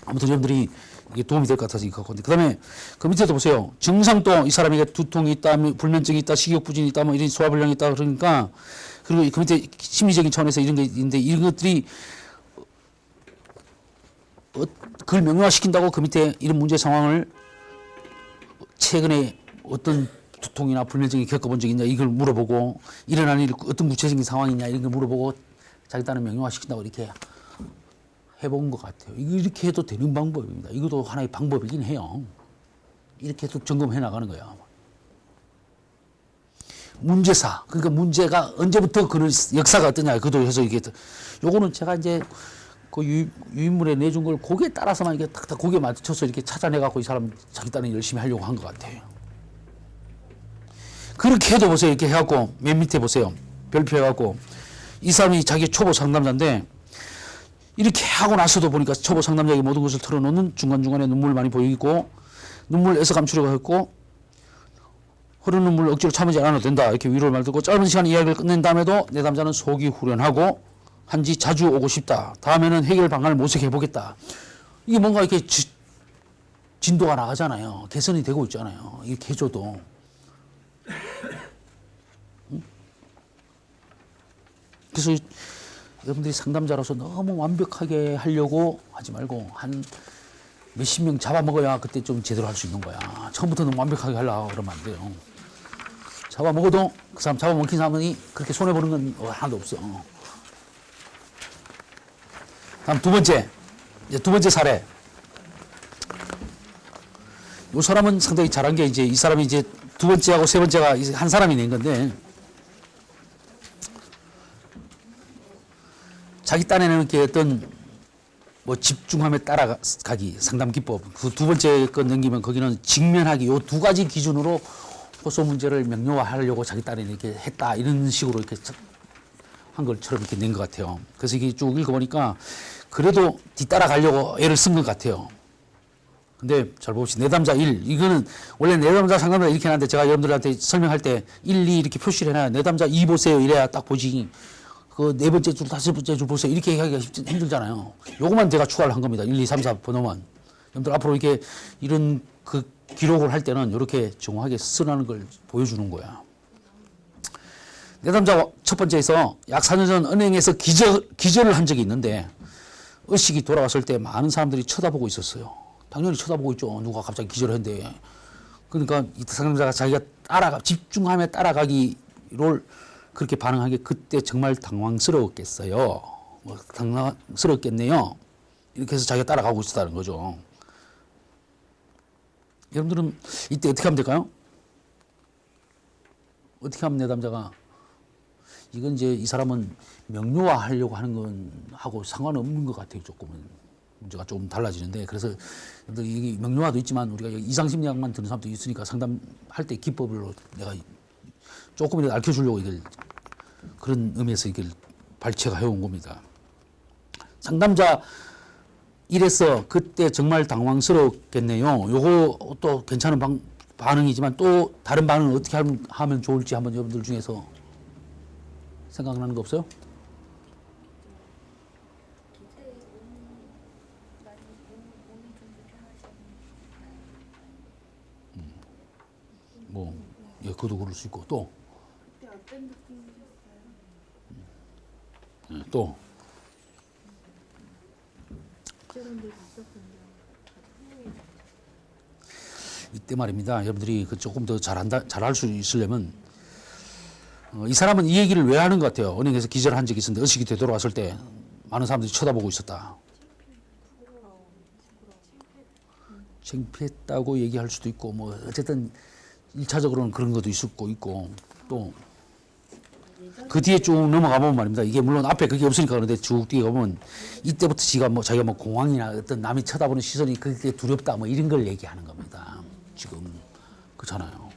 아무튼 여러분들이 이게 도움이 될 것 같아서 이거 갖고. 그 다음에 그 밑에도 보세요. 증상도 이 사람에게 두통이 있다, 불면증이 있다, 식욕부진이 있다, 뭐 이런 소화불량이 있다 그러니까 그리고 그 밑에 심리적인 차원에서 이런 게 있는데 이런 것들이 그걸 명료화시킨다고 그 밑에 이런 문제 상황을 최근에 어떤 두통이나 불면증이 겪어본 적이 있냐 이걸 물어보고 일어난 일 어떤 구체적인 상황이냐 이런 걸 물어보고 자기 딴에 명료화시킨다고 이렇게 해본 것 같아요. 이렇게 해도 되는 방법입니다. 이것도 하나의 방법이긴 해요. 이렇게 해서 점검해 나가는 거야. 문제사. 그러니까 문제가 언제부터 그런 역사가 어떠냐. 그도 해서 이게 요거는 제가 이제 그 유인물에 내준 걸 거기에 따라서만 이게 탁탁 거기에 맞춰서 이렇게 찾아내갖고 이 사람 자기 딴에 열심히 하려고 한 것 같아요. 그렇게 해도 보세요. 이렇게 해갖고 맨 밑에 보세요. 별표 해갖고 이 사람이 자기 초보 상담자인데 이렇게 하고 나서도 보니까 초보 상담자에게 모든 것을 털어놓는 중간중간에 눈물 많이 보이고 눈물 애써 감추려고 했고 흐르는 눈물 억지로 참지 않아도 된다. 이렇게 위로를 말들고 짧은 시간 이야기를 끝낸 다음에도 내담자는 속이 후련하고 한지 자주 오고 싶다. 다음에는 해결 방안을 모색해 보겠다. 이게 뭔가 이렇게 진도가 나가잖아요. 개선이 되고 있잖아요. 이게 해줘도. 그래서 여러분들이 상담자로서 너무 완벽하게 하려고 하지 말고 한 몇십 명 잡아먹어야 그때 좀 제대로 할 수 있는 거야. 처음부터 너무 완벽하게 하려고 그러면 안 돼요. 잡아먹어도 그 사람 잡아먹힌 사람이 그렇게 손해보는 건 하나도 없어. 다음 두 번째 사례. 이 사람은 상당히 잘한 게 이제 이 사람이 이제 두 번째하고 세 번째가 이제 한 사람이 낸 건데 자기 딴에는 게 어떤 뭐 집중함에 따라가기 상담 기법 그 두 번째 건 넘기면 거기는 직면하기 요 두 가지 기준으로 호소 문제를 명료화하려고 자기 딴에 이렇게 했다 이런 식으로 이렇게 한 것처럼 이렇게 낸 것 같아요. 그래서 이게 쭉 읽어보니까 그래도 뒤따라가려고 애를 쓴 것 같아요. 근데 잘 봅시다. 내담자 1. 이거는 원래 내담자 상담자 이렇게 하는데 제가 여러분들한테 설명할 때 1, 2 이렇게 표시를 해놔요. 내담자 2 보세요. 이래야 딱 보지. 그 네 번째 줄, 다섯 번째 줄 보세요. 이렇게 얘기하기가 힘들잖아요. 요것만 제가 추가를 한 겁니다. 1, 2, 3, 4 번호만. 여러분들 앞으로 이렇게 이런 그 기록을 할 때는 이렇게 정확하게 쓰라는 걸 보여주는 거야. 내담자 첫 번째에서 약 4년 전 은행에서 기절을 한 적이 있는데 의식이 돌아왔을 때 많은 사람들이 쳐다보고 있었어요. 당연히 쳐다보고 있죠. 누가 갑자기 기절을 했는데. 그러니까 이 상담자가 자기가 집중함에 따라가기를 그렇게 반응한 게 그때 정말 당황스러웠겠어요. 뭐 당황스럽겠네요. 이렇게 해서 자기가 따라가고 있었다는 거죠. 여러분들은 이때 어떻게 하면 될까요? 어떻게 하면 내담자가 이건 이제 이 사람은 명료화하려고 하는 건 하고 상관없는 것 같아요. 조금은 문제가 조금 달라지는데 그래서 이게 명료화도 있지만 우리가 이상심리학만 듣는 사람도 있으니까 상담할 때 기법으로 내가 조금이라도 알려주려고 이걸 그런 의미에서 이걸 발췌가 해온 겁니다. 상담자 1에서 그때 정말 당황스럽겠네요. 요거 또 괜찮은 반응이지만 또 다른 반응은 어떻게 하면 좋을지 한번 여러분들 중에서 생각나는 거 없어요? 뭐, 예, 그것도 그럴 수 있고 또. 그때 어떤 느낌이셨어요? 예, 또. 직장인들 있었군요. 이때 말입니다. 여러분들이 그 조금 더 잘할 수 있으려면 이 사람은 이 얘기를 왜 하는 것 같아요. 은행에서 기절한 적이 있었는데 의식이 되돌아왔을 때 많은 사람들이 쳐다보고 있었다. 창피했다고 얘기할 수도 있고 뭐 어쨌든 1차적으로는 그런 것도 있고 또 그 뒤에 쭉 넘어가 보면 말입니다. 이게 물론 앞에 그게 없으니까 그런데 쭉 뒤에 가보면 이때부터 자기가 뭐 공황이나 어떤 남이 쳐다보는 시선이 그게 두렵다 뭐 이런 걸 얘기하는 겁니다. 지금 그렇잖아요.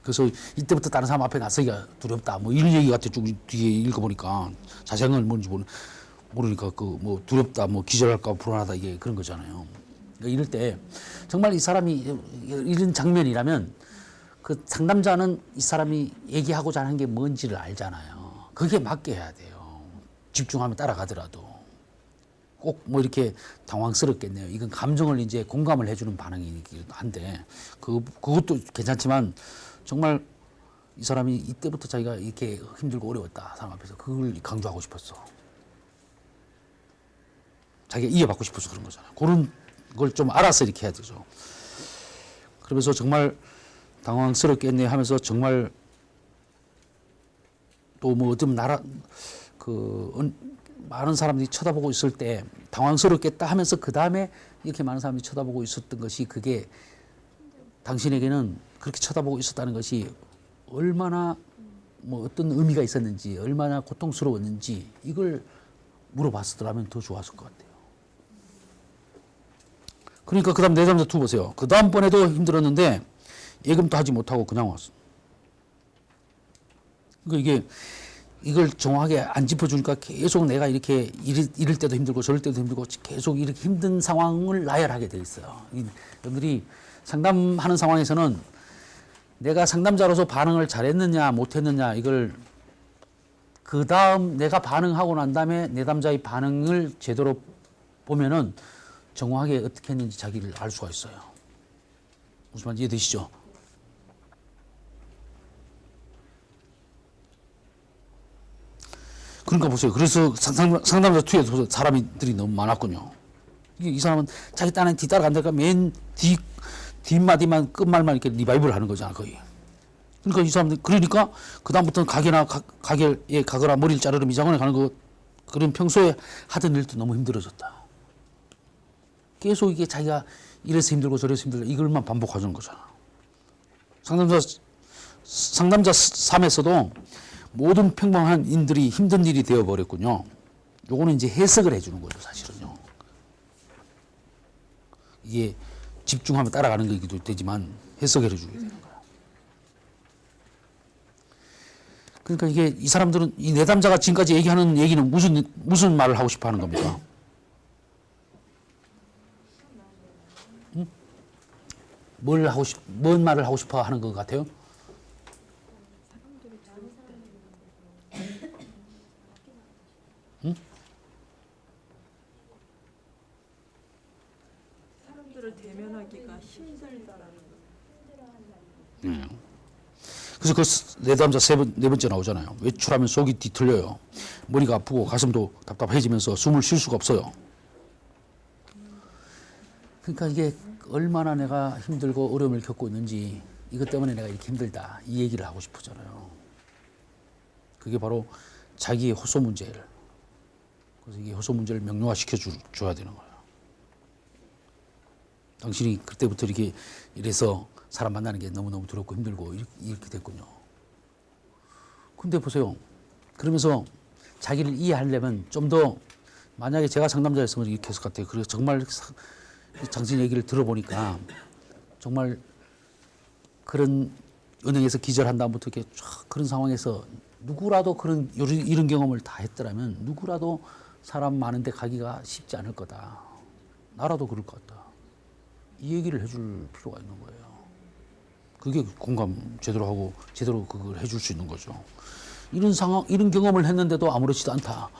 그래서 이때부터 다른 사람 앞에 나서기가 두렵다 뭐 이런 얘기 같아. 쭉 뒤에 읽어보니까 자세한 건 뭔지 모르니까 그 뭐 두렵다 뭐 기절할까 불안하다 이게 그런 거잖아요. 그러니까 이럴 때 정말 이 사람이 이런 장면이라면 그 상담자는 이 사람이 얘기하고자 하는 게 뭔지를 알잖아요. 그게 맞게 해야 돼요. 집중하면 따라가더라도. 꼭 뭐 이렇게 당황스럽겠네요. 이건 감정을 이제 공감을 해주는 반응이기도 한데 그것도 괜찮지만 정말 이 사람이 이때부터 자기가 이렇게 힘들고 어려웠다. 사람 앞에서 그걸 강조하고 싶었어. 자기가 이해받고 싶어서 그런 거잖아요. 그런 걸 좀 알아서 이렇게 해야 되죠. 그러면서 정말 당황스럽겠네 하면서 정말 또 뭐 어떤 많은 사람들이 쳐다보고 있을 때 당황스럽겠다 하면서 그 다음에 이렇게 많은 사람들이 쳐다보고 있었던 것이 그게 당신에게는 그렇게 쳐다보고 있었다는 것이 얼마나 뭐 어떤 의미가 있었는지, 얼마나 고통스러웠는지 이걸 물어봤더라면 더 좋았을 것 같아요. 그러니까 그다음 내담자 2 보세요. 그 다음번에도 힘들었는데 예금도 하지 못하고 그냥 왔어. 그러니까 이걸 정확하게 안 짚어주니까 계속 내가 이렇게 이럴 때도 힘들고 저럴 때도 힘들고 계속 이렇게 힘든 상황을 나열하게 돼 있어요. 여러분들이 상담하는 상황에서는 내가 상담자로서 반응을 잘했느냐 못했느냐 이걸 그 다음 내가 반응하고 난 다음에 내담자의 반응을 제대로 보면은 정확하게 어떻게 했는지 자기를 알 수가 있어요. 무슨 말인지 이해되시죠? 그러니까 보세요. 그래서 상담자 2에서 사람들이 너무 많았군요. 이 사람은 자기 딴에 뒤따라간다니까 맨 뒷마디만 끝말만 이렇게 리바이브를 하는 거잖아, 거의. 그러니까 이 사람들, 그러니까 그다음부터는 가게에 가거나 머리를 자르러 미장원에 가는 거, 그런 평소에 하던 일도 너무 힘들어졌다. 계속 이게 자기가 이래서 힘들고 저래서 힘들고 이걸만 반복하는 거잖아. 상담자 3에서도 모든 평범한 인들이 힘든 일이 되어버렸군요. 요거는 이제 해석을 해주는 거죠, 사실은요. 이게 집중하면 따라가는 거기도 되지만 해석을 해주게 되는 거야. 그러니까 이게 이 사람들은 이 내담자가 지금까지 얘기하는 얘기는 무슨 말을 하고 싶어 하는 겁니까? 응? 뭔 말을 하고 싶어 하는 것 같아요? 응? 사람들을 대면하기가 힘들다라는 거. 네. 그래서 그 내담자 네 번째 나오잖아요. 외출하면 속이 뒤틀려요. 머리가 아프고 가슴도 답답해지면서 숨을 쉴 수가 없어요. 그러니까 이게 얼마나 내가 힘들고 어려움을 겪고 있는지 이것 때문에 내가 이렇게 힘들다 이 얘기를 하고 싶어잖아요. 그게 바로 자기의 호소 문제를. 그래서 이게 호소 문제를 명료화시켜 줘야 되는 거예요. 당신이 그때부터 이래서 사람 만나는 게 너무너무 두렵고 힘들고 이렇게 됐군요. 근데 보세요. 그러면서 자기를 이해하려면 좀 더 만약에 제가 상담자였으면 이렇게 했을 것 같아요. 그래서 정말 당신 얘기를 들어보니까 정말 그런 은행에서 기절한 다음부터 이렇게 쫙 그런 상황에서 누구라도 이런 경험을 다 했더라면 누구라도 사람 많은데 가기가 쉽지 않을 거다. 나라도 그럴 것 같다. 이 얘기를 해줄 필요가 있는 거예요. 그게 공감 제대로 하고 제대로 그걸 해줄 수 있는 거죠. 이런 상황, 이런 경험을 했는데도 아무렇지도 않다.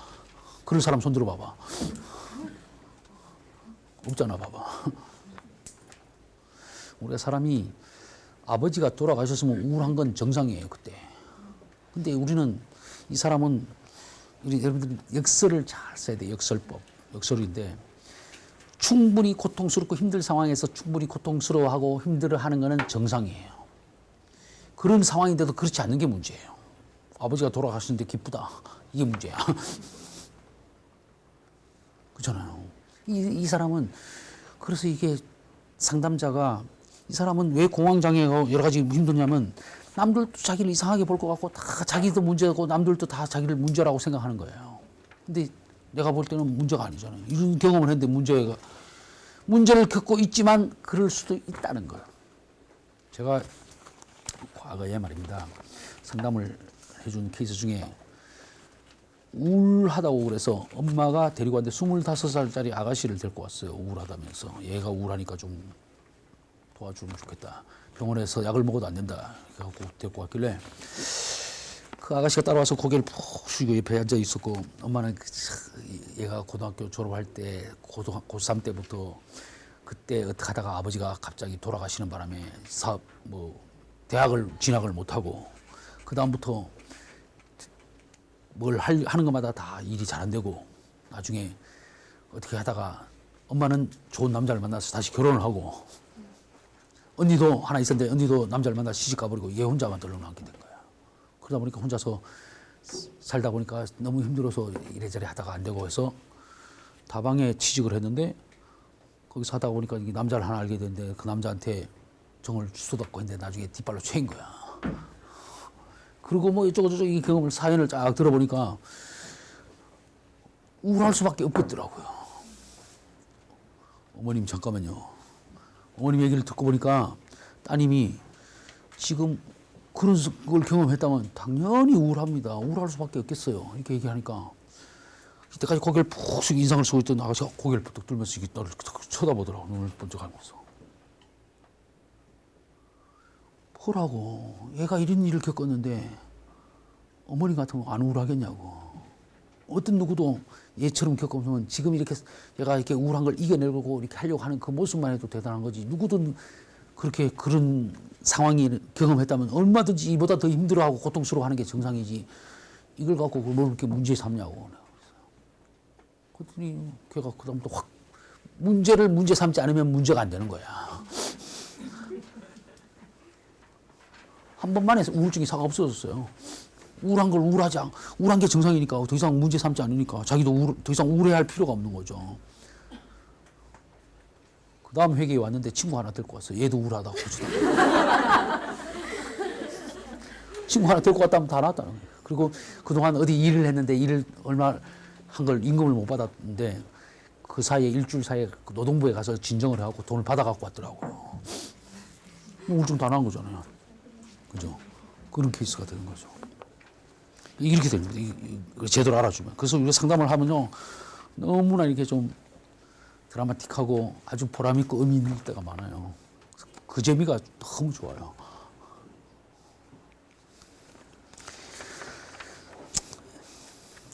그런 사람 손 들어봐봐. 없잖아, 봐봐. 우리가 사람이 아버지가 돌아가셨으면 우울한 건 정상이에요, 그때. 근데 우리는 이 사람은 여러분들 역설을 잘 써야 돼. 역설법, 역설인데. 충분히 고통스럽고 힘들 상황에서 충분히 고통스러워하고 힘들어하는 것은 정상이에요. 그런 상황인데도 그렇지 않는 게 문제예요. 아버지가 돌아가셨는데 기쁘다. 이게 문제야. 그렇잖아요. 이 사람은 그래서 이게 상담자가 이 사람은 왜 공황장애가 여러 가지 힘드냐면 남들도 자기를 이상하게 볼 것 같고 다 자기도 문제고 남들도 다 자기를 문제라고 생각하는 거예요. 근데 내가 볼 때는 문제가 아니잖아요. 이런 경험을 했는데 문제를 겪고 있지만 그럴 수도 있다는 거예요. 제가 과거에 말입니다. 상담을 해준 케이스 중에 우울하다고 그래서 엄마가 데리고 왔는데 25살짜리 아가씨를 데리고 왔어요. 우울하다면서. 얘가 우울하니까 좀 도와주면 좋겠다. 병원에서 약을 먹어도 안 된다. 그래갖고 데리고 왔길래 그 아가씨가 따라와서 고개를 푹 숙이고 옆에 앉아 있었고 엄마는 얘가 고등학교 졸업할 때 고3 때부터 그때 어떻게 하다가 아버지가 갑자기 돌아가시는 바람에 대학을 진학을 못하고 그 다음부터 뭘 하는 것마다 다 일이 잘 안 되고 나중에 어떻게 하다가 엄마는 좋은 남자를 만나서 다시 결혼을 하고 언니도 하나 있었는데 언니도 남자를 만나 시집 가버리고 얘 혼자만 덜렁남게 된 거야. 그러다 보니까 혼자서 살다 보니까 너무 힘들어서 이래저래 하다가 안 되고 해서 다방에 취직을 했는데 거기서 하다 보니까 남자를 하나 알게 됐는데 그 남자한테 정을 쏟았고 했는데 나중에 뒷발로 채인 거야. 그리고 뭐 이쪽저쪽 이 경험을 사연을 쫙 들어보니까 우울할 수밖에 없겠더라고요. 어머님 잠깐만요. 어머님 얘기를 듣고 보니까 따님이 지금 그런 걸 경험했다면 당연히 우울합니다. 우울할 수밖에 없겠어요. 이렇게 얘기하니까 이때까지 고개를 푹 숙이고 인상을 쓰고 있던 아가씨가 고개를 푹 들면서 이게 나를 쳐다보더라고. 눈을 번쩍하면서. 뭐라고. 얘가 이런 일을 겪었는데 어머니 같으면 안 우울하겠냐고. 어떤 누구도 얘처럼 겪으면 지금 이렇게 얘가 이렇게 우울한 걸 이겨내려고 이렇게 하려고 하는 그 모습만 해도 대단한 거지. 누구든 그렇게 그런 상황이 경험했다면 얼마든지 이보다 더 힘들어하고 고통스러워하는 게 정상이지. 이걸 갖고 뭘 그렇게 문제 삼냐고. 그랬더니 걔가 그다음부터 확 문제를 문제 삼지 않으면 문제가 안 되는 거야. 한 번만에 우울증이 싹 없어졌어요. 우울한 걸 우울한 게 정상이니까 더 이상 문제 삼지 않으니까 자기도 더 이상 우울해할 필요가 없는 거죠. 그 다음 회계에 왔는데 친구 하나 데리고 왔어요. 얘도 우울하다고. 친구 하나 데리고 왔다면 다 나왔다는 거예요. 그리고 그동안 어디 일을 했는데 일을 얼마 한 걸 임금을 못 받았는데 그 사이에 일주일 사이에 노동부에 가서 진정을 해갖고 돈을 받아갖고 왔더라고요. 우울증 다 나은 거잖아요. 그죠? 그런 케이스가 되는 거죠. 이렇게 됩니다. 제대로 알아주면. 그래서 우리가 상담을 하면요. 너무나 이렇게 좀 드라마틱하고 아주 보람있고 의미 있는 때가 많아요. 그 재미가 너무 좋아요.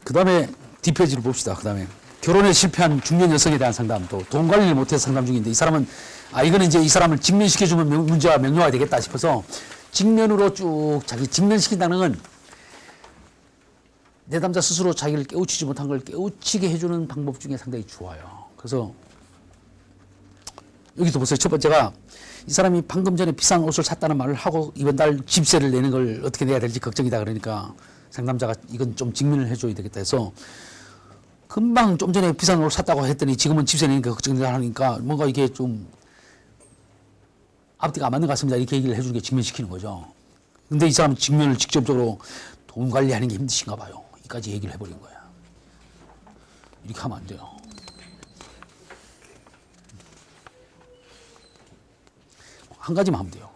그 다음에 뒷페이지를 봅시다. 그 다음에 결혼에 실패한 중년 여성에 대한 상담, 또 돈 관리를 못해서 상담 중인데 이 사람은 이거는 이제 이 사람을 직면시켜주면 문제가 명료화 되겠다 싶어서 직면으로 쭉 자기 직면시킨다는 건 내담자 스스로 자기를 깨우치지 못한 걸 깨우치게 해주는 방법 중에 상당히 좋아요. 그래서 여기도 보세요. 첫 번째가 이 사람이 방금 전에 비싼 옷을 샀다는 말을 하고 이번 달 집세를 내는 걸 어떻게 내야 될지 걱정이다 그러니까 상담자가 이건 좀 직면을 해줘야 되겠다 해서 금방 좀 전에 비싼 옷을 샀다고 했더니 지금은 집세 내니까 걱정이다 하니까 뭔가 이게 좀 앞뒤가 안 맞는 것 같습니다. 이렇게 얘기를 해주는 게 직면시키는 거죠. 근데 이 사람은 직면을 직접적으로 돈 관리하는 게 힘드신가 봐요. 이까지 얘기를 해버린 거야. 이렇게 하면 안 돼요. 한 가지만 하면 돼요.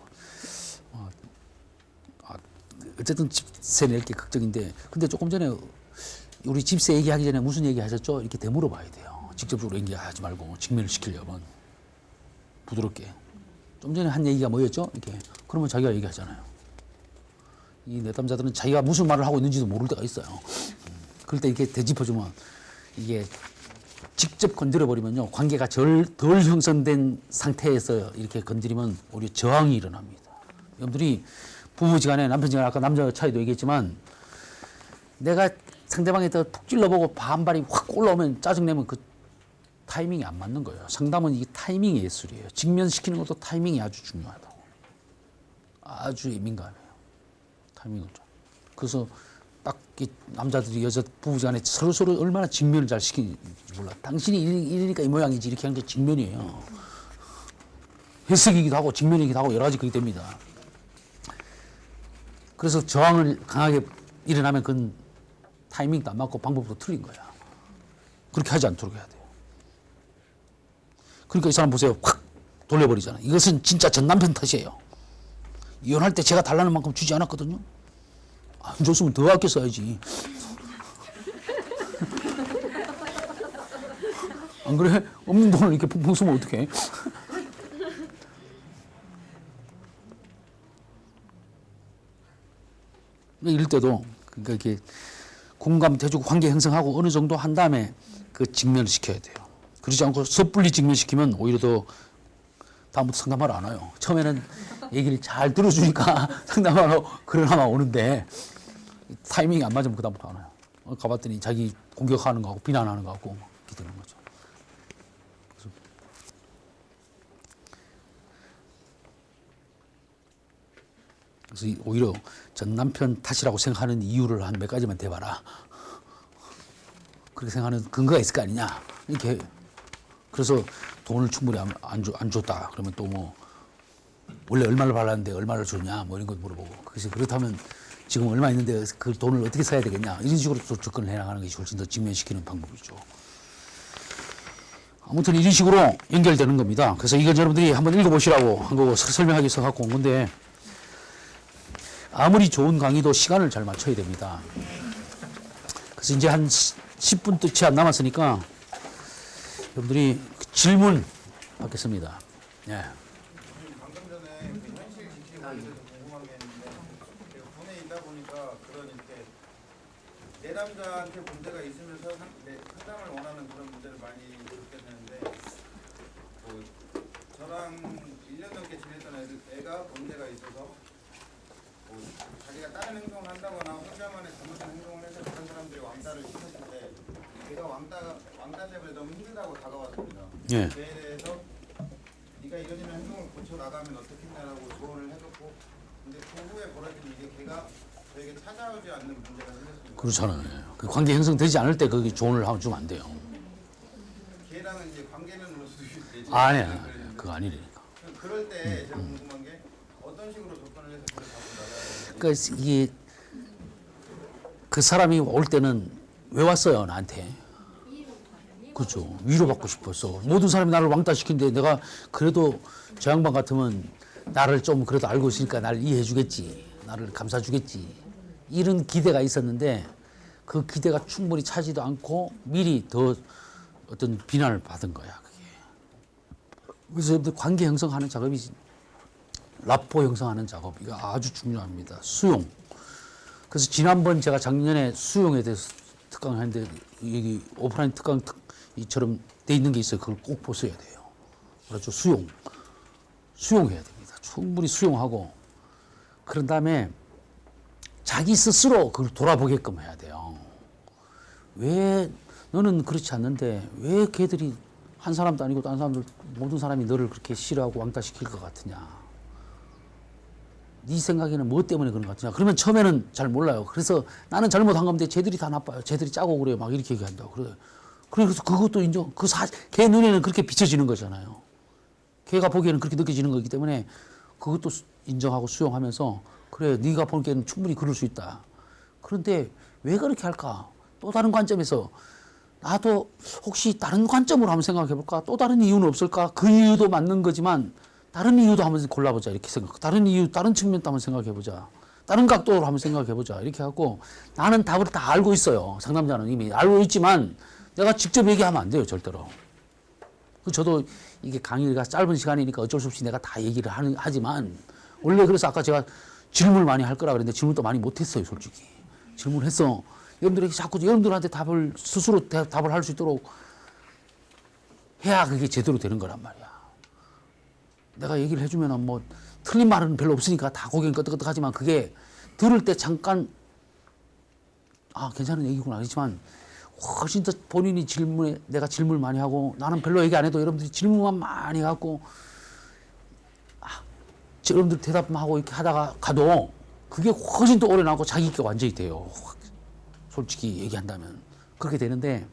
어쨌든 집세 낼 게 걱정인데 근데 조금 전에 우리 집세 얘기하기 전에 무슨 얘기 하셨죠? 이렇게 되물어봐야 돼요. 직접적으로 얘기하지 말고 직면을 시키려면 부드럽게. 좀 전에 한 얘기가 뭐였죠? 이렇게. 그러면 자기가 얘기하잖아요. 이 내담자들은 자기가 무슨 말을 하고 있는지도 모를 때가 있어요. 그럴 때 이렇게 되짚어주면 이게 직접 건드려버리면요. 관계가 덜 형성된 상태에서 이렇게 건드리면 오히려 저항이 일어납니다. 여러분들이 부부지간에 남편지간에 아까 남자 차이도 얘기했지만 내가 상대방에 푹 찔러보고 반발이 확 올라오면 짜증내면 그 타이밍이 안 맞는 거예요. 상담은 이게 타이밍의 예술이에요. 직면시키는 것도 타이밍이 아주 중요하다고. 아주 민감해요. 타이밍은 좀. 그래서 딱 남자들이 여자 부부간에 서로 얼마나 직면을 잘 시키는지 몰라. 당신이 이러니까 이 모양이지 이렇게 하는 게 직면이에요. 해석이기도 하고 직면이기도 하고 여러 가지 그렇게 됩니다. 그래서 저항을 강하게 일어나면 그건 타이밍도 안 맞고 방법도 틀린 거야. 그렇게 하지 않도록 해야 돼요. 그러니까 이 사람 보세요. 확 돌려버리잖아요. 이것은 진짜 전 남편 탓이에요. 이혼할 때 제가 달라는 만큼 주지 않았거든요. 안 줬으면 더 아껴 써야지. 안 그래? 없는 돈을 이렇게 펑펑 쓰면 어떡해? 이럴 때도 그러니까 이렇게 공감해주고 관계 형성하고 어느 정도 한 다음에 그 직면을 시켜야 돼요. 그러지 않고 섣불리 직면시키면 오히려 더 다음부터 상담하러 안 와요. 처음에는 얘기를 잘 들어주니까 상담하러 그러나마 오는데 타이밍이 안 맞으면 그 다음부터 안 와요. 가봤더니 자기 공격하는 거 하고 비난하는 거 하고 이렇게 되는 거죠. 그래서 오히려 전 남편 탓이라고 생각하는 이유를 한 몇 가지만 대봐라. 그렇게 생각하는 근거가 있을 거 아니냐. 이렇게. 그래서 돈을 충분히 안 줬다. 그러면 또 뭐, 원래 얼마를 받았는데 얼마를 줬냐. 뭐 이런 거 물어보고. 그래서 그렇다면 지금 얼마 있는데 그 돈을 어떻게 써야 되겠냐 이런 식으로 또 접근을 해나가는 것이 훨씬 더 직면시키는 방법이죠. 아무튼 이런 식으로 연결되는 겁니다. 그래서 이건 여러분들이 한번 읽어보시라고 한 거고 설명하기 위해서 갖고 온 건데 아무리 좋은 강의도 시간을 잘 맞춰야 됩니다. 그래서 이제 한 10분 채 안 남았으니까 여러분들이 질문 받겠습니다. 예. 방금 전에 그 현실 지키기 관련해서 궁금한 게 있는데 제가 군에 있다 보니까 그런 이렇게 내남자한테 문제가 있으면서 상담을 원하는 그런 문제를 많이 겪게 되는데 뭐 저랑 1년 넘게 지냈던 애가 문제가 있어서 뭐 자기가 다른 행동을 한다거나 혼자만의 잘못된 행동을 해서 다른 사람들이 왕따를 시켰을 때 걔가 왕따 때문에 너무 힘들다고 다가왔습니다. 예. 그에 대해서 네가 이런 행동을 고쳐 나가면 어떻겠냐라고 조언을 해줬고 근데 그 후에 벌어진 이게 걔가 저에게 찾아오지 않는 문제가 생겼습니다. 그렇잖아요. 그 관계 형성되지 않을 때 거기 조언을 하면 주면 안 돼요. 걔랑은 이제 관계는 올 수도 있지. 아니야. 그거 아니라니까. 그럴 때 제가 궁금한 게 어떤 식으로 접근을 해서 그걸 잡고 나가야 그러니까 이게 그 사람이 올 때는 왜 왔어요 나한테? 그렇죠. 위로받고 싶었어. 모든 사람이 나를 왕따시키는데 내가 그래도 저 양반 같으면 나를 좀 그래도 알고 있으니까 나를 이해해 주겠지. 나를 감싸 주겠지. 이런 기대가 있었는데 그 기대가 충분히 차지도 않고 미리 더 어떤 비난을 받은 거야. 그게. 그래서 여러분들 관계 형성하는 작업이 라포 형성하는 작업 이거 아주 중요합니다. 수용. 그래서 지난번 제가 작년에 수용에 대해서 특강을 했는데 여기 오프라인 특강 이처럼 돼 있는 게 있어요. 그걸 꼭 보셔야 돼요. 그렇죠. 수용해야 됩니다. 충분히 수용하고 그런 다음에 자기 스스로 그걸 돌아보게끔 해야 돼요. 왜 너는 그렇지 않는데 왜 걔들이 한 사람도 아니고 다른 사람들 모든 사람이 너를 그렇게 싫어하고 왕따시킬 것 같으냐. 네 생각에는 뭐 때문에 그런 것 같으냐. 그러면 처음에는 잘 몰라요. 그래서 나는 잘못한 건데 쟤들이 다 나빠요. 쟤들이 짜고 그래요. 막 이렇게 얘기한다고. 그래서 그것도 인정. 걔 눈에는 그렇게 비춰지는 거잖아요. 걔가 보기에는 그렇게 느껴지는 거기 때문에 그것도 인정하고 수용하면서 그래 네가 보기에는 충분히 그럴 수 있다. 그런데 왜 그렇게 할까? 또 다른 관점에서 나도 혹시 다른 관점으로 한번 생각해 볼까? 또 다른 이유는 없을까? 그 이유도 맞는 거지만 다른 이유도 한번 골라보자 이렇게 다른 이유, 다른 측면도 한번 생각해 보자. 다른 각도로 한번 생각해 보자 이렇게 하고 나는 답을 다 알고 있어요. 상담자는 이미 알고 있지만 내가 직접 얘기하면 안 돼요 절대로. 저도 이게 강의가 짧은 시간이니까 어쩔 수 없이 내가 다 얘기를 하지만 원래 그래서 아까 제가 질문을 많이 할 거라 그랬는데 질문도 많이 못했어요 솔직히. 질문했어. 여러분들이 자꾸 여러분들한테 답을 스스로 답을 할 수 있도록 해야 그게 제대로 되는 거란 말이야. 내가 얘기를 해주면은 뭐 틀린 말은 별로 없으니까 다 고개는 끄덕끄덕하지만 그게 들을 때 잠깐 아 괜찮은 얘기구나 하지만 훨씬 더 본인이 내가 질문을 많이 하고 나는 별로 얘기 안 해도 여러분들이 질문만 많이 갖고 여러분들 대답만 하고 이렇게 하다가 가도 그게 훨씬 더 오래 나고 자기께 완전히 돼요. 솔직히 얘기한다면 그렇게 되는데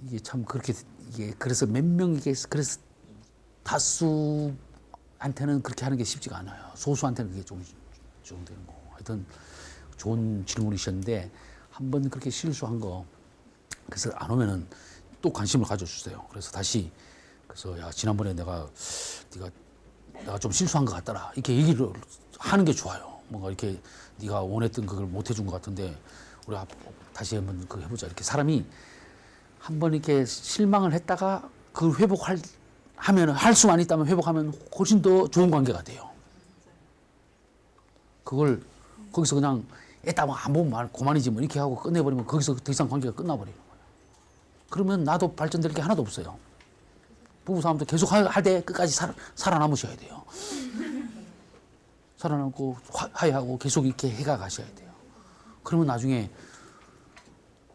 이게 참 그렇게 이게 그래서 몇 명에게 그래서 다수한테는 그렇게 하는 게 쉽지가 않아요. 소수한테는 그게 좀 되는 거고. 하여튼 좋은 질문이셨는데 한번 그렇게 실수한 거 그래서 안 오면은 또 관심을 가져주세요. 그래서 다시 그래서 야 지난번에 내가 좀 실수한 것 같더라 이렇게 얘기를 하는 게 좋아요. 뭔가 이렇게 네가 원했던 그걸 못 해준 것 같은데 우리 다시 한번 그거 해보자. 이렇게 사람이 한번 이렇게 실망을 했다가 그 하면 할 수만 있다면 회복하면 훨씬 더 좋은 관계가 돼요. 그걸 거기서 그냥 애따 뭐 안 보면 그만이지 뭐 이렇게 하고 끝내버리면 거기서 더 이상 관계가 끝나버리는 거예요. 그러면 나도 발전될 게 하나도 없어요. 부부싸움도 계속 할 때 끝까지 살아남으셔야 돼요. 살아남고 화해하고 계속 이렇게 해가 가셔야 돼요. 그러면 나중에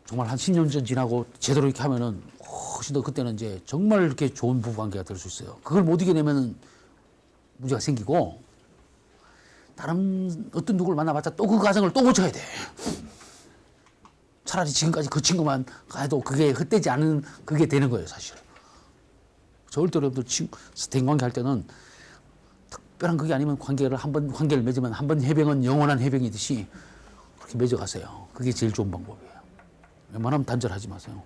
정말 한 10년 전 지나고 제대로 이렇게 하면은 훨씬 더 그때는 이제 정말 이렇게 좋은 부부관계가 될 수 있어요. 그걸 못 이겨내면은 문제가 생기고 다른 어떤 누구를 만나봤자 또 그 과정을 또 거쳐야 돼. 차라리 지금까지 그 친구만 해도 그게 헛되지 않은 그게 되는 거예요, 사실. 절대 여러분들 대인관계 할 때는 특별한 그게 아니면 관계를 맺으면 한 번 해병은 영원한 해병이듯이 그렇게 맺어가세요. 그게 제일 좋은 방법이에요. 웬만하면 단절하지 마세요.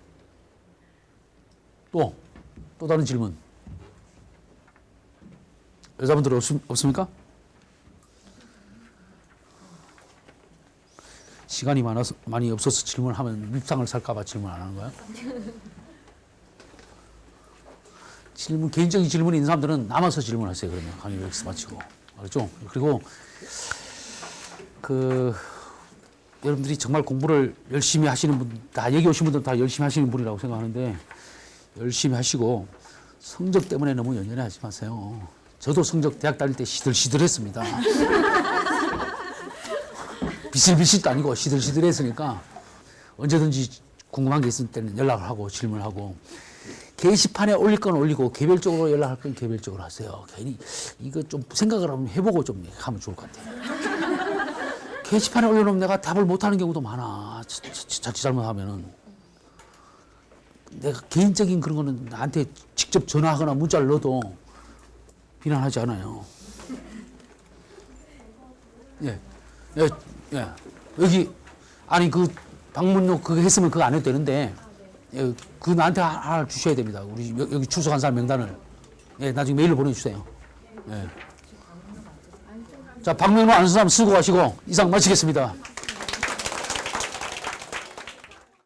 또 다른 질문. 여자분들 없습니까? 시간이 많이 없어서 질문하면 밉상을 살까봐 질문 안 하는 거야? 개인적인 질문이 있는 사람들은 남아서 질문하세요. 그러면 강의 여기서 마치고. 알았죠? 그리고 여러분들이 정말 공부를 열심히 하시는 분, 다 여기 오신 분들 다 열심히 하시는 분이라고 생각하는데 열심히 하시고 성적 때문에 너무 연연하지 마세요. 저도 성적 대학 다닐 때 시들시들했습니다. 비실비실도 아니고 시들시들했으니까 언제든지 궁금한 게 있을 때는 연락을 하고 질문하고 게시판에 올릴 건 올리고 개별적으로 연락할 건 개별적으로 하세요. 괜히 이거 좀 생각을 한번 해보고 좀 하면 좋을 것 같아요. 게시판에 올려놓으면 내가 답을 못하는 경우도 많아. 자칫 잘못하면은. 내가 개인적인 그런 거는 나한테 직접 전화하거나 문자를 넣어도 비난하지 않아요. 예. 여기, 아니, 방문록 그거 했으면 그거 안 해도 되는데, 예, 그거 나한테 하나 주셔야 됩니다. 우리 여기 출석한 사람 명단을. 예, 나중에 메일로 보내주세요. 예. 자, 방문록 안 쓴 사람 쓰고 가시고, 이상 마치겠습니다.